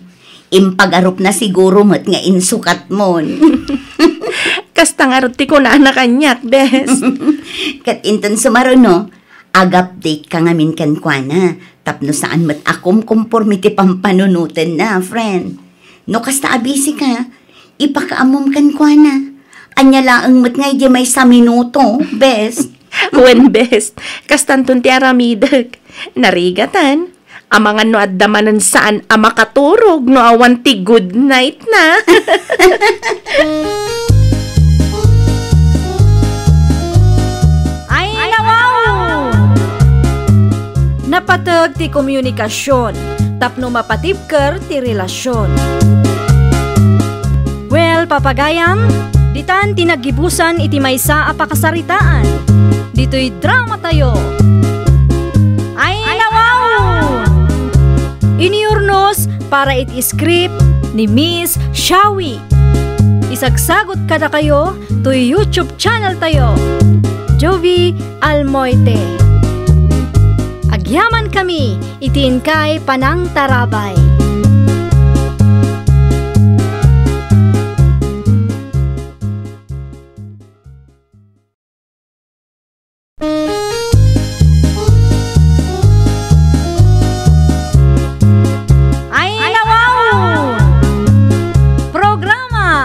Impagarup na siguro mat nga insukat mon. Kasta nga ruti ko na anak kanyak, bes. Kat inton sumaruno, Ag-update ka ngamin kan kwa na. Tapno saan mat akom conformity pampanunutan na, friend. No kasta abisi ka, ipakaamom kan kwa na. Anya laang mat ngay di may sa minuto, best. When best, kastantun ti aramidag. Narigatan, amangan no addamanan saan amakaturog no awan ti good night na. Ay, nawaw! Napatag ti komunikasyon, tapno mapatibker ti relasyon. Well, papagayam, ditan tinagibusan iti maysa a pakasaritaan. Dito'y drama tayo. Ay, nawaw! Iniurnos para iti script ni Miss Shawi. Isagsagot kada kayo to YouTube channel tayo. Jovi Almoite. Agyaman kami, itin kay Panang Tarabay.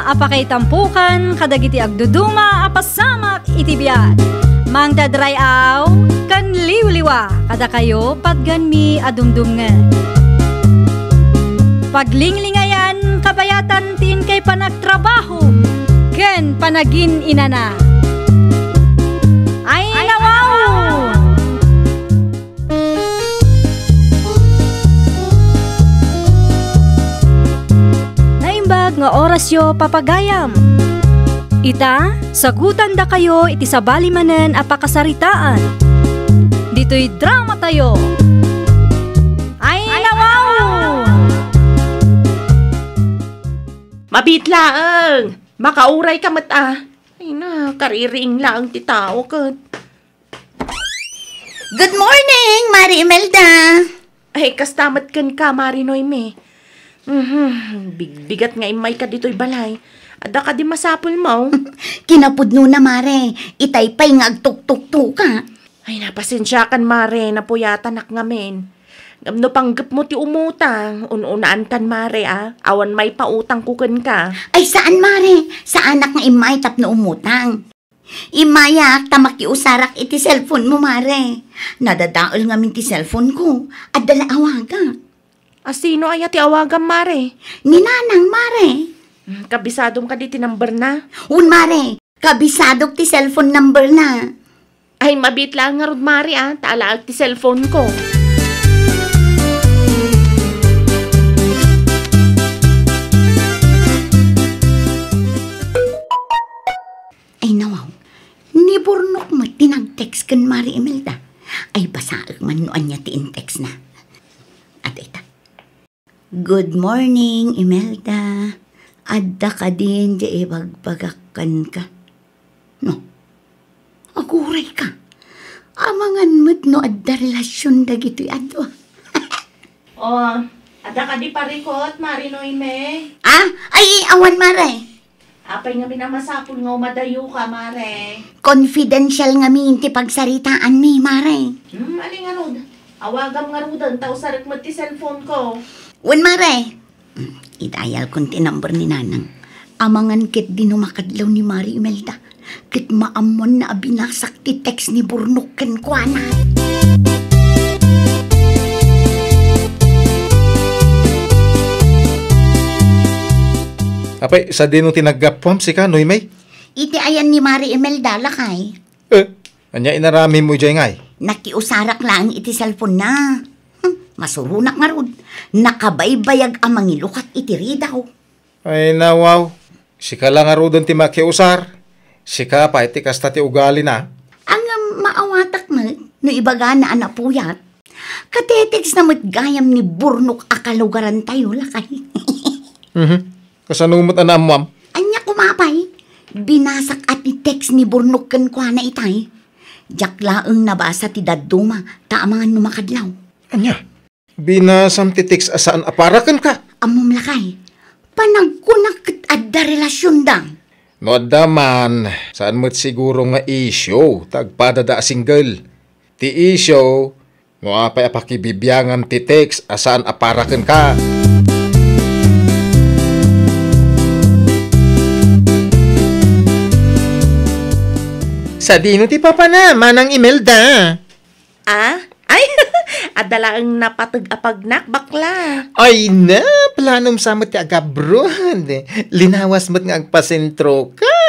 Apakay tampukan, kadagiti agduduma, apasamak itibiyat. Mang dadrayaw, kan liwliwa, kada kayo patganmi adumdumngan. Paglinglingayan, kabayatan tin kay panagtrabaho, ken panagin inana. Ay, nawaw! Nga oras yo papagayam. Ita, sagutan da kayo iti sabali manen apakasaritaan. Dito'y drama tayo. Ay, nawaw! Mabitlaang! Makauray ka mata. Ay na, kariring lang ti tao kat. Good morning, Mari Imelda. Ay, kastamat kan ka, Mari Noyme. Bigat nga imay ka dito'y balay. Ada ka di masapol mo. Kinapudno na, Mare. Itaypay nga agtuk-tuk-tuk ka. Ay, napasensya kan, Mare. Napuyatan nak ngamin. Gamno panggap mo ti umutang. Ununaan kan, Mare, Awan may pautang kukan ka. Ay, saan, Mare? Sa anak nga imay tapno umutang. Imayak, tamakiusarak iti cellphone mo, Mare. Nadadaol ngamin ti cellphone ko. At dala awaga. Sino ay ti awagan, Mare? Ni Nanang, Mare. Kabisadong ka di ti number na? Mare. Kabisadok ti cellphone number na. Ay, mabit lang nga rod, Mare, Taalaag ti cellphone ko. Ay, nawaw. Ni Burnok mo tinag-text kan, Mari Imelda. Ay, basaag man noan niya ti in-text na. At ita. Good morning, Imelda. Adda ka din di ibagbagakan ka. No, aguray ka. Amangan mo't no adda relasyon dagito'y adwa. Adda ka di parikot, Mari Noyme. Ay, awan, Mare. Apay nga minamasapul nga umadayo ka, Mare. Confidential nga minti pagsaritaan mi, Mare. Aling nga rod. Awagam nga rod, tao sarik mo ti cellphone ko. Mare. Idayal kong tinumber ni Nanang. Amangan kit dinumakadlaw ni Mari Imelda. Kit maamon na abinasak ti text ni Burnok ken kuana. Apay, sa dinong tinaggapwam si ka, Noymay? Iti ayan ni Mari Imelda lakay. Anya inarami mo dyan ngay? Nakiusarak lang iti cellphone na. Masurunak nga rod. Nakabaybayag ang mangilukat iti daw. Ay nawaw. Sika lang nga rodon ti makiusar. Sika pa iti kasta ti ugali na. Ang maawatak na, no ibaga na anapuyat. Katetex na matgayam ni Burnok akalugaran tayo lakay. Kasanumot anam, ma'am? Anya kumapay. Binasak at ni text ni Burnok kan kwa na itay. Diyak laeng nabasa ti daduma, taamangan numakadlaw. Anya? Binasam ti text asaan aparakan ka? Amom lakay. Panagkunak adda relasyon dang. No adda man, saan mo't siguro nga issue, tagpadada single. Ti isyo, no apay apakibibyangan ti text asaan aparaken ka. Sa dino ti papa na, Manang Imelda. Ah? Ay, adalaang napatag-apagnak, bakla. Ay na, planom sa ti agabroad. Linawas mo't nga agpasentro ka.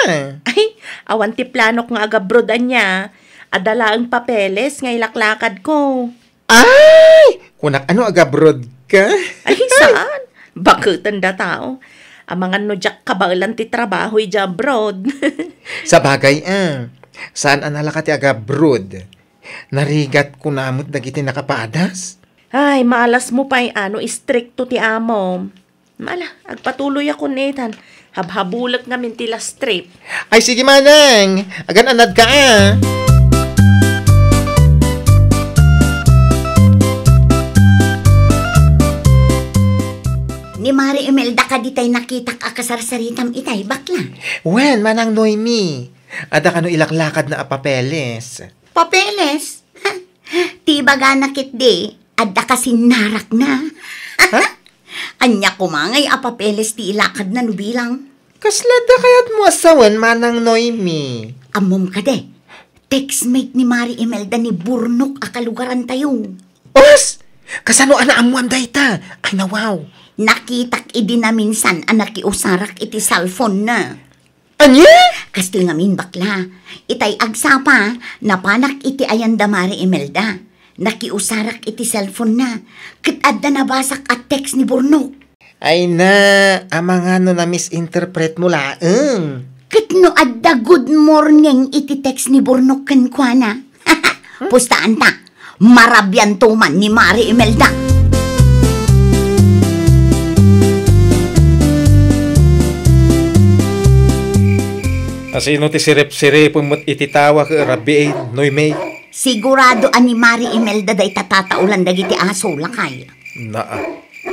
Ay, awan ti planok nga agabrodan niya. Adalaang papeles nga ilaklakad ko. Ay! Kunak ano agabroad ka? Ay, saan? Bakutan da tao. Ang mga nujak kabailan ti trabaho ija abroad. Sa bagay saan anala ka ti agabroad? Narigat ko namot dagiti nakapadas. Ay, maalas mo pa ano, istrikto ti amo. Mala, agpatuloy ako netan. Habhabulak ngamin ti last trip. Ay sige Manang, agan anad ka Ni Mari Imelda ka ditay nakita ka kasarsaritam itay, bakla. Wen, Manang Noemi. Ada ka no ilaklakad na apapeles. Papeles? Ti baga nakit di, adda kasi narak na. Anya kumangay apapeles ti ilakad na nubilang. Kaslada kayat mo asawan, Manang Noemi. Amom ka de, textmate ni Mari Imelda ni Burnok akalugaran tayo. Os! Kasano anaamuan dayta? Ay nawaw. Nakitak idi na minsan anak iusarak iti cellphone na. Anya? Kastil ngamin bakla, itay agsapa, napanak iti ayanda Mari Imelda. Nakiusarak iti cellphone na, kitadda nabasak at text ni Burnok. Ay na, amang ano na misinterpret mo laeng. Kitno adda good morning iti text ni Burnok kenkwana. Pustaan ta, marabyan tuman ni Mari Imelda. Asino ti sirip-siripon mo't ititawa ka Rabi Noemi? Sigurado ani Mari Imelda day tatataulan dagiti aso lakay. Naa,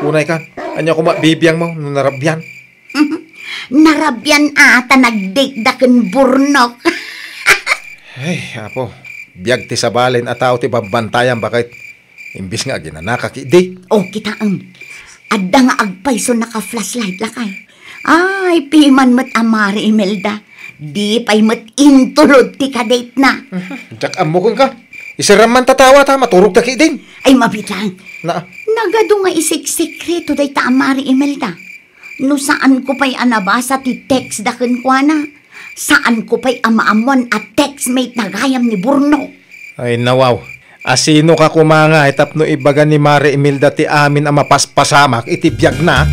unay ka, anya ko mabibiyang mo nung narabyan. Narabyan ata nag-date daken Burnok. Ay, apo, biyag ti sabalin at tao ti babantayan bakit imbis nga ginanakakidi. O kitaang, adda nga agpayso naka-flashlight lakay. Ay, piman mo't Mari Imelda. Di pa'y mat intulod ti kadate na. Jak amukon ka. Isaraman tatawa ta, maturog ta din. Ay mabitlang. Na? Nagado nga isik-sikreto day ta Mari Imelda. No saan ko pa'y anabasa ti text daken kwa na. Saan ko pa'y amaamon at textmate na gayam ni Burno. Ay nawaw. Asino ka kumanga itap no ibaga ni Mari Imelda ti amin ang mapaspasamak iti biyag na.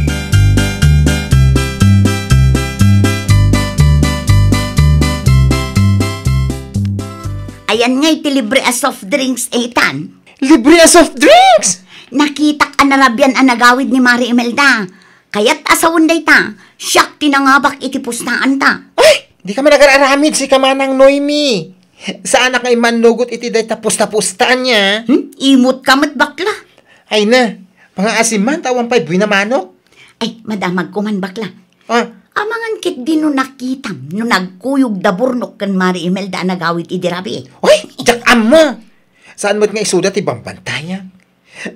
Ayan nga'y ti libre a soft drinks etan. Libre a soft drinks? Nakitak anarabyan anagawid ni Mari Imelda. Kaya't asawon day ta, siyak tinangabak iti pustaan ta. Ay, di ka man nagararamid si Kamanang Noemi. Saan na kay manugot iti day tapos-tapustaan niya? Imot kamat bakla. Ay na, pang-aasiman tawang pa'y buwin na manok. Ay, madamag ko man bakla. Amangan kit di no nakitam, no nagkuyog da Burnok kan Mari Imelda nagawit idirabi. Uy, jak ama! Saan mo't nga isudat ibang bantayan?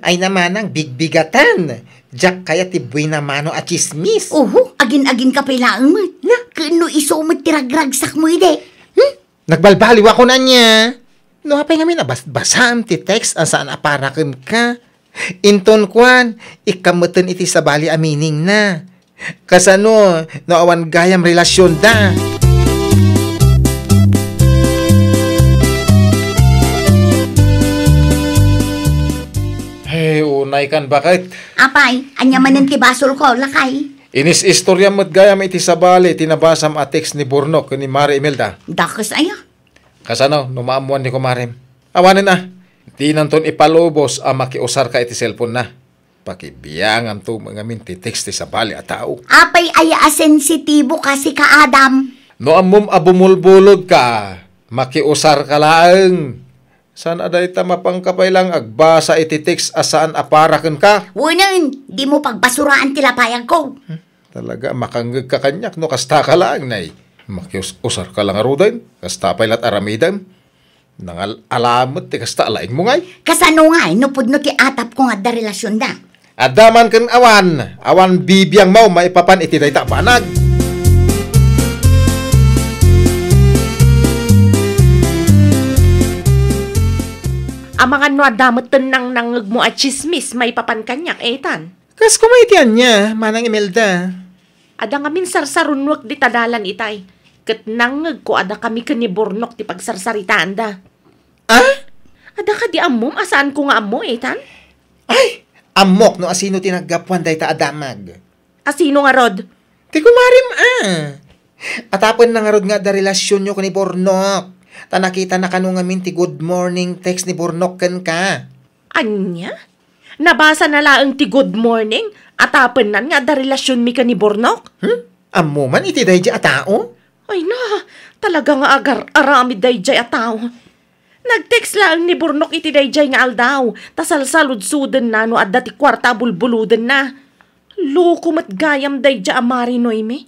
Ay naman ang bigbigatan. Jak kaya tibuy na mano at chismis. Agin-agin ka pailaan mo. Kano iso mo tiragragsak mo ide. Nagbalbaliw ako na niya. No, hapay ngamin basam ti text ang saan aparakan ka. Inton kwan, ikamutan iti sabali amining na. Kasano, awan gayam relasyon da. Hey, unay kan bakit? Apay, anya manin ti basol ko, lakay. Inis istorya mo't gayam iti sabali, tinabasam at text ni Burnok ni Mari Imelda. Dakas aya. Kasano, numaamuan ni kumarim. Awanin na, di nanton ipalubos ang makiusar ka iti cellphone na. Pakibiyangan to mga minti text ti sabali at tao. Apay aya sensitibo kasi ka Adam. No amum abumulbulod ka, makiusar ka laang. San aday ta mapangkapay lang agbasa iti text asaan aparaken ka? Wunan, di mo pagbasuraan tilapayag ko. Talaga makanggag ka kanyak no kasta ka lang nay. Makiusar ka lang arudan, kasta pay lat aramidan. Nangal alamot ti kasta alaing mo ngay. Kasano nga, nupod no ti atap ko nga da relasyon da. Adaman kan awan bibiyang mau maipapan iti dayta panag. Ang mga nuadamot nang nangag mo at chismis may papankanyak, etan. Kas kumaitian niya, Manang Imelda. Ada ngamin sarsarunwak di tadalan itay. Kat nangag ko ada kami kaniburnok ti pagsarsaritaan da. Ah? Ada ka di amom, asaan ko nga amo, etan? Ay! Amok no asino tinaggapuan day ta adamag. Asino nga rod? Ti kumarim Atapon na nga rod nga da relasyon nyo ni Bornok. Ta nakita na kanu ngamin ti good morning text ni Bornok ken ka. Anya? Nabasa na laang ti good morning atapon nan nga da relasyon mi ka ni Bornok? Ammo man iti dayjay a tao? Ay na, talaga nga agar arami dayjay a tao. Nag-text lang ni Bornok iti dayjay nga aldaw, tasalsalud-suden na no adda ti kwarta bulbuluden na. Loko mat gayam dayjay a marinoy mi.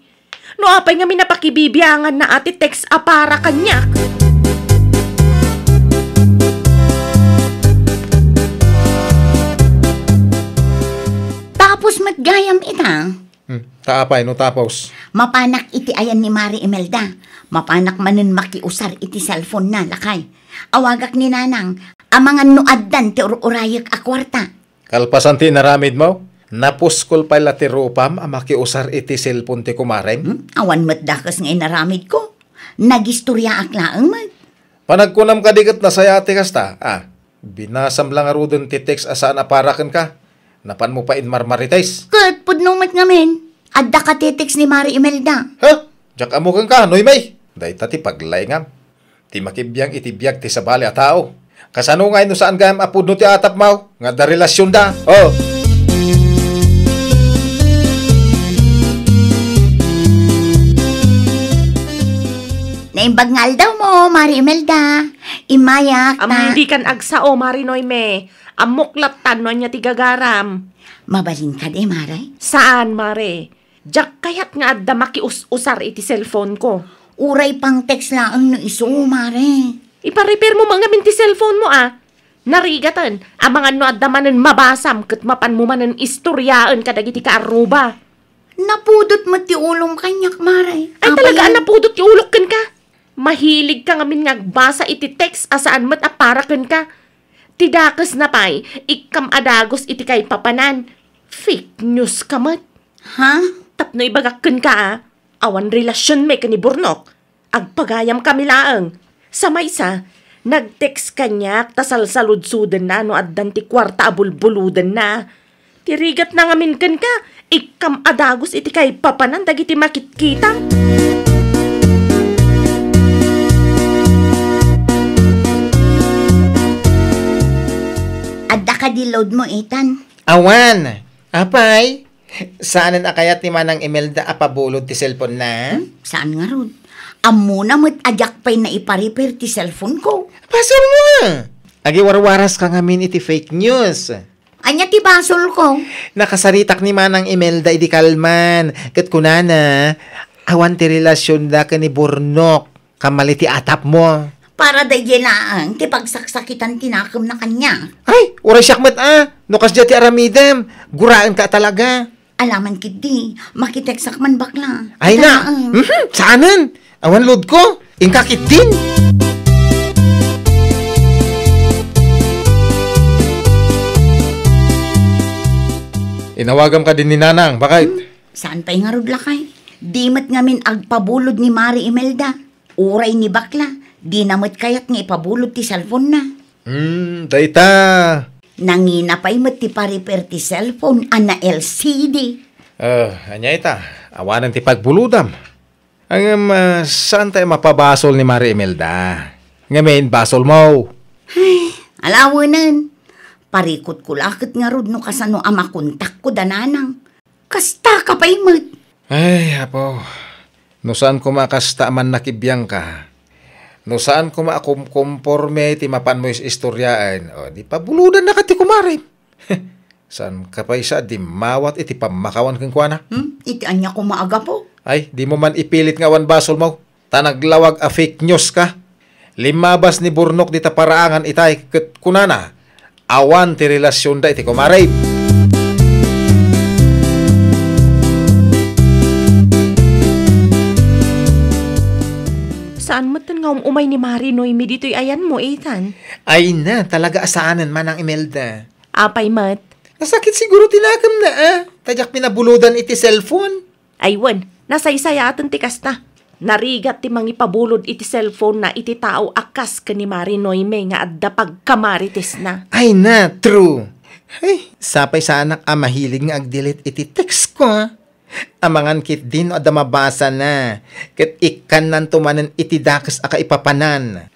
No apay nga minapakibibiyangan na ati text a para kanyak. Tapos matgayam ita. Taapay no tapos. Mapanak iti ayan ni Mari Imelda. Mapanak manen makiusar iti cellphone na lakay. Awagak ni Nanang, amangan nuaddan ti urayak a kwarta. Kalpasan ti naramid mo? Napuskol pa la ti rupam makiusar iti cellphone ti kumarem? Awan matdakas ngay naramid ko. Nagistorya aklaang mat. Panagkunam ka digat na sayate kasta. Binasam lang arudon ti text asaan aparakan ka. Napan mo pa in marmarites. Kat pudnong mat ngamin. Adda ka titex ni Mari Imelda. Ha? Diyak amukan ka, noy may. Dahil ti paglayngam. Ti makibiyang itibiyag ti sabali a tao. Kasano nga no saan gayam apud no ti atap mau? Nga da relasyon da. Oh. Naimbagngal daw mo, Mari Imelda. Imayak na. Hindi kan agsao, Marinoy me. Amuklat tanon niya ti gagaram. Mabalin ka di, Maray? Saan, Mare? Diyak kayat nga adda makius-usar iti cellphone ko. Uray pang text lang no iso, Mare. Ipa-repair mo mga minti cellphone mo Narigatan, amangan no adda manen mabasam ket mapan mo manen istoryaan kadagiti ka aruba. Napudot mo ti ulong kanyak, Maray. Ay talaga napudot ti ulok ken ka. Mahilig ka ngamin ngagbasa iti text asaan mat aparaken ka. Tidakas na pay, ikam adagos iti kay papanan. Fake news ka mat. Ha? Tapno ibagakken ka Awan relasyon may kani Bornok. Agpagayam kami laang. Sa maysa, nag-text kanyak tasalsalud-suden na no addan ti kwarta abulbuluden na. Tirigat na ngamin ken ka, ikam adagos iti kay papanan dagiti makitkitang. Adda ka di load mo, Ethan. Awan! Apay! Saanan akayat ni Manang Imelda apabulod ti cellphone na? Saan nga rod? Amo na mo't adyak pa'y na ipa-repair ti cellphone ko. Basol mo! Agi warwaras ka ngamin iti fake news. Anya ti basol ko? Nakasaritak ni Manang Imelda idi kalman. Kat kunana, awan ti relasyon da ka ni Bornok. Kamali ti atap mo. Para dahi laang, ti pagsaksakitan tinakam na kanya. Ay, uray siyakmat Nukas dya ti aramidem. Guraan ka talaga. Alaman kiti, makiteksak man bakla. Ay na! Saanan? Awan load ko. Ingkakit din. Inawagam ka din ni Nanang, bakit? Saan pa'y nga rod lakay? Di mat ngamin agpabulod ni Mari Imelda. Uray ni bakla. Di namot kayat nga ipabulod ti cellphone na. Dayta. Nangina pa'y mat ti pa-repair ti cellphone ana LCD. Anya ita, awanan ti pagbuludam. Ang saan tayo mapabasol ni Mari Imelda? Ngamin, basol mo. Ay, alawanan. Parikot ko lakit nga rod no kasano amakontak ko dananang. Kasta ka pa'y mat. Ay, apo. No saan ko makasta man nakibiyang ka. No saan ko makumporme ti mapan mo istoryaan. O, di pa buludan na ka ti kumarim. Saan ka pa isa di mawat iti pamakawan kang kuana? Iti anya ko maaga po. Ay, di mo man ipilit nga wan basol mo. Tanaglawag a fake news ka. Limabas ni Burnok dita paraangan itay ket kunana. Awan ti relasyon da iti kumaray. Saan mo nga umay ni Mari Noemi dito'y ayan mo, Ethan? Ay na, talaga asaanan man ang Imelda. Apay, Mat. Nasakit siguro tinakam na Tadyak pinabuludan iti cellphone. Aywan, nasaysaya aton ti kasta. Narigat ti mangipabulod iti cellphone na iti tao akas ka ni Mari Noemi nga adda pagkamarites na. Ay na, true. Ay, sapay sana mahilig nga agdilit iti text ko Amangan kit din o adda mabasa na. Ket ikan nan tumanan iti dakas aka ipapanan.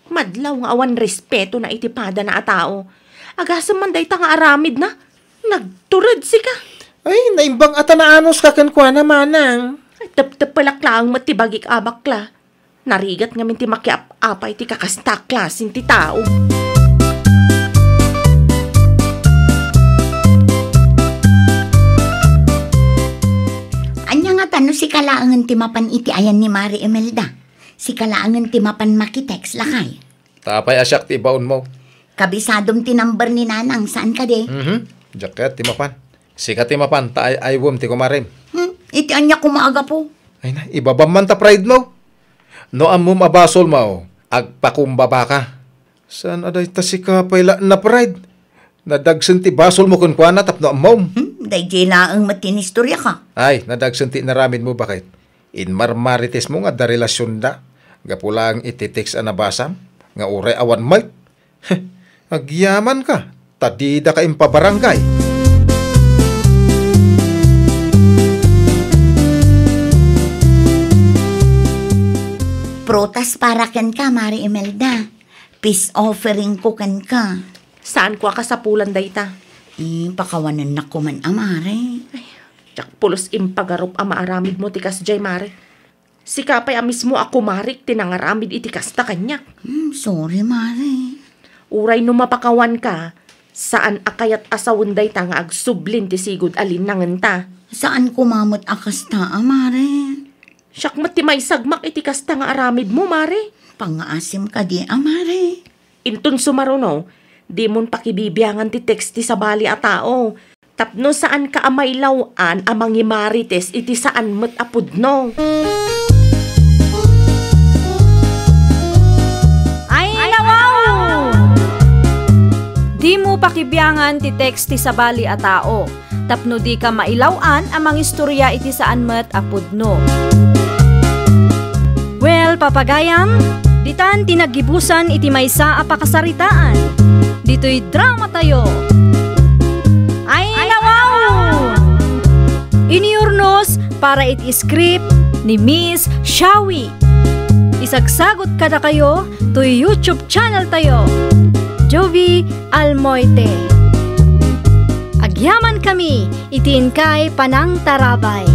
Madlaw nga awan respeto na iti pada na atao. Agasam man day nga aramid na. Nagturad si ka. Ay, naimbang atanaanos kakenkwa na manang. Tep-tep palaklang matibagik abakla. Narigat nga minti makiap-apay ti kakasta klasin ti tao. Anya nga tano si kalaangan timapan iti ayan ni Mari Imelda. Si kalaangan timapan makitex lakay. Tapay asyak ti baon mo. Kabisadom ti number ni Nanang, saan ka de? Jaket timapan. Sika timapan, ta aywom ti kumarim. Iti anya kumaaga po. Ay na, ibabam man ta pride mo. No amum abasol mo, agpakumbaba ka. Saan aday ta si kapayla na pride? Nadagsan ti basol mo kun kwa na tapno amom. Dahil laang matinistorya ka. Ay, nadagsan ti naramid mo bakit? Inmarmarites mo nga da relasyon da. Gapulang ititex anabasam. Nga uray awan mic. Agyaman ka. Tadida ka impabarangay. Protas para ken ka, Mari Imelda. Peace offering ko ken ka. Saan ko kasapulan dayta? Pakawanan na ko man, Mari. Ay, tsak pulos impagarup amaaramid mo tikas jay, Mari. Si kapay mismo ako, Marik, tinangaramid itikas ta kanyak. Sorry, Mari. Uray no mapakawan ka, saan akayat asawon dayta nga agsublin ti sigud alin nangen ta. Saan kumamot akas ta, Mari? Siyak mat ti may sagmak itikas ta nga aramid mo, Mari. Pangaasim ka di, Mari. Intun sumaruno, di mon pakibibiyangan ti text ti sabali a tao. Tapno saan ka amaylawan amangi marites iti saan met apudno. Ay, nawaw! Di mo pakibiyangan ti text ti sabali a tao. Tapno di ka mailawan amang istorya iti saan met apudno. Well, papagayam, ditan tinagibusan iti maysa a pakasaritaan. Dito'y drama tayo. Ay, nawaw! Iniurnos para iti script ni Miss Shawi. Isagsagot kada kayo to YouTube channel tayo. Jovi Almoite. Agyaman kami, itiin kay Panang Tarabay.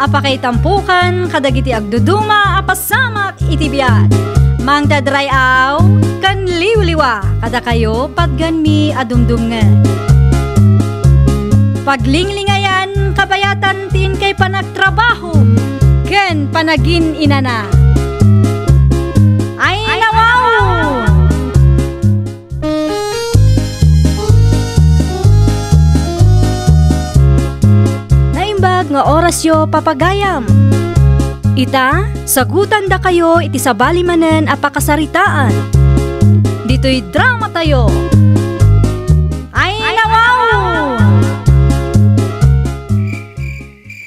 Apakay tampukan, kadagiti agduduma, apasamak itibiyat. Mang dadray aw, kan liwliwa, kada kayo patgan mi adumdumngan. Paglinglingayan, kabayatan tin kay panagtrabaho, ken panagin inana. Ay, nawaw! Nga orasyo papagayam. Ita, sagutan da kayo iti sabali manen a pakasaritaan. Dito'y drama tayo. Ay, nawaw!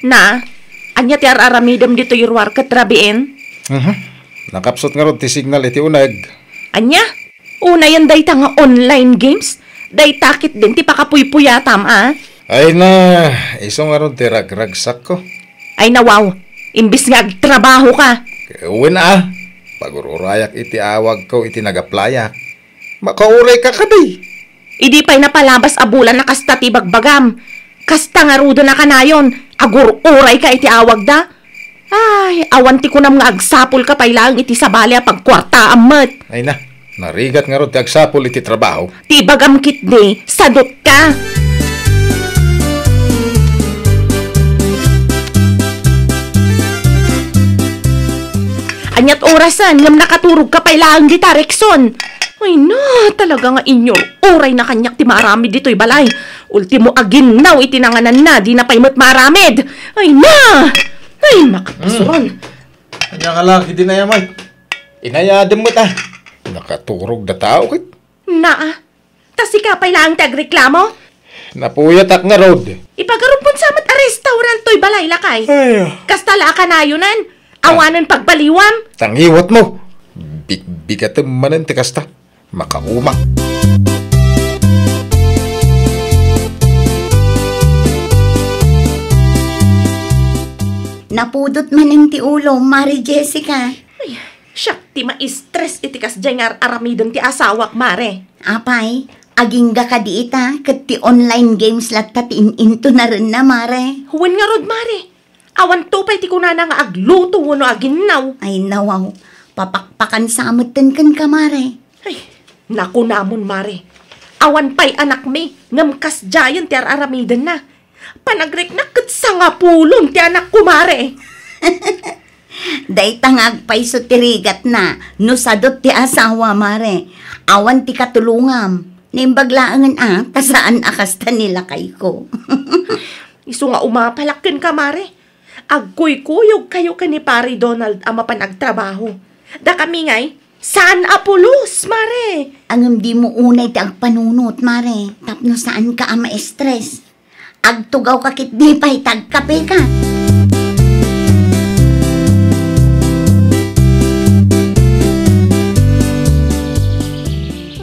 Na, anya ti araramidam dito yurwar katrabiin? Nakapsot nga ron ti signal iti unag. Anya? Una yan dayta nga online games? Daytakit din ti pakapuypuyatam, Ay na, iso nga ron tiragragsak ko. Ay nawaw, imbis nga agtrabaho ka. Uwin pagururayak iti awag ko iti nagaplayak. Makauray ka kaday. Idi pa'y napalabas abulan na kasta ti bagbagam. Kasta nga rudo na kanayon, agururay ka iti awag da. Ay, awanti ko nam nga agsapol ka pailang iti sabali a pagkwarta amat. Ay na, narigat nga ron ti agsapol iti trabaho. Ti bagam kitni, sadot ka. Anyat orasan, ngam nakaturog ka pailang di Rexon. Ay na, talaga nga inyo. Oray na kanyak ti maramid dito'y balay. Ultimo aginaw itinanganan na, di na paimot maramid. Ay na! Ay, makapasuron. Kanya ka laki din na yamay. Inayadam mo ta. Nakaturog na tao kit. Naa, tasi ka pailang tagreklamo? Napuyat ak nga road. Ipagarupon sa mat a restaurant to'y balay lakay. Kastala ka na yunan. Awanan pagbaliwam. Tangiwat mo. Bigat manan ti kasta. Makaumak. Napudot man ang ti ulo, Mari Jessica. Ay, siyak ti ma-stress itikas dyan nga aramidon ti asawak, Mare. Apay, aging ga ka di ita, kat ti online games latta ti into na rin na, Mare. Huwin nga rod, Mare. Awan to pa'y ti kunana nga agluto wano aginaw. Ay, nawaw. Papakpakan sa amutin kan ka, Mare. Ay, naku namon, Mare. Awan pa'y anak mi, ngamkas jayan ti aramidan na. Panagrek na kat sa nga pulong ti anak ko, Mare. Day tangag pa'y sutirigat na, no sadot ti asawa, Mare. Awan ti katulungam. Nimbaglaangan kasaan akasta nila kay ko. Iso nga umapalakin ka, Mare. Agkuy-kuyog kayo ka ni Pari Donald ama panagtrabaho. Da kami ngay, saan apulos, Mare? Ang di mo unay ti agpanunot, Mare. Tapno saan ka ama stress. Agtugaw ka kit di pa'y tagkape ka.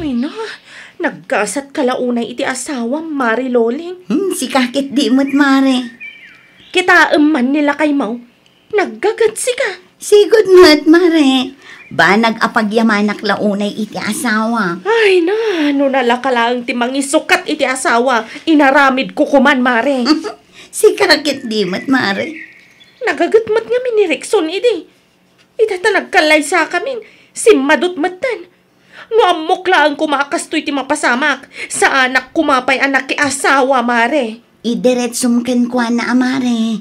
Ay na, nagkasat kalaunay iti asawa, Mare Loling. Si kakit di mo't, Mare. Kita man nila kay Mau, naggagatsi ka. Sigod mo't, Mare. Ba nag-apagyamanak launay iti asawa. Ay na, ano nalakalang ti mangisukat iti asawa. Inaramid ko kuman, Mare. Si kakit di mo't, Mare. Nagagatmat nga ni Rexon, idi. Itatanag kalay sa kamin, si madut-matan. Nguamok lang kumakastoy ti mapasamak. Sa anak kumapay anak ki asawa, Mare. Idiretsum ken kwa na, Mare.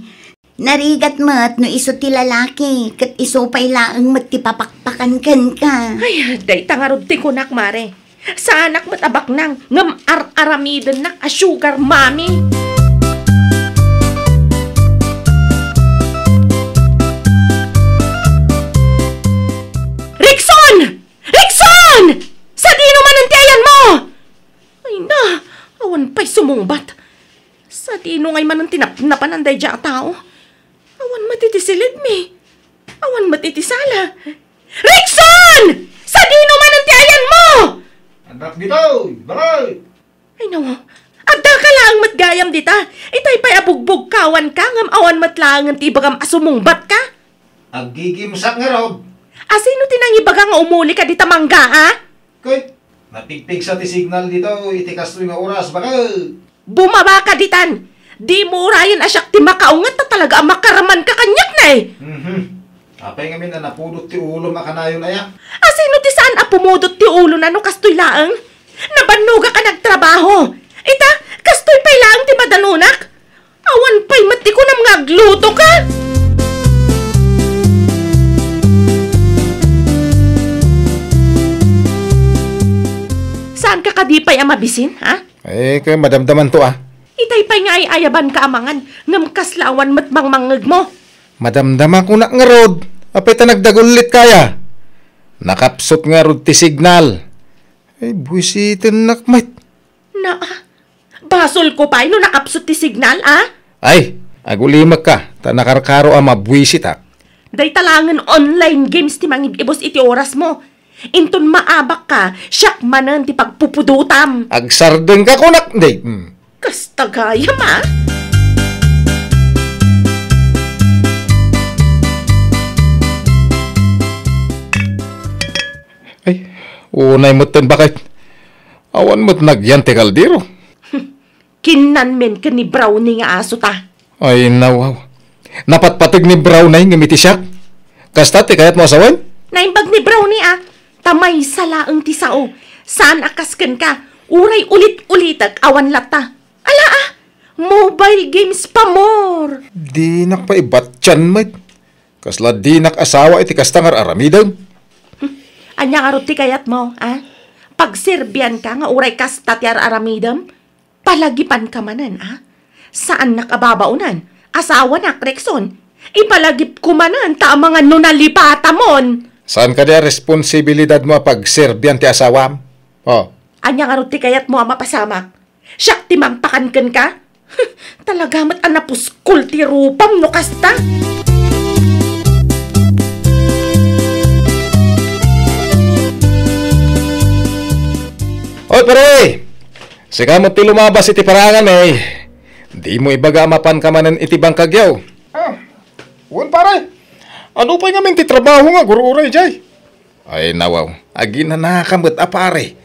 Narigat mat no iso ti lalaki, kat iso pa'y laang mat ti papakpakan ken ka. Ay, day tangarod ti kunak, Mare. Sa anak matabak nang ngam aramidan na a sugar mommy. Rexon! Rexon! Sa dino man ang tiyan mo? Ay na, awan pa'y sumungbat. Sa dino ngay man ang tinapnapan ang dayja tao. Awan matitisilid mi. Awan matitisala. Rexon! Sa dino man ang tiyan mo? Anak dito, baray! Ay nawa, adda ka lang matgayam dita. Itay pa'y abugbog kawan ka, ngam awan matlangan ti bagam asumungbat ka. Agigimsak nga raw. Asino tinangibaga nga umuli ka dita mangga, ha? Koy, napigpig sa ti signal dito, itikas nga oras, baka. Bumaba ka ditan. Di mo urayan asyak ti makaungat na talaga ang makaraman ka kanyak na eh. Apay ngamin na napudot ti ulo makanayon na ya. Asino ti saan apumudot ti ulo na no kastoy laang? Nabanuga ka nagtrabaho. Ita, kastoy pa'y laang ti madanunak. Awan pa'y mati ko nam ngagluto ka. Saan ka kadipay ang mabisin, ha? Eh, kaya madamdaman to ah. Itay pa'y nga ay ayaban ka amangan, ngam kaslawan matmang mangag mo. Madamdama ko na nga rod. Apay ta nagdagulit kaya. Nakapsot nga rod ti signal. Ay, buwisitin nakmat. Na, basol ko pa'y no nakapsot ti signal, ah? Ay, agulimak ka. Ta nakarkaro ang mabwisit ha. Day talangan online games ti mangibibos iti oras mo. Inton maabak ka, siyak manan ti pagpupudutam. Agsardeng ka kunak. Day. Kastagayam, ah? Ay, unay mo't tan bakit? Awan mo't nagyan ti kaldero. Kinanmen ka ni Brownie nga aso ta. Ay, nawaw. Napatpatig ni Brownie nga mitisyak. Kasta ti kayat mo asawan? Naimbag ni Brownie tamay salaang ti sao. Saan akasken ka? Uray ulit-ulitag awan lata. Ala mobile games pa more. Di nak pa ibat tiyan, mate. Kasla di nak asawa iti kastangar aramidan. Anya nga ti kayat mo, Pag Serbian ka nga uray kasta ti aramidam, palagipan ka manan, Saan nakababaunan? Asawa na, Rexon. Ipalagip ko manan, ta mga nunalipata mon. Saan ka di responsibilidad mo pag Serbian ti asawam? Oh. Anya nga ti kayat mo mapasamak. Siyak ti mangpakanken ka? Talagamat anapuskul ti rupam no kasta. Oy, pare! Sikamot ti lumabas iti parangan Di mo ibaga mapan ka manan iti bangkagyaw. Uwan pare, ano pa nga min ti trabaho nga, guro-uray jay? Ay, nawaw. Agi na nakakamot pare.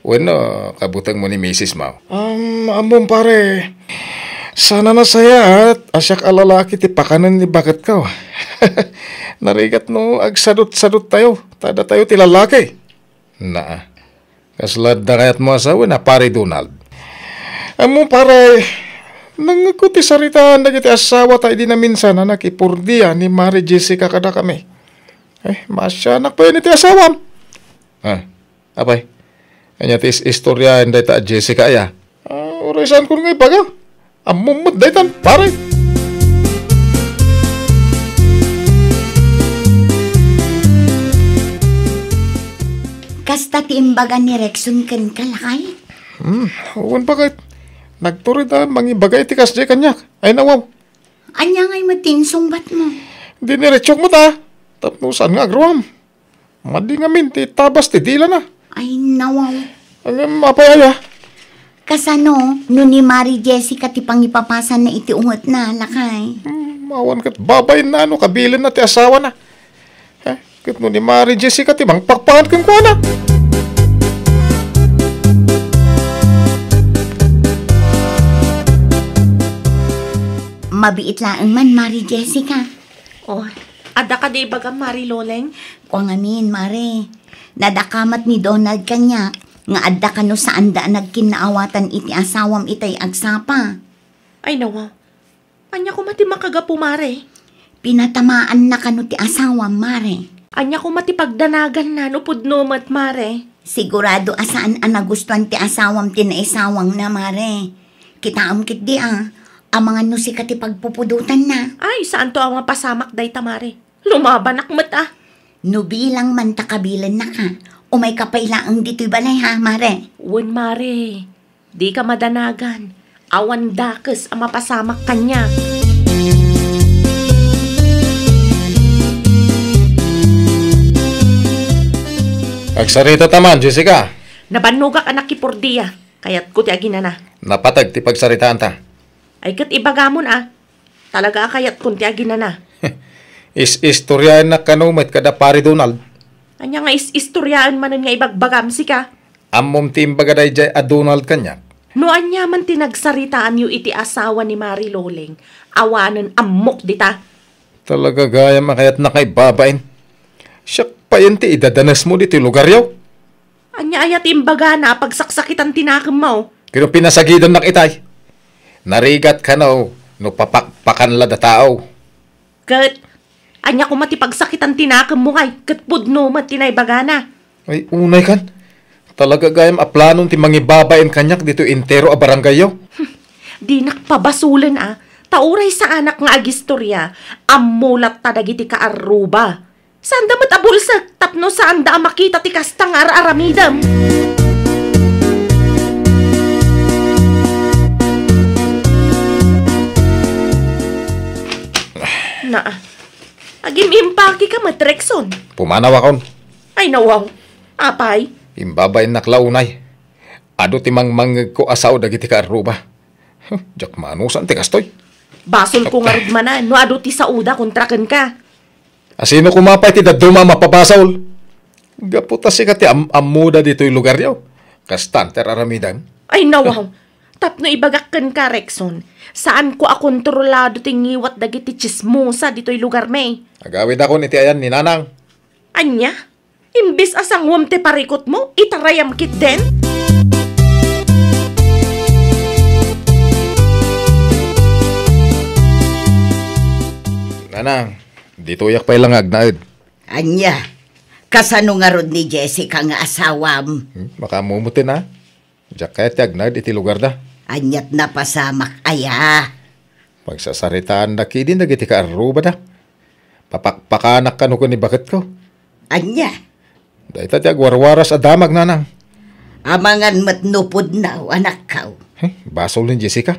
Bueno, kabutang mo ni Mrs. Mau. Amon pare, sana na saya at asyak alalaki ti pakanan ni bakat ka. Narigat no, agsadot-sadot tayo. Tada tayo ti lalaki. Na, kaslad na kayat mo asawa na pare Donald. Amon pare, nangakuti sarita nagiti asawa tayo di na minsan na nakipurdiya ni Mari Jessica kada kami. Masyanak pa yun iti asawam. Apay? Kanya tis istorya hindi ta Jessica ya. Urisan ko nga ibaga. Amumot daytan, pare. Kasta ti imbaga ni Rexon ken kalakay? Uwan pa kahit. Nagturid mangibagay ti kasjay kanyak. Ay nawaw. Anya nga'y matinsong bat mo? Diniretsok mo ta. Tapnusan nga agruam. Madi nga min ti tabas ti dila na. Ay nawaw. Mapayaya. Kasano, no ni Mari Jessica ti pangipapasan na iti ungot na, lakay. Mawan kat babay na kabilin na ti asawa na. Kat no ni Mari Jessica ti mangpakpakan kang kuha na. Mabiit laang man, Mari Jessica. Ada ka di baga, Mari Loleng? Kuang amin, Mari. Nadakamat ni Donald kanyak, nga adda ka no saan da nagkinaawatan iti asawam itay agsapa. Ay nawa, anya ko mati makagapo, Mare. Pinatamaan na ka no ti asawam, Mare. Anya ko mati pagdanagan na no pudnomat, Mare. Sigurado asaan ang nagustuhan ti asawam ti naisawang na, Mare. Kitaam kit di ang mga nusika ti pagpupudutan na. Ay, saan to ang pasamak day tamare? Lumaban akmat Nubilang man takabilan na ka. O may kapailaang dito'y balay ha, Mare? Uwan, Mare. Di ka madanagan. Awan dakes ang mapasamak kanya. Agsarita taman, Jessica. Nabanugak anak kipurdiya. Kaya't ko ti agina na. Napatag ti pagsaritaan ta. Ay kat ibagamon Talaga kayat kunti agina na. Is-istoryahan na kanumat kada pare Donald. Anya nga is-istoryaan manan nga ibagbagam si ka. Ammom timbagaday jay a Donald kanya. No anya man tinagsaritaan yu iti asawa ni Mari Loleng. Awanan ammok dita. Talaga gaya makayat na kay babain. Siya pa yan ti idadanas mo dito lugar yaw. Anya ayat imbaga na pagsaksakitan tinakam mo. Kino pinasagidan na kitay. Narigat ka no papakpakan la da tao. Kat, anya ko matipagsakitan tinakam mo kay katpudno matinay bagana. Ay, unay kan. Talaga gayam aplanon ti mangibabain kanyak dito intero a barangay yaw. Di nakpabasulan Tauray sa anak nga agistorya, amulat tadagiti ka aruba. Saan damat abulsak tapno saan da makita ti kastang aramidam. Agim impaki ka matrexon. Pumanaw akon. Ay nawaw. Apay. Imbabain naklaunay. Ado ti mangmangag ko asaw dagiti ka aruba. Jak manusan ti kastoy. Basol ko nga rugmanan, no ado ti sauda kontraken ka. Asino kumapay ti daduma mapapasol? Gaputa si ka ti amuda dito'y lugar yaw. Kastanter aramidan. Ay nawaw. Tapno ibagakkan ka, Rexon. Saan ko akontrolado tingiwat dagiti chismosa dito'y lugar may? Agawid ako ni tiayan ni Nanang. Anya? Imbis asang te parikot mo, itarayam kit den? Nanang, dito yak pa'y langag naid. Anya, kasano nga rod ni Jessica nga asawam? Makamumutin ha. Diyak kaya tiyag naid iti lugar da. Anyat na pasamak aya. Pagsasaritaan na kidin na giti kaaruba da. Papakpakanak ka ko ni bakit ko. Anya, Dahita tiyag warwaras adamag Nanang. amangan matnupod na anak kao. Basol ni Jessica.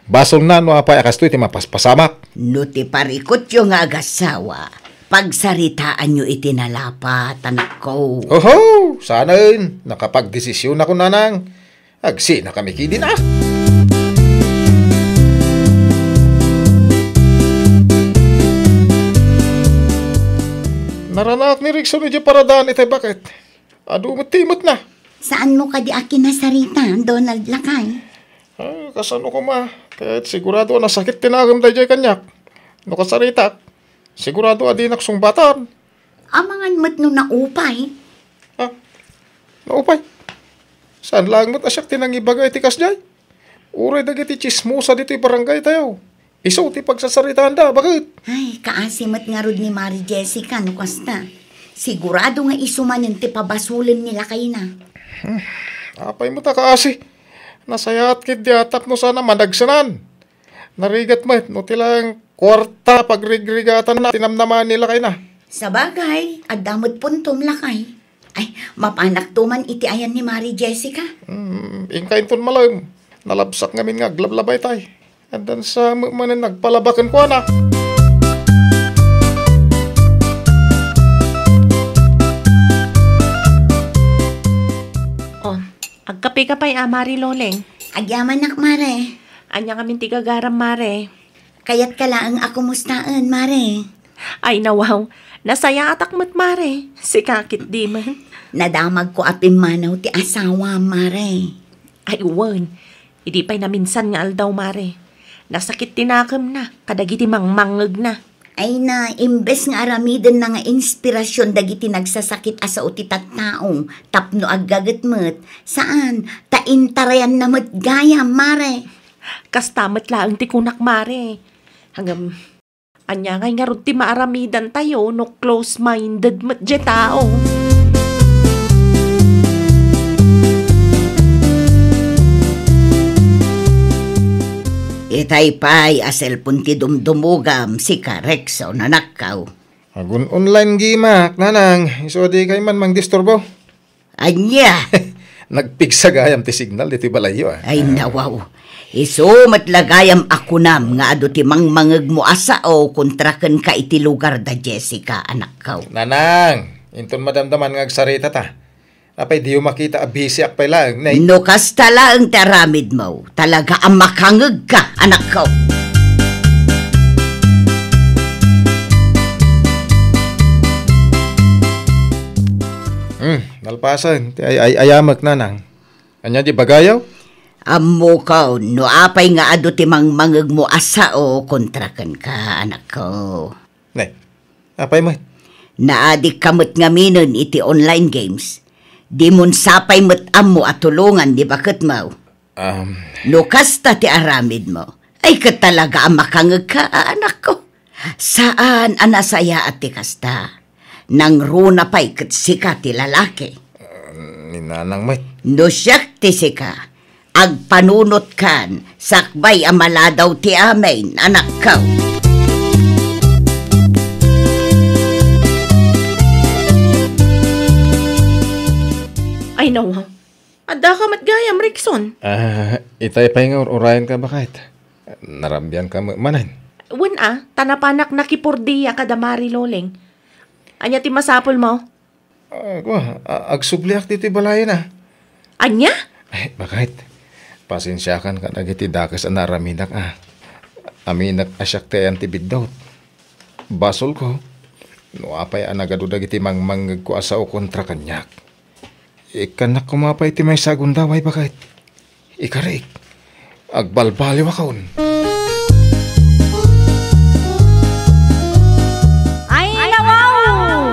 Basol na no apay akas to iti mapaspasamak. No ti parikot yung agasawa. Pagsaritaan nyo itinalapat, anak ko. Oho! Sana yun. Nakapag-desisyon ako, Nanang. Agsi na kami kidin ah. Naranak ni Rickson ni paradaan ito bakit? Ado timot na. Saan mo ka di akin nasarita, Donald Lakay? Ay, kasano ko ma? Kahit sigurado na sakit tinagam tayo kanyak. No kasarita, sigurado adi naksungbatan. Amangan mo't no naupay. Ha? Naupay? Saan lang mo't asyak tinangibagay tikas jay? Uray dagiti chismosa dito barangay tayo. Iso ti pagsasaritaan da, bakit? Ay, kaasimat nga rod ni Mari Jessica, no kasta. Sigurado nga isuman yung tipabasulin nila kayo na. Apay mo ta kaasi. Nasayat kid diatak no sana managsanan. Narigat mo, no tilang kwarta pagrigrigatan na tinamnaman nila kayo na. Sa bagay, at damot puntom lakay. Ay, mapanak tuman iti ayan ni Mari Jessica. Ingkain ton malam. Nalabsak ngamin nga glablabay tay. At dan sa manin nagpalabakan ko na. Oh, agkape ka pa'y Mari Loleng. Agyaman nak, Mare. Anya kami tigagaram, Mare. Kaya't kalaang ako mustaan, Mare. Ay nawaw, nasaya atak mo't, Mare. Si kakit di man. Nadamag ko apim manaw ti asawa, Mare. Ay uwan, hindi pa'y naminsan nga aldaw, Mare. Nasakit tinakam na, kadagiti mangmangag na. Ay na, imbes nga aramiden na nga inspirasyon dagiti nagsasakit asa uti tattaong tapno aggagat met. Saan? Taintarayan na met gaya, Mare. Kastamat laang ti kunak, Mare. Hanggang, anya ngay nga ron ti maaramidan tayo no close-minded met je tao. Itay pa'y asel punti dumdumugam si Karexo na nakaw. Agun online gimak, Nanang. Iso di kay man mang disturbo. Anya! Nagpigsagayam ti signal dito balayo ah. Ay nawaw. Iso matlagayam ako nam nga ado ti mangmangag mo asa o kontraken ka iti lugar da Jessica, anak kaw. Nanang, inton madamdaman nga agsarita ta. Apay di yung makita abisi akpay lang. Nay. No kasta lang taramid mo. Talaga ang makangag ka, anak ko. Nalpasan. Ay ayamak, Nanang. Anya di bagayaw? Amo ka, no apay nga ado ti mangmangag mo asa o kontraken ka, anak ko. Nay, apay mo? Naadik kamot nga minon iti online games. Di mon sapay met amo at tulungan, di bakit mo? No kasta ti aramid mo. Ay ka talaga ang makangag ka, anak ko. Saan anasaya at ti kasta? Nang runa pa'y kat sika ti lalaki. Ni Nanang mo. No siyak ti sika. Agpanunot kan, sakbay amala daw ti amin, anak ko. Ay nawaw, adda ka matgayam, Rickson. Itay pa nga urayan ka bakit? Narambyan ka manan. Wen tanapanak nakipurdiya kada Mari Loleng. Anya ti masapol mo? Agsubliak dito balay na. Anya? Ay, bakit? Pasensyakan ka nagiti dakas ang naraminak Aminak asyak tayo antibiddaut. Basol ko. No apay anagado dagiti mangmangag ko asa o kontra kanyak. Ikanak kumapay ti may sagundaway bakit? Ikarik. Agbalbaliw akon. Ay, nawaw!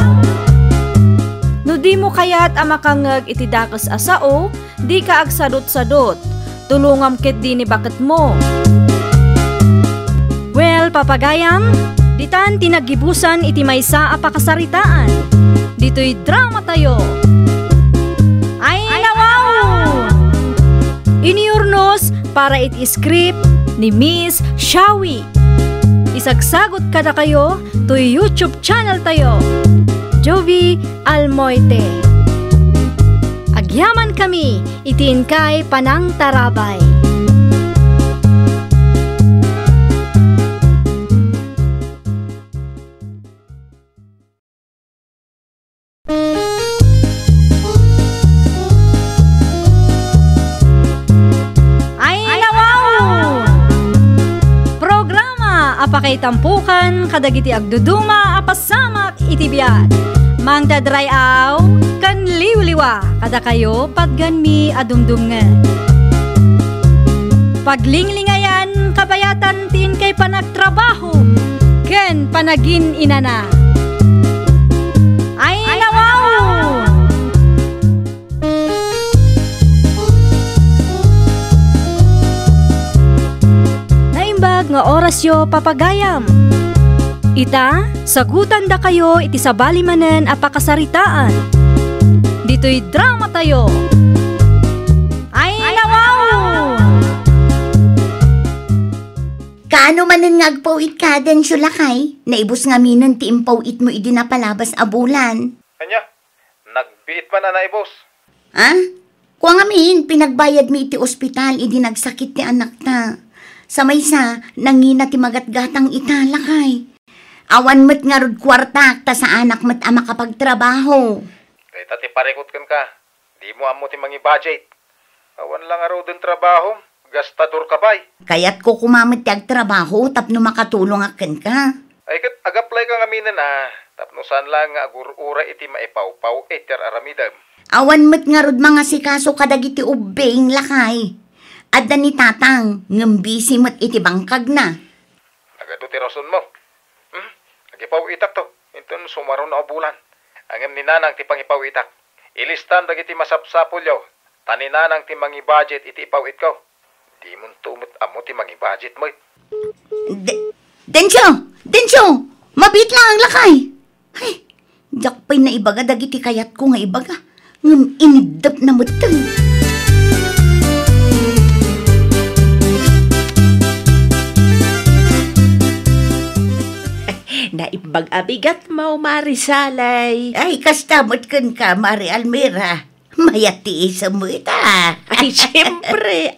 No di mo kaya't amakangag iti dakas asao, di ka agsadot-sadot. Tulungam ket di ni bakit mo. Well, papagayam, ditan tinagibusan iti maysa a pakasaritaan. Dito'y drama tayo. Ay, nawaw! Iniurnos para iti script ni Miss Shawi. Isagsagot kada kayo to YouTube channel tayo. Jovi Almoite. Agyaman kami, itiin kay Panang Tarabay. Apakay tampukan, kadagiti agduduma, apasamak itibiyat. Mang dadray aw, kan liwliwa, kada kayo padganmi adumdumngan. Paglinglingayan, kabayatan tin kay panagtrabaho, ken panagin inana. Ay, nawaw! Nga oras yo papagayam. Ita, sagutan da kayo iti sabali manen apakasaritaan. Dito'y drama tayo. Ay, nawaw! Kaano manen ngagpawit ka den syulakay? Naibus nga minon ti impawit mo idi napalabas a bulan. Anya, nagbiit pa na naibos. Ha? Kuang amin, pinagbayad mi iti ospital idi nagsakit ti anak ta. Sa maysa, nangina ti magatgatang italakay. Awan met nga rod kwarta, ta sa anak met ama kapagtrabaho. Kaya ti parikot kan ka, di mo amo ti mangi budget. Awan lang araw din trabaho, gastador ka bay. Kaya't ko kumamit ti agtrabaho, tapno makatulong akin ka. Ay kat agaplay ka nga minan tapno saan lang nga agurura iti maipaw-paw eter aramidam. Awan met nga rod mga sikaso kadagiti ubing lakay. Adda ni tatang, ngambisi mo't iti bangkag na. Agado ti rason mo. Nagipaw itak to. Inton sumaron na bulan. Angam ni nanang ti pangipaw itak. Ilistan dagiti masapsapol yaw. Taninanang ti mangi budget iti ipaw it ko. Di mo tumot amo ti mangi budget mo. Densyo! Mabit lang ang lakay. Ay, jakpay na ibaga dagiti kayat ko nga ibaga. Ngam inidap na mutang. Naimbag-abigat mo, Marisalay. Ay, kastamot kan ka, Mari Almira. Mayati sa mo ita. Ay, siyempre,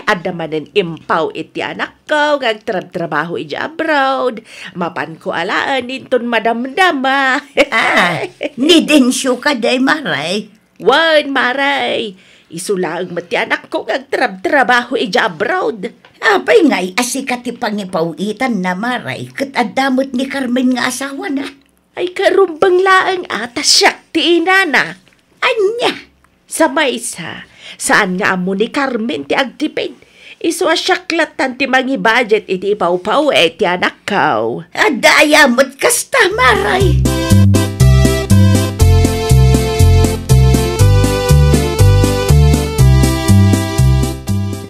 Ada manen impaw iti anak ko, ngagtrabaho iti abroad. Mapan ko alaan, inton madamdama. Ni Densyo ka day, Maray. Wan, Maray. Isulaang mati anak ko, ngagtrabaho iti abroad. Abay nga'y asikat ti pangipawitan na Maray, kat adamot ni Carmen nga asawa na. Ay karumbang laang atas siyak ti inana. Anya? Sa maysa, saan nga amo ni Carmen ti agtipid? Iso asyaklatan ti mangi budget iti ipaw-paw ti anak kaw. Adaya mo't kasta, Maray.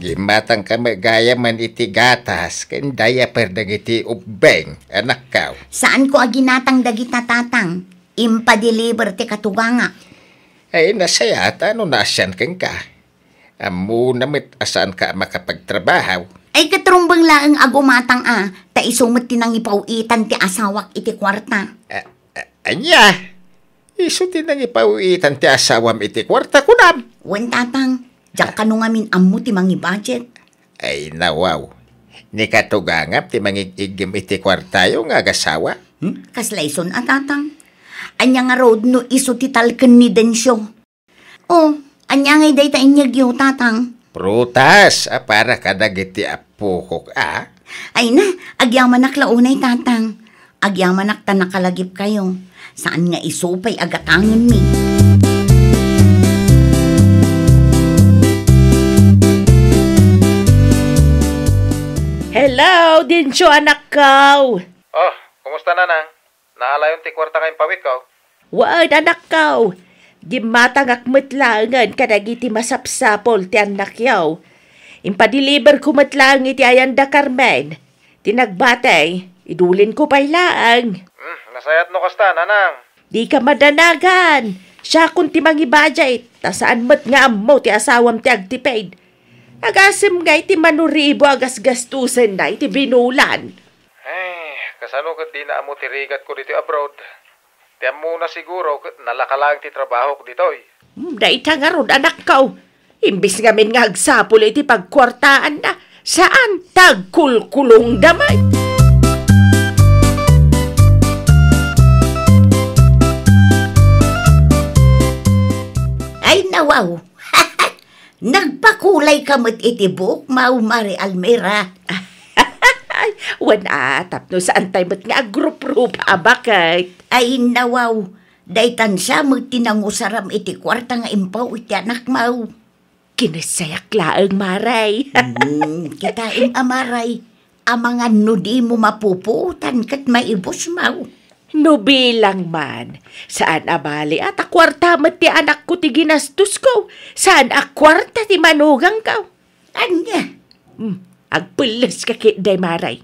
Gimatang kami gaya man iti gatas, kandaya per dagiti ubeng, anak kaw. Saan ko aginatang dagita tatang? Impa-deliver ti katuganga. Ay nasayata no nasyan kang ka. Amo namit asaan ka makapagtrabaho. Ay katrumbang laang agumatang ta isumot tinang ipawitan ti asawak iti kwarta. Anya, iso tinang ipawitan ti asawam iti kwarta kunam. Wen tatang. Diyak ka nung amin amu ti mangi budget. Ay nawaw. Ni katugangap ti mangigigim iti kwartayo nga agasawa. Kaslayson tatang. Anya nga road no iso ti talken ni Densyo. Oh, anya nga day ta inyagyo tatang. Prutas, para kadagiti apukok Ay na, agyaman naklaunay tatang. Agyaman nakta nakalagip kayo. Saan nga isupay agatangan mi. Hello, Dinsyo anak ko. Oh, kumusta nanang? Naala yung tikwarta ngayong pawit ko? Waan anak ko. Gimatang akmatlangan kadagiti masapsapol ti anak yaw. Impadiliber ko matlang iti Ayanda Carmen. Tinagbatay, idulin ko pailaang. Nasayat no kasta, nanang. Di ka madanagan. Siya kung ti mangibajay, tasaan mat nga amo ti asawam ti agtipaid. Agasim nga iti manuribo agas gastusen na iti binulan. Kasano kat di na amo tirigat ko dito abroad. Tiyan muna siguro kat nalakalang ti trabaho ko dito. Daita nga ron anak ko. Imbis nga min nga agsapul iti pagkwartaan na. Saan tagkulkulong damay? Ay nawaw. Nagpakulay kamot iti buok, Mau Mari Almira. Wana, tapno saan tayo mat nga agrup-rup abakay. Ay nawaw. Daytan siya magtinangusaram iti kwarta nga impaw iti anak Mau. Kinasayak laang maray. Kitaing amaray. Amangan no di mo mapuputan kat maibos Mau. No bilang man, saan abali at akwarta mat ti anak ko ti ginastos ko? Saan akwarta ti manugang ka? Anya? Agpulos ka kiday maray.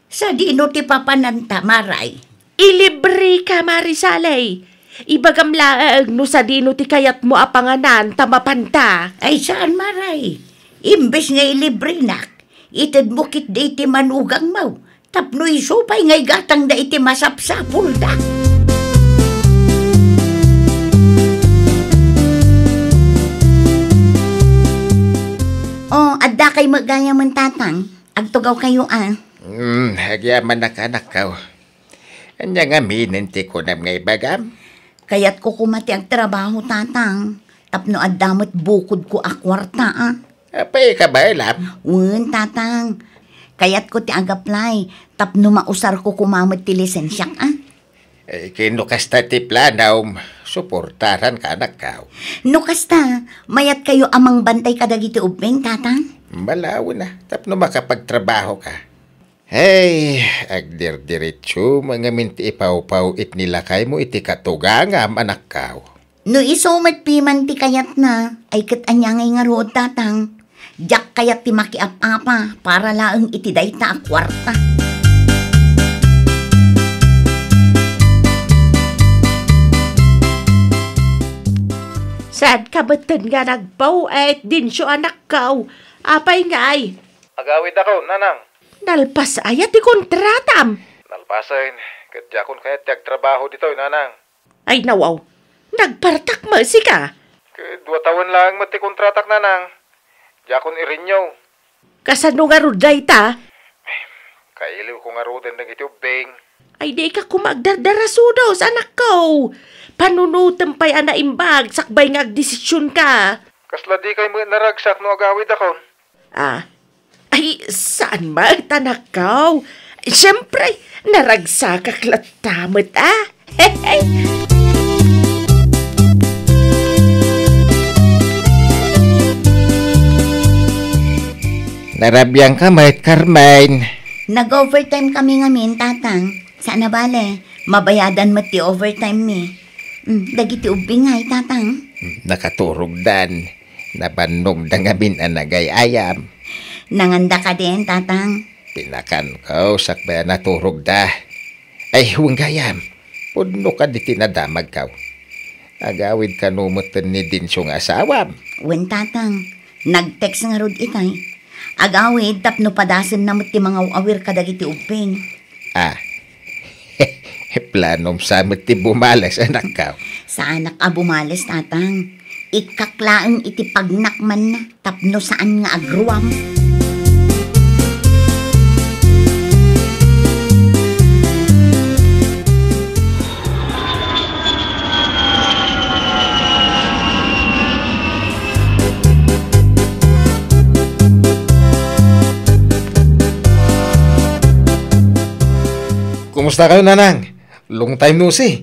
Sa dino ti papananta maray? Ilibre ka marisalay. Ibagam laang no sa dino ti kayat mo apanganan tamapanta. Ay saan maray? Imbes nga ilibre nak, itad mo kit day ti manugang Mau. Tapno isupay ngay gatang da iti masapsapul da. Adda kay magaya man tatang. Agtugaw kayo Agyaman anak ka. Anya nga mininti ko na ngay bagam. Kaya't ko kumati ang trabaho tatang. Tapno addamot bukod ko akwarta Apay ka ba alam? Tatang. Kaya't ko ti agaplay. Tapno mausar ko kumamot ti lisensyak Kinukasta ti planaw, suportaran ka anak ka. No kasta, mayat kayo amang bantay kadagiti ubeng, tatang? Malaw na, tapno makapagtrabaho ka. Hey, agdir-diretso, mga minti ipaw-paw it nilakay mo iti katugangam anak ka. No isumat piman ti kayat na, ay katanyangay nga rood, tatang. Diyak kayat ti makiap-apa, para laang iti dayta a kwarta. Saan ka batan nga nagpaw at Dinsyo anak ka? Apay nga ay. Agawid ako, nanang. Nalpas ayat ti kontratam. Nalpasain, katjakon kaya tiag trabaho dito, nanang. Ay nawaw, nagpartak mo si ka. 2 taon lang mati kontratak, nanang. Jakon irinyaw. Kasano nga ruday ta? Kailiw ko nga roden ng itubing. Ay di ka kumagdardaraso daw sa anak ko. Panunutan pa'y anaimbag, sakbay nga agdesisyon ka. Kasla di kay mo naragsak no agawid ako. Ay, saan ma, tanak ka? Siyempre, naragsak kaklatamot, Hey. Narabiyang ka, Mait Carmen. Nag-overtime kami ngamin, tatang. Sana bale, mabayadan mo ti overtime mi. Dagiti ubing ngay, tatang. Nakaturog dan. Nabanog da ngamin anagay ayam. Nanganda ka din, tatang. Pinakan ko, sakbaya naturog da. Ay, huwag gayam. Puno ka di tinadamag ka. Agawid ka numutan ni Dinsyong asawam. Wen, tatang. Nag-text nga rod itay. Agawid, tapno padasan na ti mga awir ka dagiti ubing. Planom sa ti bumalas, anak ka. Sa anak a bumalas, tatang. Ikaklaang iti pagnakman na, tapno saan nga agruam. Kumusta kayo, nanang? Long time no see.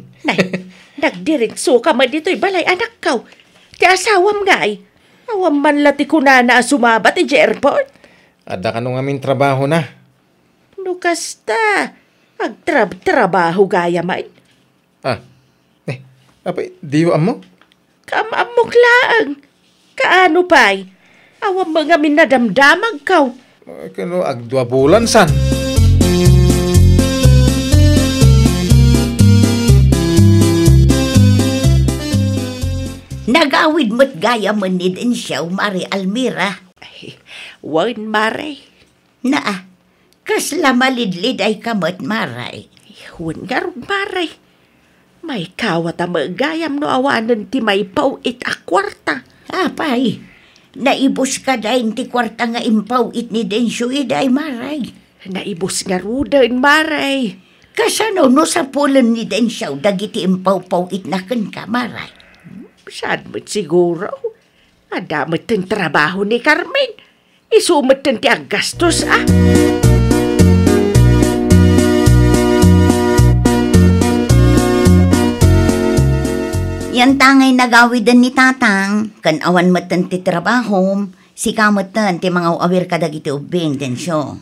Nagdiretso ka man dito'y balay anak ka. Ti asawam nga ay. Awam man lati ko na sumabat ti airport. Ada ka nung aming trabaho na. No kasta, agtrabaho gaya man. Apay, diyo mo? Kamamok lang. Kaano pa'y? Awang mga minadamdamag kaw. Kano, agdua bulan san. Nagawid mo't gaya man ni din siya, Mari Almira. Ay, wan maray. Na, kasla malidlid ay kamot, Maray. Wan nga ron maray. May kawat ang magayam no awanan ti may pauit a kwarta. Apay, naibos ka dahin ti kwarta nga impawit ni Densyo iday, Maray. Naibos nga rudan maray. Kasano no sa pulan ni Densyo dagiti impaw-pawit na kan ka, Maray. Saan mo't siguro? Adamot ang trabaho ni Carmen. Isumot ang ti agastos, ah. Yan tangay nagawidan ni Tatang, kan awan matan ti trabaho, si kamatan ti mga awir kadagiti ubing, Densyo.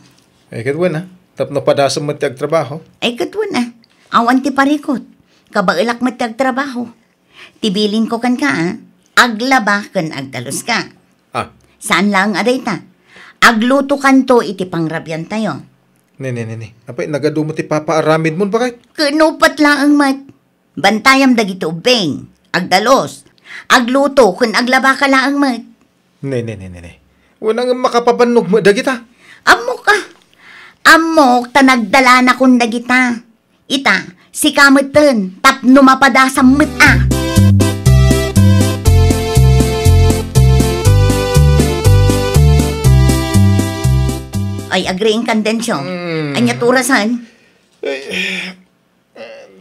Ay, katwan na. Tapno padasam mo tiyag trabaho. Ay katwan na, awan ti parikot, kabailak matag trabaho. Tibilin ko kan ka, aglaba kan agdalos ka. Saan lang aday ta? Agluto kan to iti pangrabyan tayo. Ne. Apay, nagadumo ti papaaramid mo, bakit? Kanupat lang ang mat. Bantayam dagiti ubing, agdalos, agluto kun aglaba ka lang ang mat. Ne. Walang makapapanog mo, dagita. Amok ka. Amok, tanagdala na kun dagita. Ita, si kamatan, tapno mapadasam mat ah. Ay, agreeing kan Densyo. Anya turasan?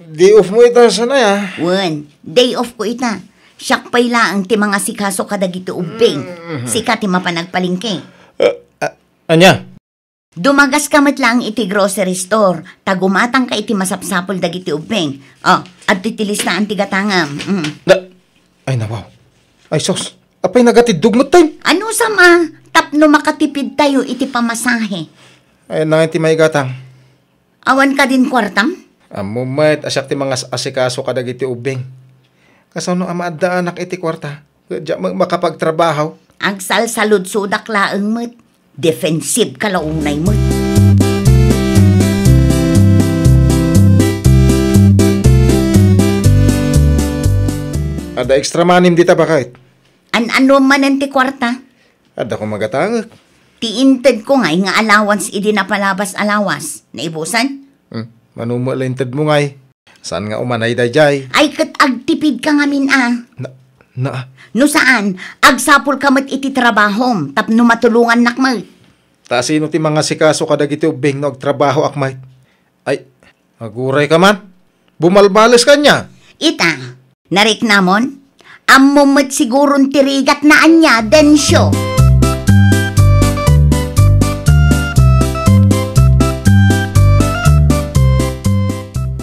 Day off mo ita sana ya. Wan, day off ko ita. Siyak pa'y laang ti mga sikaso kadagito ubing. Sika ti mapanagpalingke. Anya? Dumagas kamat lang iti grocery store. Tagumatang ka iti masapsapol dagiti ubing. At titilis na ti gatangam. Ay nawaw. Ay sos. Apay nagatidug mo time. Ano sama? Tapno makatipid tayo iti pamasahe. Ay nang iti may gatang. Awan ka din kwartam? Amumat, asyak ti mga asikaso kadag iti ubing. Kasano amaadda anak iti kwarta. Kaya makapagtrabaho. Agsalsalud sudak laeng mo't. Defensive kalaunay mo't. Ada extra manim dita ba kahit? Ano man ang ti kwarta? Ada ko magatangag. Tiinted ko ngay nga allowance idi na palabas alawas. Naibusan? Manumalintad mo ngay. Saan nga umanay dayjay? Ay kat agtipid ka ngamin ah. No saan? Agsapol ka mat iti trabahom. Tapno matulungan nakmal. Ta sino ti mga sikaso kadag iti ubing no agtrabaho akmay? Ay, aguray ka man. Bumalbalas ka niya. Ita, narik namon? Amumat sigurong tirigat na anya, Densyo.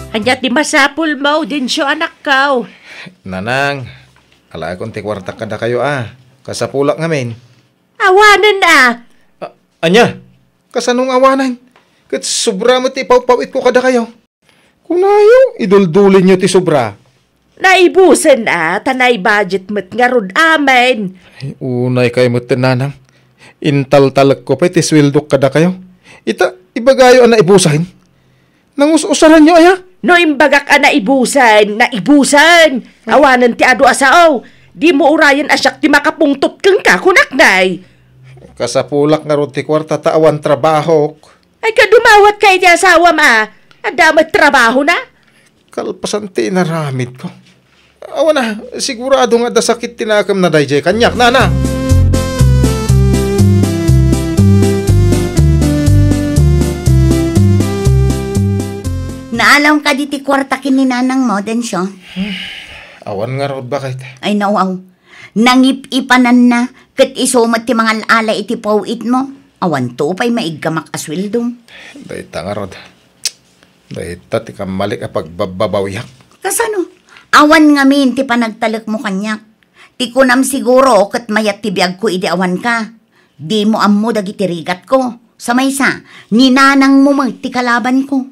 Anya ti masapul mo, Densyo anak kaw. Nanang, ala akong ti kwarta kada kayo ah. Kasapulak ngamin. Awanan na. Anya, kasanong awanan? Kat sobra mo ti pawpawit ko kada kayo. Kung nayo, iduldulin nyo ti sobra. Naibusan na, tanay budget mo't nga rod amen. Ay, unay kayo mo't nanang. Intal-talag ko pa ti swildok kada kayo. Ita, ibagayo ang naibusahin. Nangus-usaran nyo aya. No imbagak ang naibusan. Awanan ti adu asao. Di mo urayan asyak ti makapungtot kang kakunaknay. Kasapulak nga ron ti kwarta taawan trabaho. Ay kadumawat kay ti asawa ma. Adamat trabaho na. Kalpasan ti inaramid ko. Awan na, sigurado nga da sakit tinakam na dayjay kanyak, nana. Naalam ka di ti kwarta kininanang mo, Densyo? Awan nga rod bakit? Ay nawaw. Nangip-ipanan na kat isumat ti mga ala iti pawit mo. Awan to pa'y maiggamak aswildong. Dahita nga rod. Dahita ti kamalik a pagbababawiyak. Kasano? Awan ngamin ti panagtalak mo kanyak. Ti kunam siguro kat mayat ti biag ko idi awan ka. Di mo ammo dagiti rigat ko. Sa maysa, ninanang mo ti kalaban ko.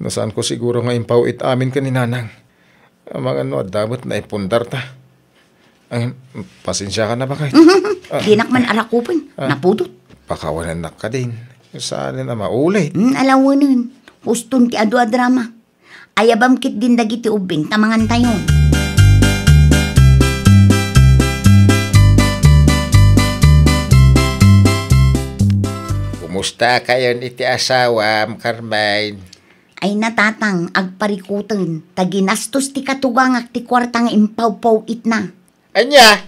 Nasaan ko siguro nga impawit amin ka ni Nanang. Ang mga dapat na ipundar ta. Ay, pasensya ka na ba kayo? Dinak man arakupin, napudot. Pakawanan na ka din. Saan na maulit? Alawanan, huston ti adu drama. Ayabam kit din dagiti ubing tamangan tayon. Kumusta kayon iti asawam, Carmine? Ay natatang, agparikutan, taginastos ti katugangak ti kwartang impaw-paw itna. Anya?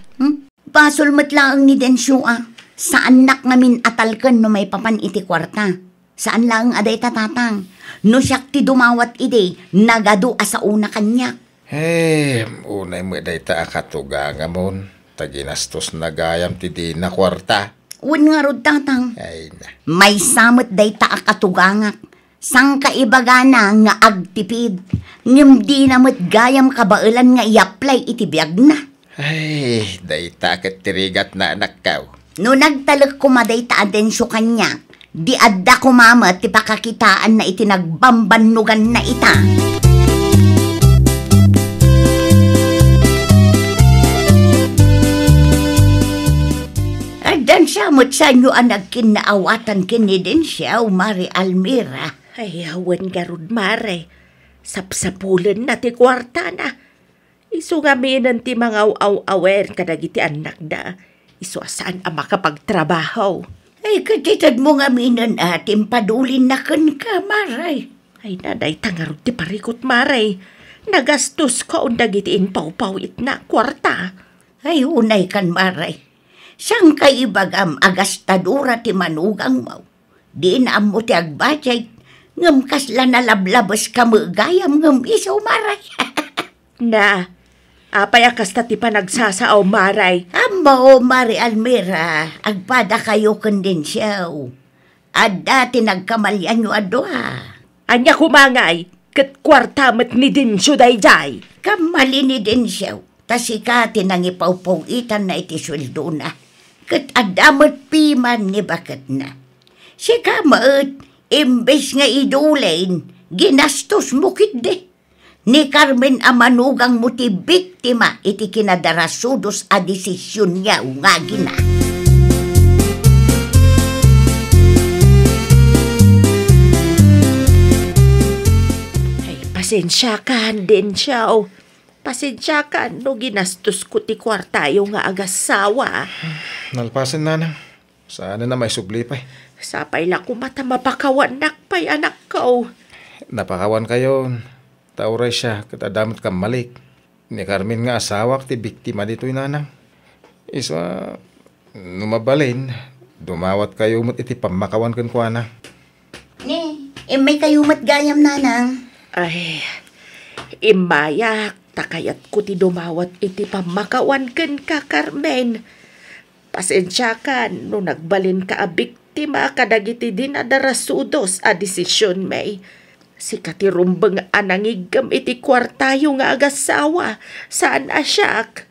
Basol matlaang ni Densyo Saan nak ngamin atalken no may papan iti kwarta? Saan lang aday tatatang? No siyak ti dumawat ide, nagado asa una kanya. Unay mo day ta akatugang amon. Taginastos na gayam ti di na kwarta. Un nga rod tatang. Ay na. May samot day ta akatugangak. Sang kaibagana nga agtipid. Ngem di namot gayam kabailan nga i-apply iti biyag na. Ay, day ta katirigat na anak kaw. No nagtalag kumaday ta adensyo kanya, di adda kumama ti pakakitaan na iti nagbambanugan na ita. Adan siya mo't sa inyo ang nagkinaawatan kini din siya, Mari Almira. Ay, awan garud, Mare. Sapsapulan na ti kwarta na. Isu nga minan ti mga aw-awer kadagiti anak da. Isu asaan ang makapagtrabaho. Ay, katitad mo nga minan ating padulin na kan ka, Maray. Ay, naday tangarod ti parikot, Maray. Nagastos ko ang dagiti inpaw-paw itna kwarta. Ay, unay kan, Maray. Siyang kaibagam agastadura ti manugang mo. Di na mo ti agbajay. Ngam kasla na lablabas ka mo gayam ngam isaw, Maray. Na, apay akasta ti panagsasaaw, Maray. Amo, Mari Almira, agpada kayo kondensyaw. Adda tinagkamalyan nyo adwa. Anya kumangay, kat kwarta mat ni Densyo dayjay. Kamali ni Densyaw, tasika tinangipaw-pawitan na iti sweldo na. Kat adamot piman ni bakat na. Sika maot, imbes nga idulain, ginastos mo kit de. Ni Carmen amanugang mo ti biktima iti kinadarasudos a desisyon niya ungagi na. Ay, pasensya ka, Densyo. Pasensya ka, no ginastos ko ti kwartayo nga agasawa. Nalpasin, Nanang. Sana na may subli pa. Sapay la kumata mapakawan nakpay anak ko. Napakawan kayo. Tauray siya, katadamot kang malik. Ni Carmen nga asawak, ti biktima dito'y Nanang. Isa, numabalin, dumawat kayo mo't iti pamakawan kan kwa na. May kayo mat gayam, Nanang. Ay, imayak, takayat ko ti dumawat iti pamakawan kan ka, Carmen. Pasensya ka, no nagbalin ka a biktima, kadagiti din adarasudos a desisyon may. Si katirumbang anangigam iti kwartayo nga agasawa. Saan asyak?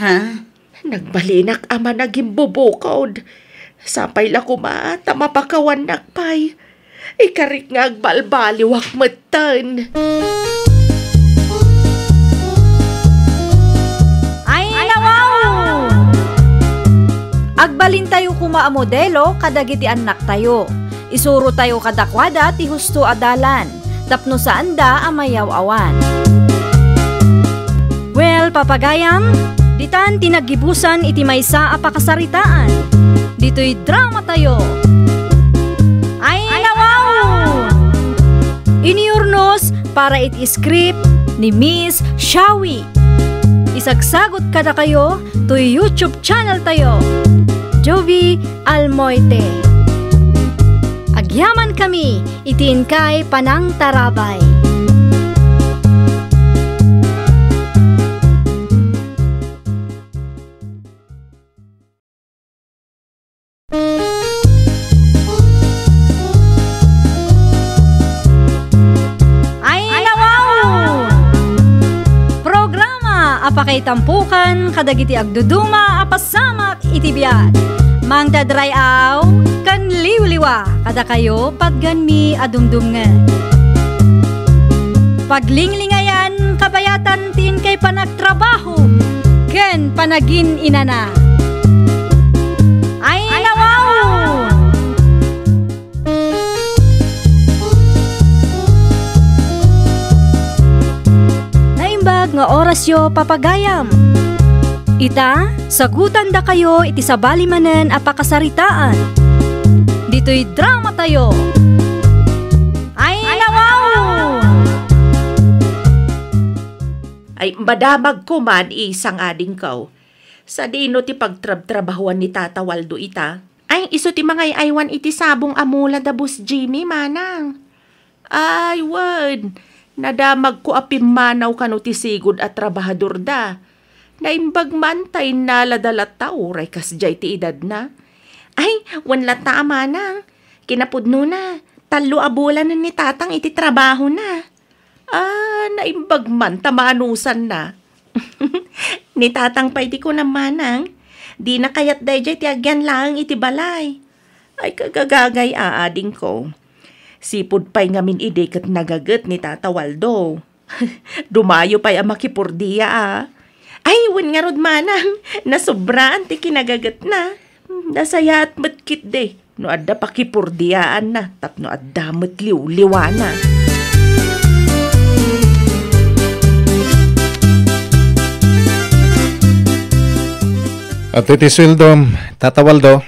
Ha? Nagbalinak ama naging bubukod. Sapay la kumata mapakawan nakpay. Ikarik nga agbalbaliwak matan. Ay, nawaw! Agbalin tayo kuma a modelo kadagiti anak tayo. Isuro tayo kadakwada ti husto adalan. Tapno saan da amayaw awan. Well, papagayam, ditan tinagibusan iti maysa a pakasaritaan. Dito'y drama tayo. Ay, nawaw! Iniurnos para iti script ni Miss Shawi. Isagsagot kada kayo to YouTube channel tayo. Jovi Almoite. Agyaman kami, itiin kay Panang Tarabay. Ay, nawaw! Programa, apakay Tay tampukan kadagiti agduduma apasamak iti biag. Mangdadrayaw kan liwliwa kada kayo padganmi adumdumngan. Paglinglingayan kabayatan tin kay panagtrabaho ken panagin inana. Ay nawaw! Naimbag nga oras yo papagayam. Ita, sagutan da kayo iti sabali manen apakasaritaan. Dito'y drama tayo. Ay nawaw! Ay madamag ko man isang ading kaw. Sa dino ti pagtrabahuan ni Tata Waldo ita. Ay iso ti mga aywan iti sabong amula da bus Jimmy manang. Ay wad, nadamag ko apimanaw kano ti sigod at trabahador da. Naimbag man tay naladalat tao, ray kasjay ti edad na. Ay, wanlat na amanang. Kinapudno na, 3 abulan na ni tatang iti trabaho na. Naimbag man, tamanusan na. Ni tatang pa iti ko na manang. Di na kayat dayjay ti agyan lang iti balay. Ay, kagagagay aading ko. Sipod pa'y ngamin ide kat nagagat ni Tata Waldo. Dumayo pa'y ang makipurdiya Ay, wan nga rod manang, nasobraan ti kinagagat na. Nasaya at matkit de, no adda pakipurdiyaan na, tapno adda matliw-liwana. At iti sweldo, Tata Waldo.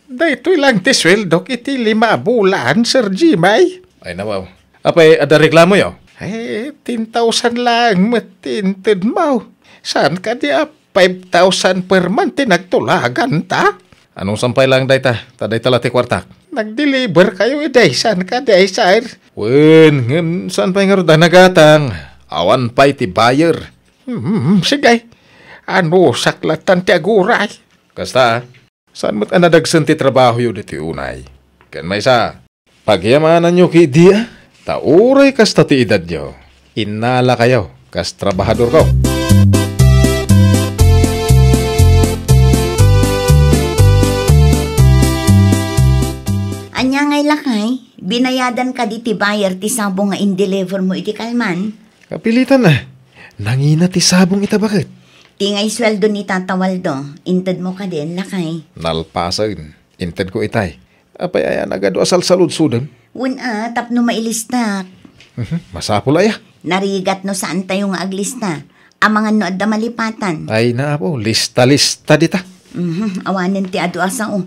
Dahito lang ti sweldo, iti 5 bulan, Sir Jimay. Ay nawaw. Apay, ada reklamo yo? 10,000 lang matintid mo. Saan ka di 5,000 per month nagtulagan ta? Anong sampay lang day ta? Taday tala ti kwartak. Nag-deliver kayo iday. Saan ka di sir? Wen, saan pa nga rin nagatang? Awan pa'y ti buyer. Sige. Ano saklatan ti aguray? Kasta, saan mo't anadagsan ti trabaho yun iti unay? Kan may sa, pagyamanan nyo ki dia, tauray kasta ti edad nyo. Inala kayo, kas trabahador ko. Anya ngay lakay, binayadan ka di ti buyer ti sabong nga in-deliver mo iti kalman. Kapilitan na. Nangina ti sabong ita bakit? Tingay sweldo ni Tata Waldo, inted mo ka din lakay. Nalpasan, inted ko itay. Apay ayan agad asal salud-sudan. Tapno mailista. Masapul aya. Narigat no saan tayo nga aglista. Amangan no adda malipatan. Ay na po, lista-lista dita. Awanin ti adu asa o.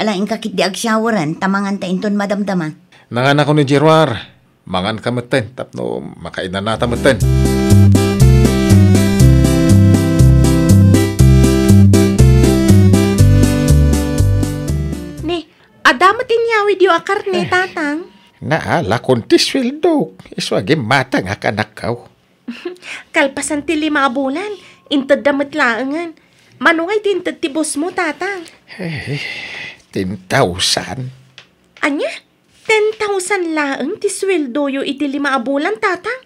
Alaing kakit di agsyawaran, tamangan ta inton madamdaman. Nangan ako ni Jirwar. Mangan kameten, tapno makainan na tameten. Ni, adamatin yawi diyo akar ni tatang. Naala konti sweldo. Iswagi matang akanak kaw. Kalpasan ti 5 bulan, intad damat laangan. Manungay tintad ti boss mo, tatang. 10,000. Anya? 10,000 laang ti sweldo yo iti 5 bulan, tatang?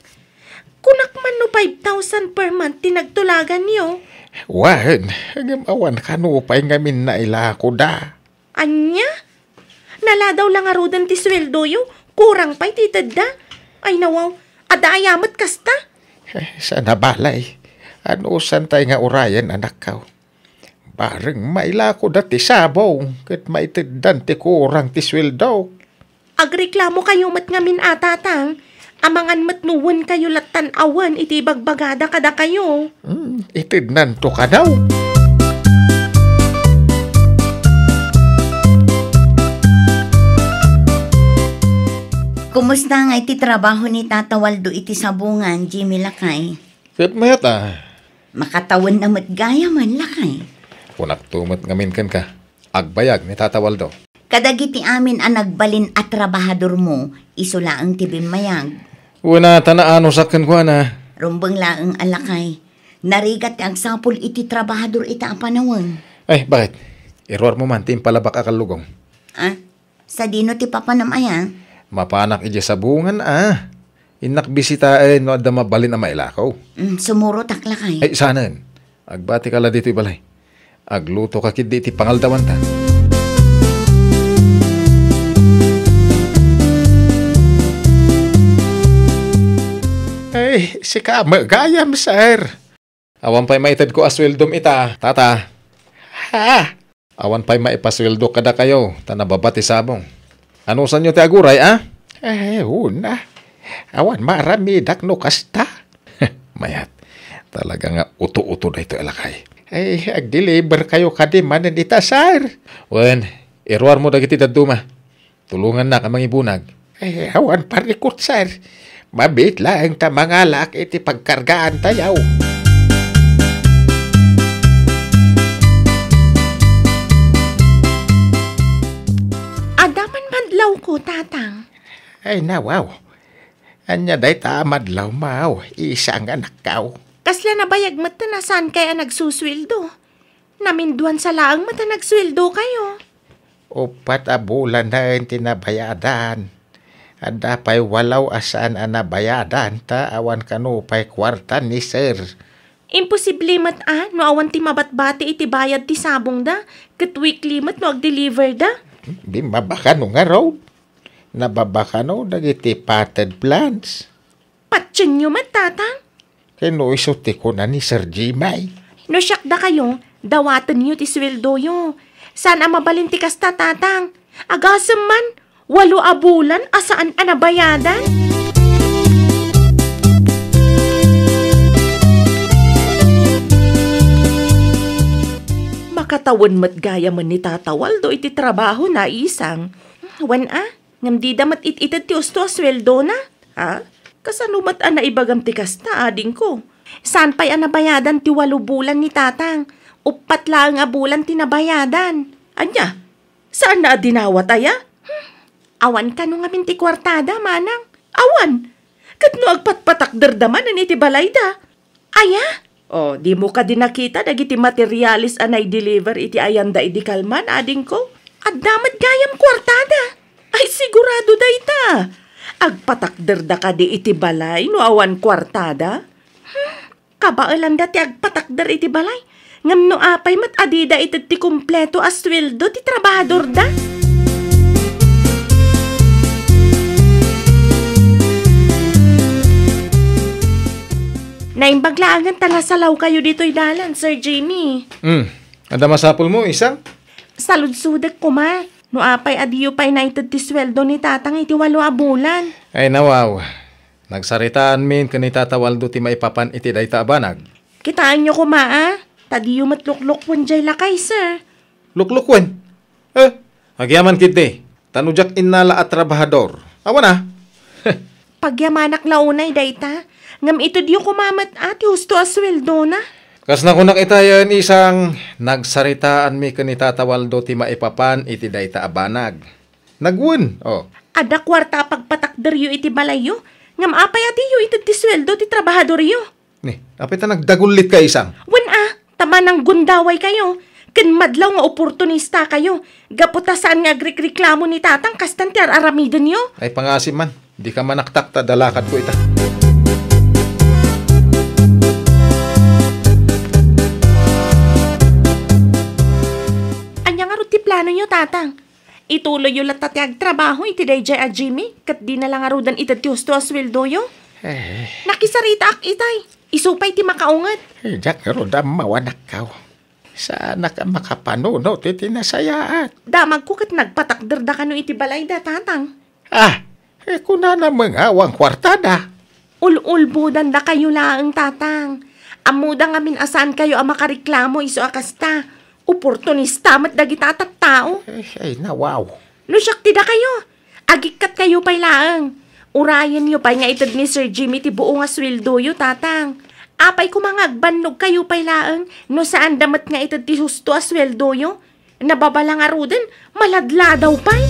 Kunak man no 5,000 per month tinagtulagan niyo. Wan, awan kanupay ngamin na ilako da. Anya? Naladaw lang arudan ti sweldo yo, kurang pa'y titad da. Ay nawaw, ada ayamat kasta. Sana balay, ano santay nga urayan anak kaw. Bareng mailako dati sabong, kat maitiddan ti kurang ti sweldo. Agreklamo kayo mat ngamin atatang, amangan matnuwan kayo latan awan iti bagbagada kada kayo. Itidnan to ka daw. Kumusta nga iti trabaho ni Tata Waldo iti sabungan, Jimmy lakay? Kat mayat Makatawan na matgaya man lakay. Kunak tumat ngamin kan ka. Agbayag ni Tata Waldo. Kadagiti amin ang nagbalin at trabahador mo, iso laang tibim mayag. Wala tanaano sakkan ko na. Rumbang laang alakay. Narigat ang sapul iti trabahador ita ang panawang. Ay, bakit? Irwar mo man timpalabak akalugong. Sa dino ti papanamaya? Mapanak ije sabungan Inak bisitain no adda mabalin na mailakaw. Sumuro takla kay. Ay, sanan. Agbati ka la dito ibalay. Agluto ka kid iti pangaldawan ta. Ay, si Kama, gayam, sir. Awan pa'y maitad ko asweldom ita, tata. Ha? Awan pa'y maipasweldo kada kayo, tanababati sabong. Ano sa nyo ti aguray, ah? Una. Awan maramidak no kasta. Mayat, talaga nga uto-uto na ito alakay. Ay, ag-deliver kayo kadimanan ita, sir. Wen, iruar mo dagiti daduma. Tulungan na ka mangibunag. Ay, awan parikot, sir. Mabit lang ta mga lak iti pagkargaan tayaw. Adaman madlaw ko, tatang. Ay nawaw. Anya day ta madlaw maw. Isang anak kaw. Kasla na bayag mata na saan kaya nagsusweldo? Naminduan sa laang mata nagsweldo kayo. Upat a bulan na yung tinabayadan. Ada pa'y walaw asaan anabayadan ta awan kano pa'y kwarta ni sir. Imposible mat no awan ti mabatbati iti bayad ti sabong da. Kat weekly mat no ag-deliver da. Di mabakano nga raw. Nababakano dagiti potted plants. Patsin nyo mat, tatang. Kano isuti ko na ni Sir Jimay. No siyak da kayo, dawatan nyo ti sweldo yo. Saan ang mabalinti kasta, tatang? Agasam man. 8 a bulan, asaan anabayadan? Makatawan mat gaya man ni tatawal do iti trabaho na isang. Wan ngam di damat ititad ti usto sweldo na. Ha? Kasano mat na ibagam ti kasta ading ko. Saan pa'y anabayadan ti 8 bulan ni tatang? 4 lang a bulan tinabayadan. Anya? Saan na dinawat aya? Awan ka nung amin ti kwartada, manang. Awan. Kat no agpatpatakder daman an iti balayda. Aya? Di mo ka din nakita dagiti materialis anay deliver iti ayanda iti kalman, ading ko. At damat gayam kwartada. Ay sigurado da ita. Agpatakder da ka di iti balay no awan kwartada. Kabaalan da ti agpatakder iti balay. Ngam no apay mat adida iti ti kumpleto as sweldo ti trabahador da. Naimbaglaangan talasalaw kayo dito'y dalan, Sir Jamie. Ada masapul mo, isang? Saludsudag ko ma. No apay adiyo pa'y naitad ti sweldo ni tatang iti 8 a bulan. Ay nawaw. Nagsaritaan min kanitatawaldo ti maipapan iti dayta abanag. Kitaan nyo ko ma Tadiyo matluklukwan jay lakay, sir. Luklukwan? Agyaman kiti. Tanujak innala at trabahador. Awan na. Pagyamanak launay dayta. Ngam ito diyo kumamat ati husto asweldo na. Kas na kunak itayan isang nagsaritaan mi kanitatawaldo ti maipapan iti dayta abanag. Nagwun, Ada kwarta pagpatakder yu iti balayo. Ngam apay ati yu iti ti sweldo ti trabahador yu. Ni, apay ta nagdagulit ka isang. Wen tama ng gundaway kayo. Ken madlaw nga oportunista kayo. Gaputa saan nga agreklamo ni tatang kastan ti aramiden yu. Ay pangasim man, di ka manaktak ta dalakad ko ita. Plano nyo, tatang. Ituloy yung latatiag trabaho iti dayjay a Jimmy. Kat di na lang arudan iti husto asweldo yo. Nakisarita ak itay. Isupay ti makaungat. Jak rodam mawanak kaw. Sana ka makapanuno iti nasayaat. Damag ko kat nagpatakder da kano iti balay da, tatang. Kuna na mga awang kwartada. Ulbudan da kayo laang, tatang. Amuda ngamin asan kayo ang makareklamo iso akasta. Oportunista mat dagita at tao. Ay, nawaw. No siyak tida kayo. Agikat kayo pa'y laang. Urayan nyo pa'y nga itad ni Sir Jimmy ti buo nga sweldo yo, tatang. Apay kumangagbannog kayo pa'y laang. No saan damat nga itad ti husto a sweldo yo. Nababalang aruden, maladla daw pa'y.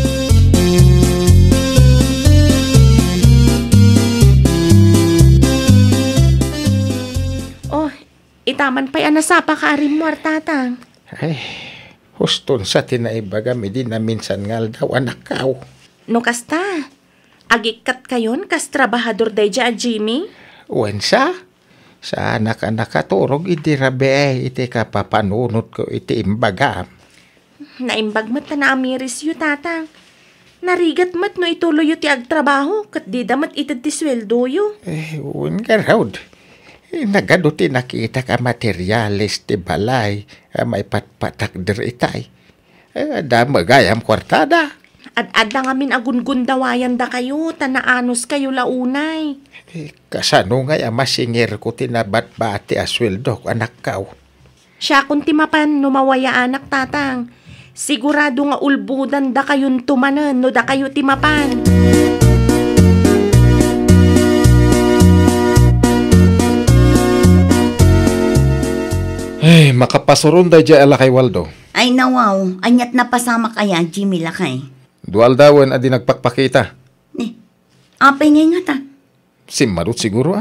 Itaman pa'y anasapa ka arim mo, tatang. Ay, huston sa tinaibaga, di na minsan ngal daw anak kaw. No kasta, Agikat kayon kas trabahador day dya, Jimmy? Wensa? Sa anak nakaturog iti rabi iti kapapanunot ko iti imbaga. Naimbag mat na amiris yu, tatang. Narigat mat no ituloy yu ti agtrabaho, kat di damat itad ti sweldo yu. Wen ka raud. Nagado ti nakita ka materialis ti balay, may patpatak der itay. Da magayam kwartada. Ad-ad na ngamin agun-gundawayan da kayo, tanaanos kayo launay. Kasano nga masingir ko tinabat-bati asweldo ko anak kao. Siya kung timapan no mawaya anak, tatang. Sigurado nga ulbudan da kayon tumanan no da kayo timapan. Ay, makapasuron da dya ala kay Waldo. Ay nawaw, anyat na pasama kaya, Jimmy lakay. Dual dawan adi nagpakpakita. Apay ngay nga ta. Si Marut siguro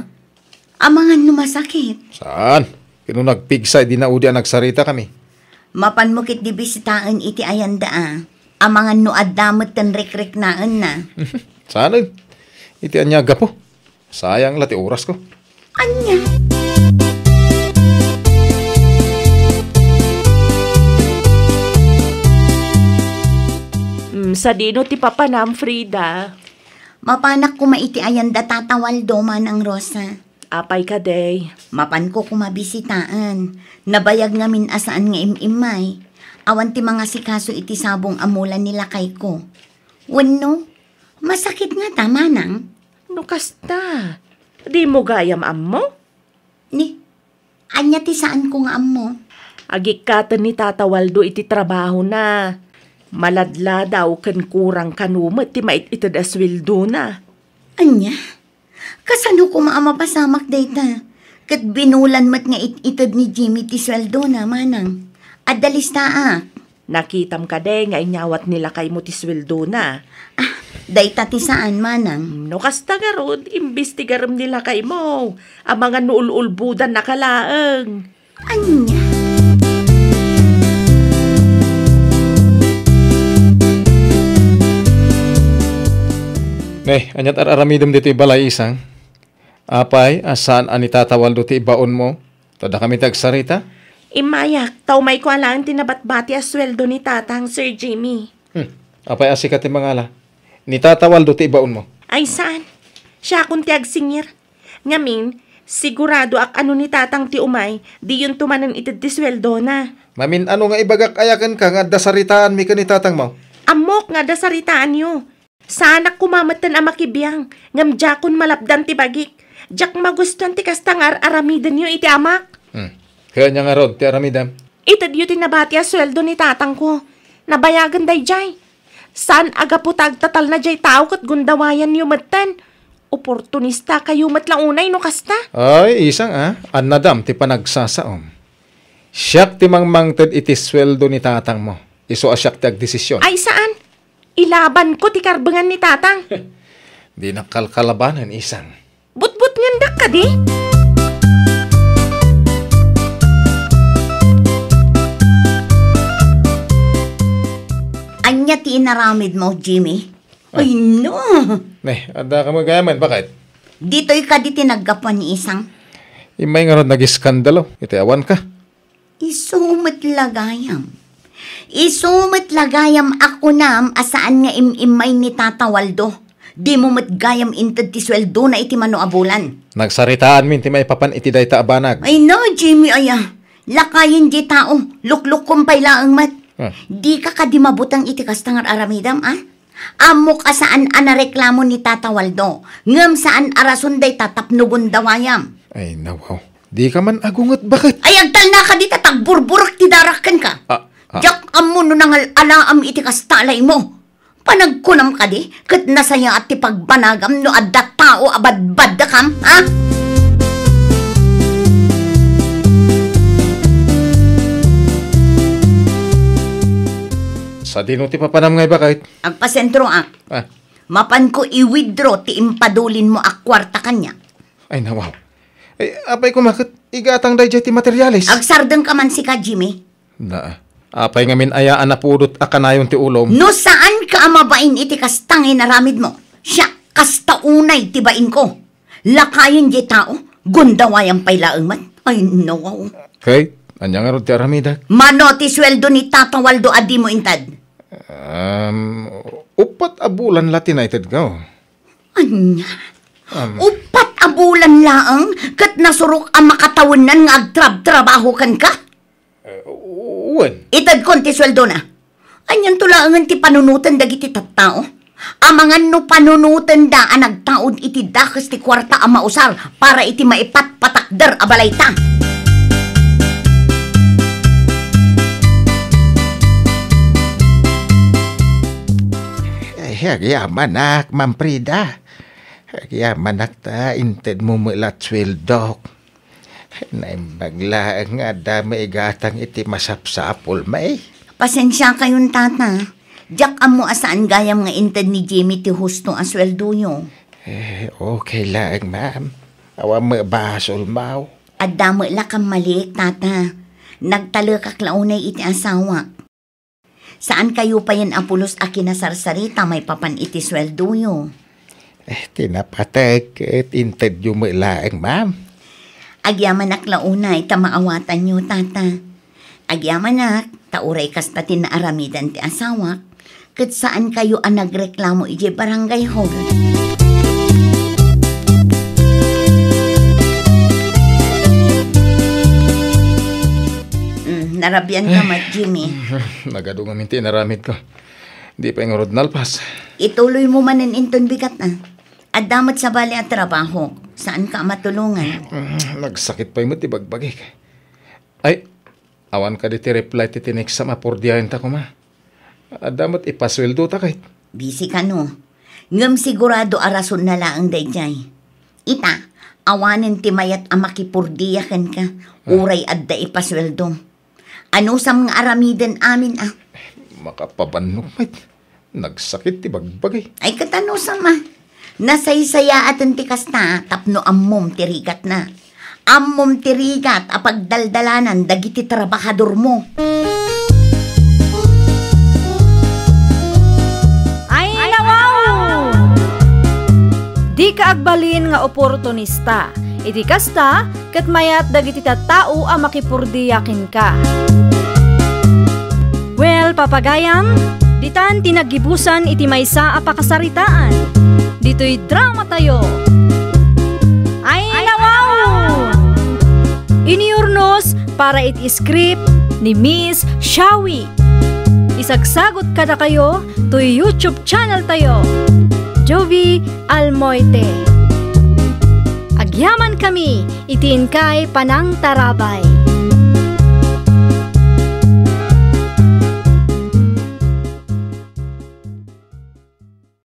Amangan numasakit. Saan? Kino nagpigsa di na udi nagsarita kami. Mapan mo kit di bisitaan iti ayanda Amangan no adamot tan rek-rek naan na. Saan? Iti anyaga po. Sayang lati oras ko. Anya? Sa dino ti papanam, Frida. Mapanak ko maiti ayanda tatawaldo man ang Rosa. Apay ka, day. Mapan ko kumabisitaan. Nabayag ngamin asaan nga imimay. Awan ti mga sikaso iti sabong amulan nila kay ko. Wano, masakit nga tama nang. No kasta. Di mo gayam ammo? Anya ti saan ko nga ammo? Agikatan ni Tata Waldo iti trabaho na. Maladla daw kan kurang kanumat ti mait itad aswildo na. Anya? Kasano ko maamapasamak dayta? Kat binulan mat nga itad ni Jimmy ti sweldo na manang. Adalista Nakitam ka de nga inyawat nila kay mo ti sweldo na. Dayta ti saan manang? No kasta garod, imbestigaram nila kay mo. Ang mga nuululbudan na kalaang. Anya? Anyat aramidom dito ibalay isang. Apay, asan anitatawal do ti ibaon mo? Tada kami tagsarita? Imayak, taw may ko alang tinabat-bati asweldo ni tatang, Sir Jimmy. Apay asikat ti mangala. Nitatawal do ti ibaon mo? Ay saan? Siya kung ti agsingir. Ngamin, sigurado ak ano ni tatang ti umay, di yun tumanan itad ti sweldo na. Mamin, ano nga ibagak ayakan ka nga dasaritaan mi ka ni tatang mo? Amok nga dasaritaan yo. Sana kumamatan ang makibiyang, ngam jakon malapdan ti bagik. Jak magustuhan ti kastangar aramidan yo iti amak. Kaya niya nga rod, ti aramidam. Itad yu tinabati a sweldo ni tatang ko. Nabayagan day jay. San aga po tagtatal na jay tao kat gundawayan yu matan. Oportunista kayo matlang unay no kasta. Ay, isang anadam ti panagsasaom. Siyak ti mangmangted iti sweldo ni tatang mo. Iso asyak ti agdesisyon. Ay saan? Ilaban ko ti karbangan ni tatang. Di nakalkalabanan isang. But ngandak ka di? Anya ti inaramid mo, Jimmy? Ay no! Ada ka magayaman, bakit? Dito'y ka di tinaggapan ni isang. Imay nga ron nag-iskandalo. Iti awan ka. Isumat lagayam ako nam asaan nga imimay ni Tata Waldo. Di mo matgayam intad ti sweldo na iti mano abulan. Nagsaritaan min ti may papan iti dayta abanag. Ay no, Jimmy lakayin di tao, lukluk kumpay laang mat. Di ka di mabutang iti kastangar aramidam Amok asaan anareklamo ni Tata Waldo. Ngam saan arason day tatapnugon dawayam. Ay nawaw, di ka man agungot bakit? Ay agtal na ka di tatagburburak ti darakan ka. Jak amo no nangal alaam iti kastalay mo. Panagkunam ka di, kat nasaya at ti pagbanagam no adda tao abad-bad da kam, Sa dino ti papanam ngay bakit? Agpasentro Mapan ko i-withdraw ti impadulin mo akwarta kanya. Ay nawaw. Ay apay kumakit igatang day ti materialis. Agsardeng ka man si ka, Jimmy. Apay ngamin ayaan na pudot akanayon ti ulom. No saan ka amabain iti kastangin aramid mo? Siya, Kasta unay tibain ko. Lakayin di tao, gundawayang pailaang man. Ay, no. Kay, anya nga ron ti aramidag? Mano ti sweldo ni Tata Waldo adi mo intad? Upat abulan United ka. Anya? Upat abulan laang kat nasurok ang makatawanan nga agtrab-trabaho kan ka? Uwan. Itad kon ti sweldo na. Anyan tulaangan ti panunutan dagiti tattao. Amangan no panunutan da ang nagtaod iti dakas ti kwarta ang mausar para iti maipatpatakder a balayta. Hagyaman nak, Ma'am Frida. Hagyaman nak ta, inted mo mulat sweldo. Naimbagla nga dami igatang iti masapsapol may. Pasensya kayong tata. Diyak amo asaan gayam nga inted ni Jimmy ti husto ang sweldo nyo. Okay lang, ma'am. Awa mo basol mau. Adamo la kang maliit, tata. Nagtalo kaklaunay iti asawa. Saan kayo pa yan apulos a kinasarsarita may papan iti sweldo nyo? Tinapatag at inted yung mailaang, ma'am. Agyaman naklaunay ta maawatan nyo, tata. Agyaman nak, tauray kasta tinaaramidan ti asawa. Kat saan kayo ang nagreklamo iti barangay hall? Narabian ka, Mat Jimmy. Nagado nga minti, naramid ko. Di pa yung nalpas. Ituloy mo manin inton bigat na. At damat sa bali at trabaho. Saan ka matulungan? Nagsakit pa yung matibagbagik. Ay, awan ka di ti reply ti tinex sa mapurdiyahin ta ko ma. At damat ipasweldo ta kahit. Busy ka no. Ngam sigurado arason na lang dayjay. Ita, awanin ti mayat ang makipurdiyakan ka. Uray adda ipasweldo. Ano sa mga aramiden amin Makapabanok, mate. Nagsakit ti bagbagay. Ay katano sama. Nasaysaya atan ti kasta tapno ammom tirigat na. Ammom tirigat apagdaldalanan dagiti trabahador mo. Ay nawaw! Di ka agbalin nga oportunista. Iti kasta, kat mayat dagiti tattao a makipurdiyakin ka. Well, papagayam, ditan tinagibusan iti maysa a pakasaritaan. Dito'y drama tayo. Ay nawaw! Iniurnos para iti script ni Miss Shawi. Isagsagot kada kayo to YouTube channel tayo. Jovi Almoite. Agyaman kami, itiin kay Panang Tarabay.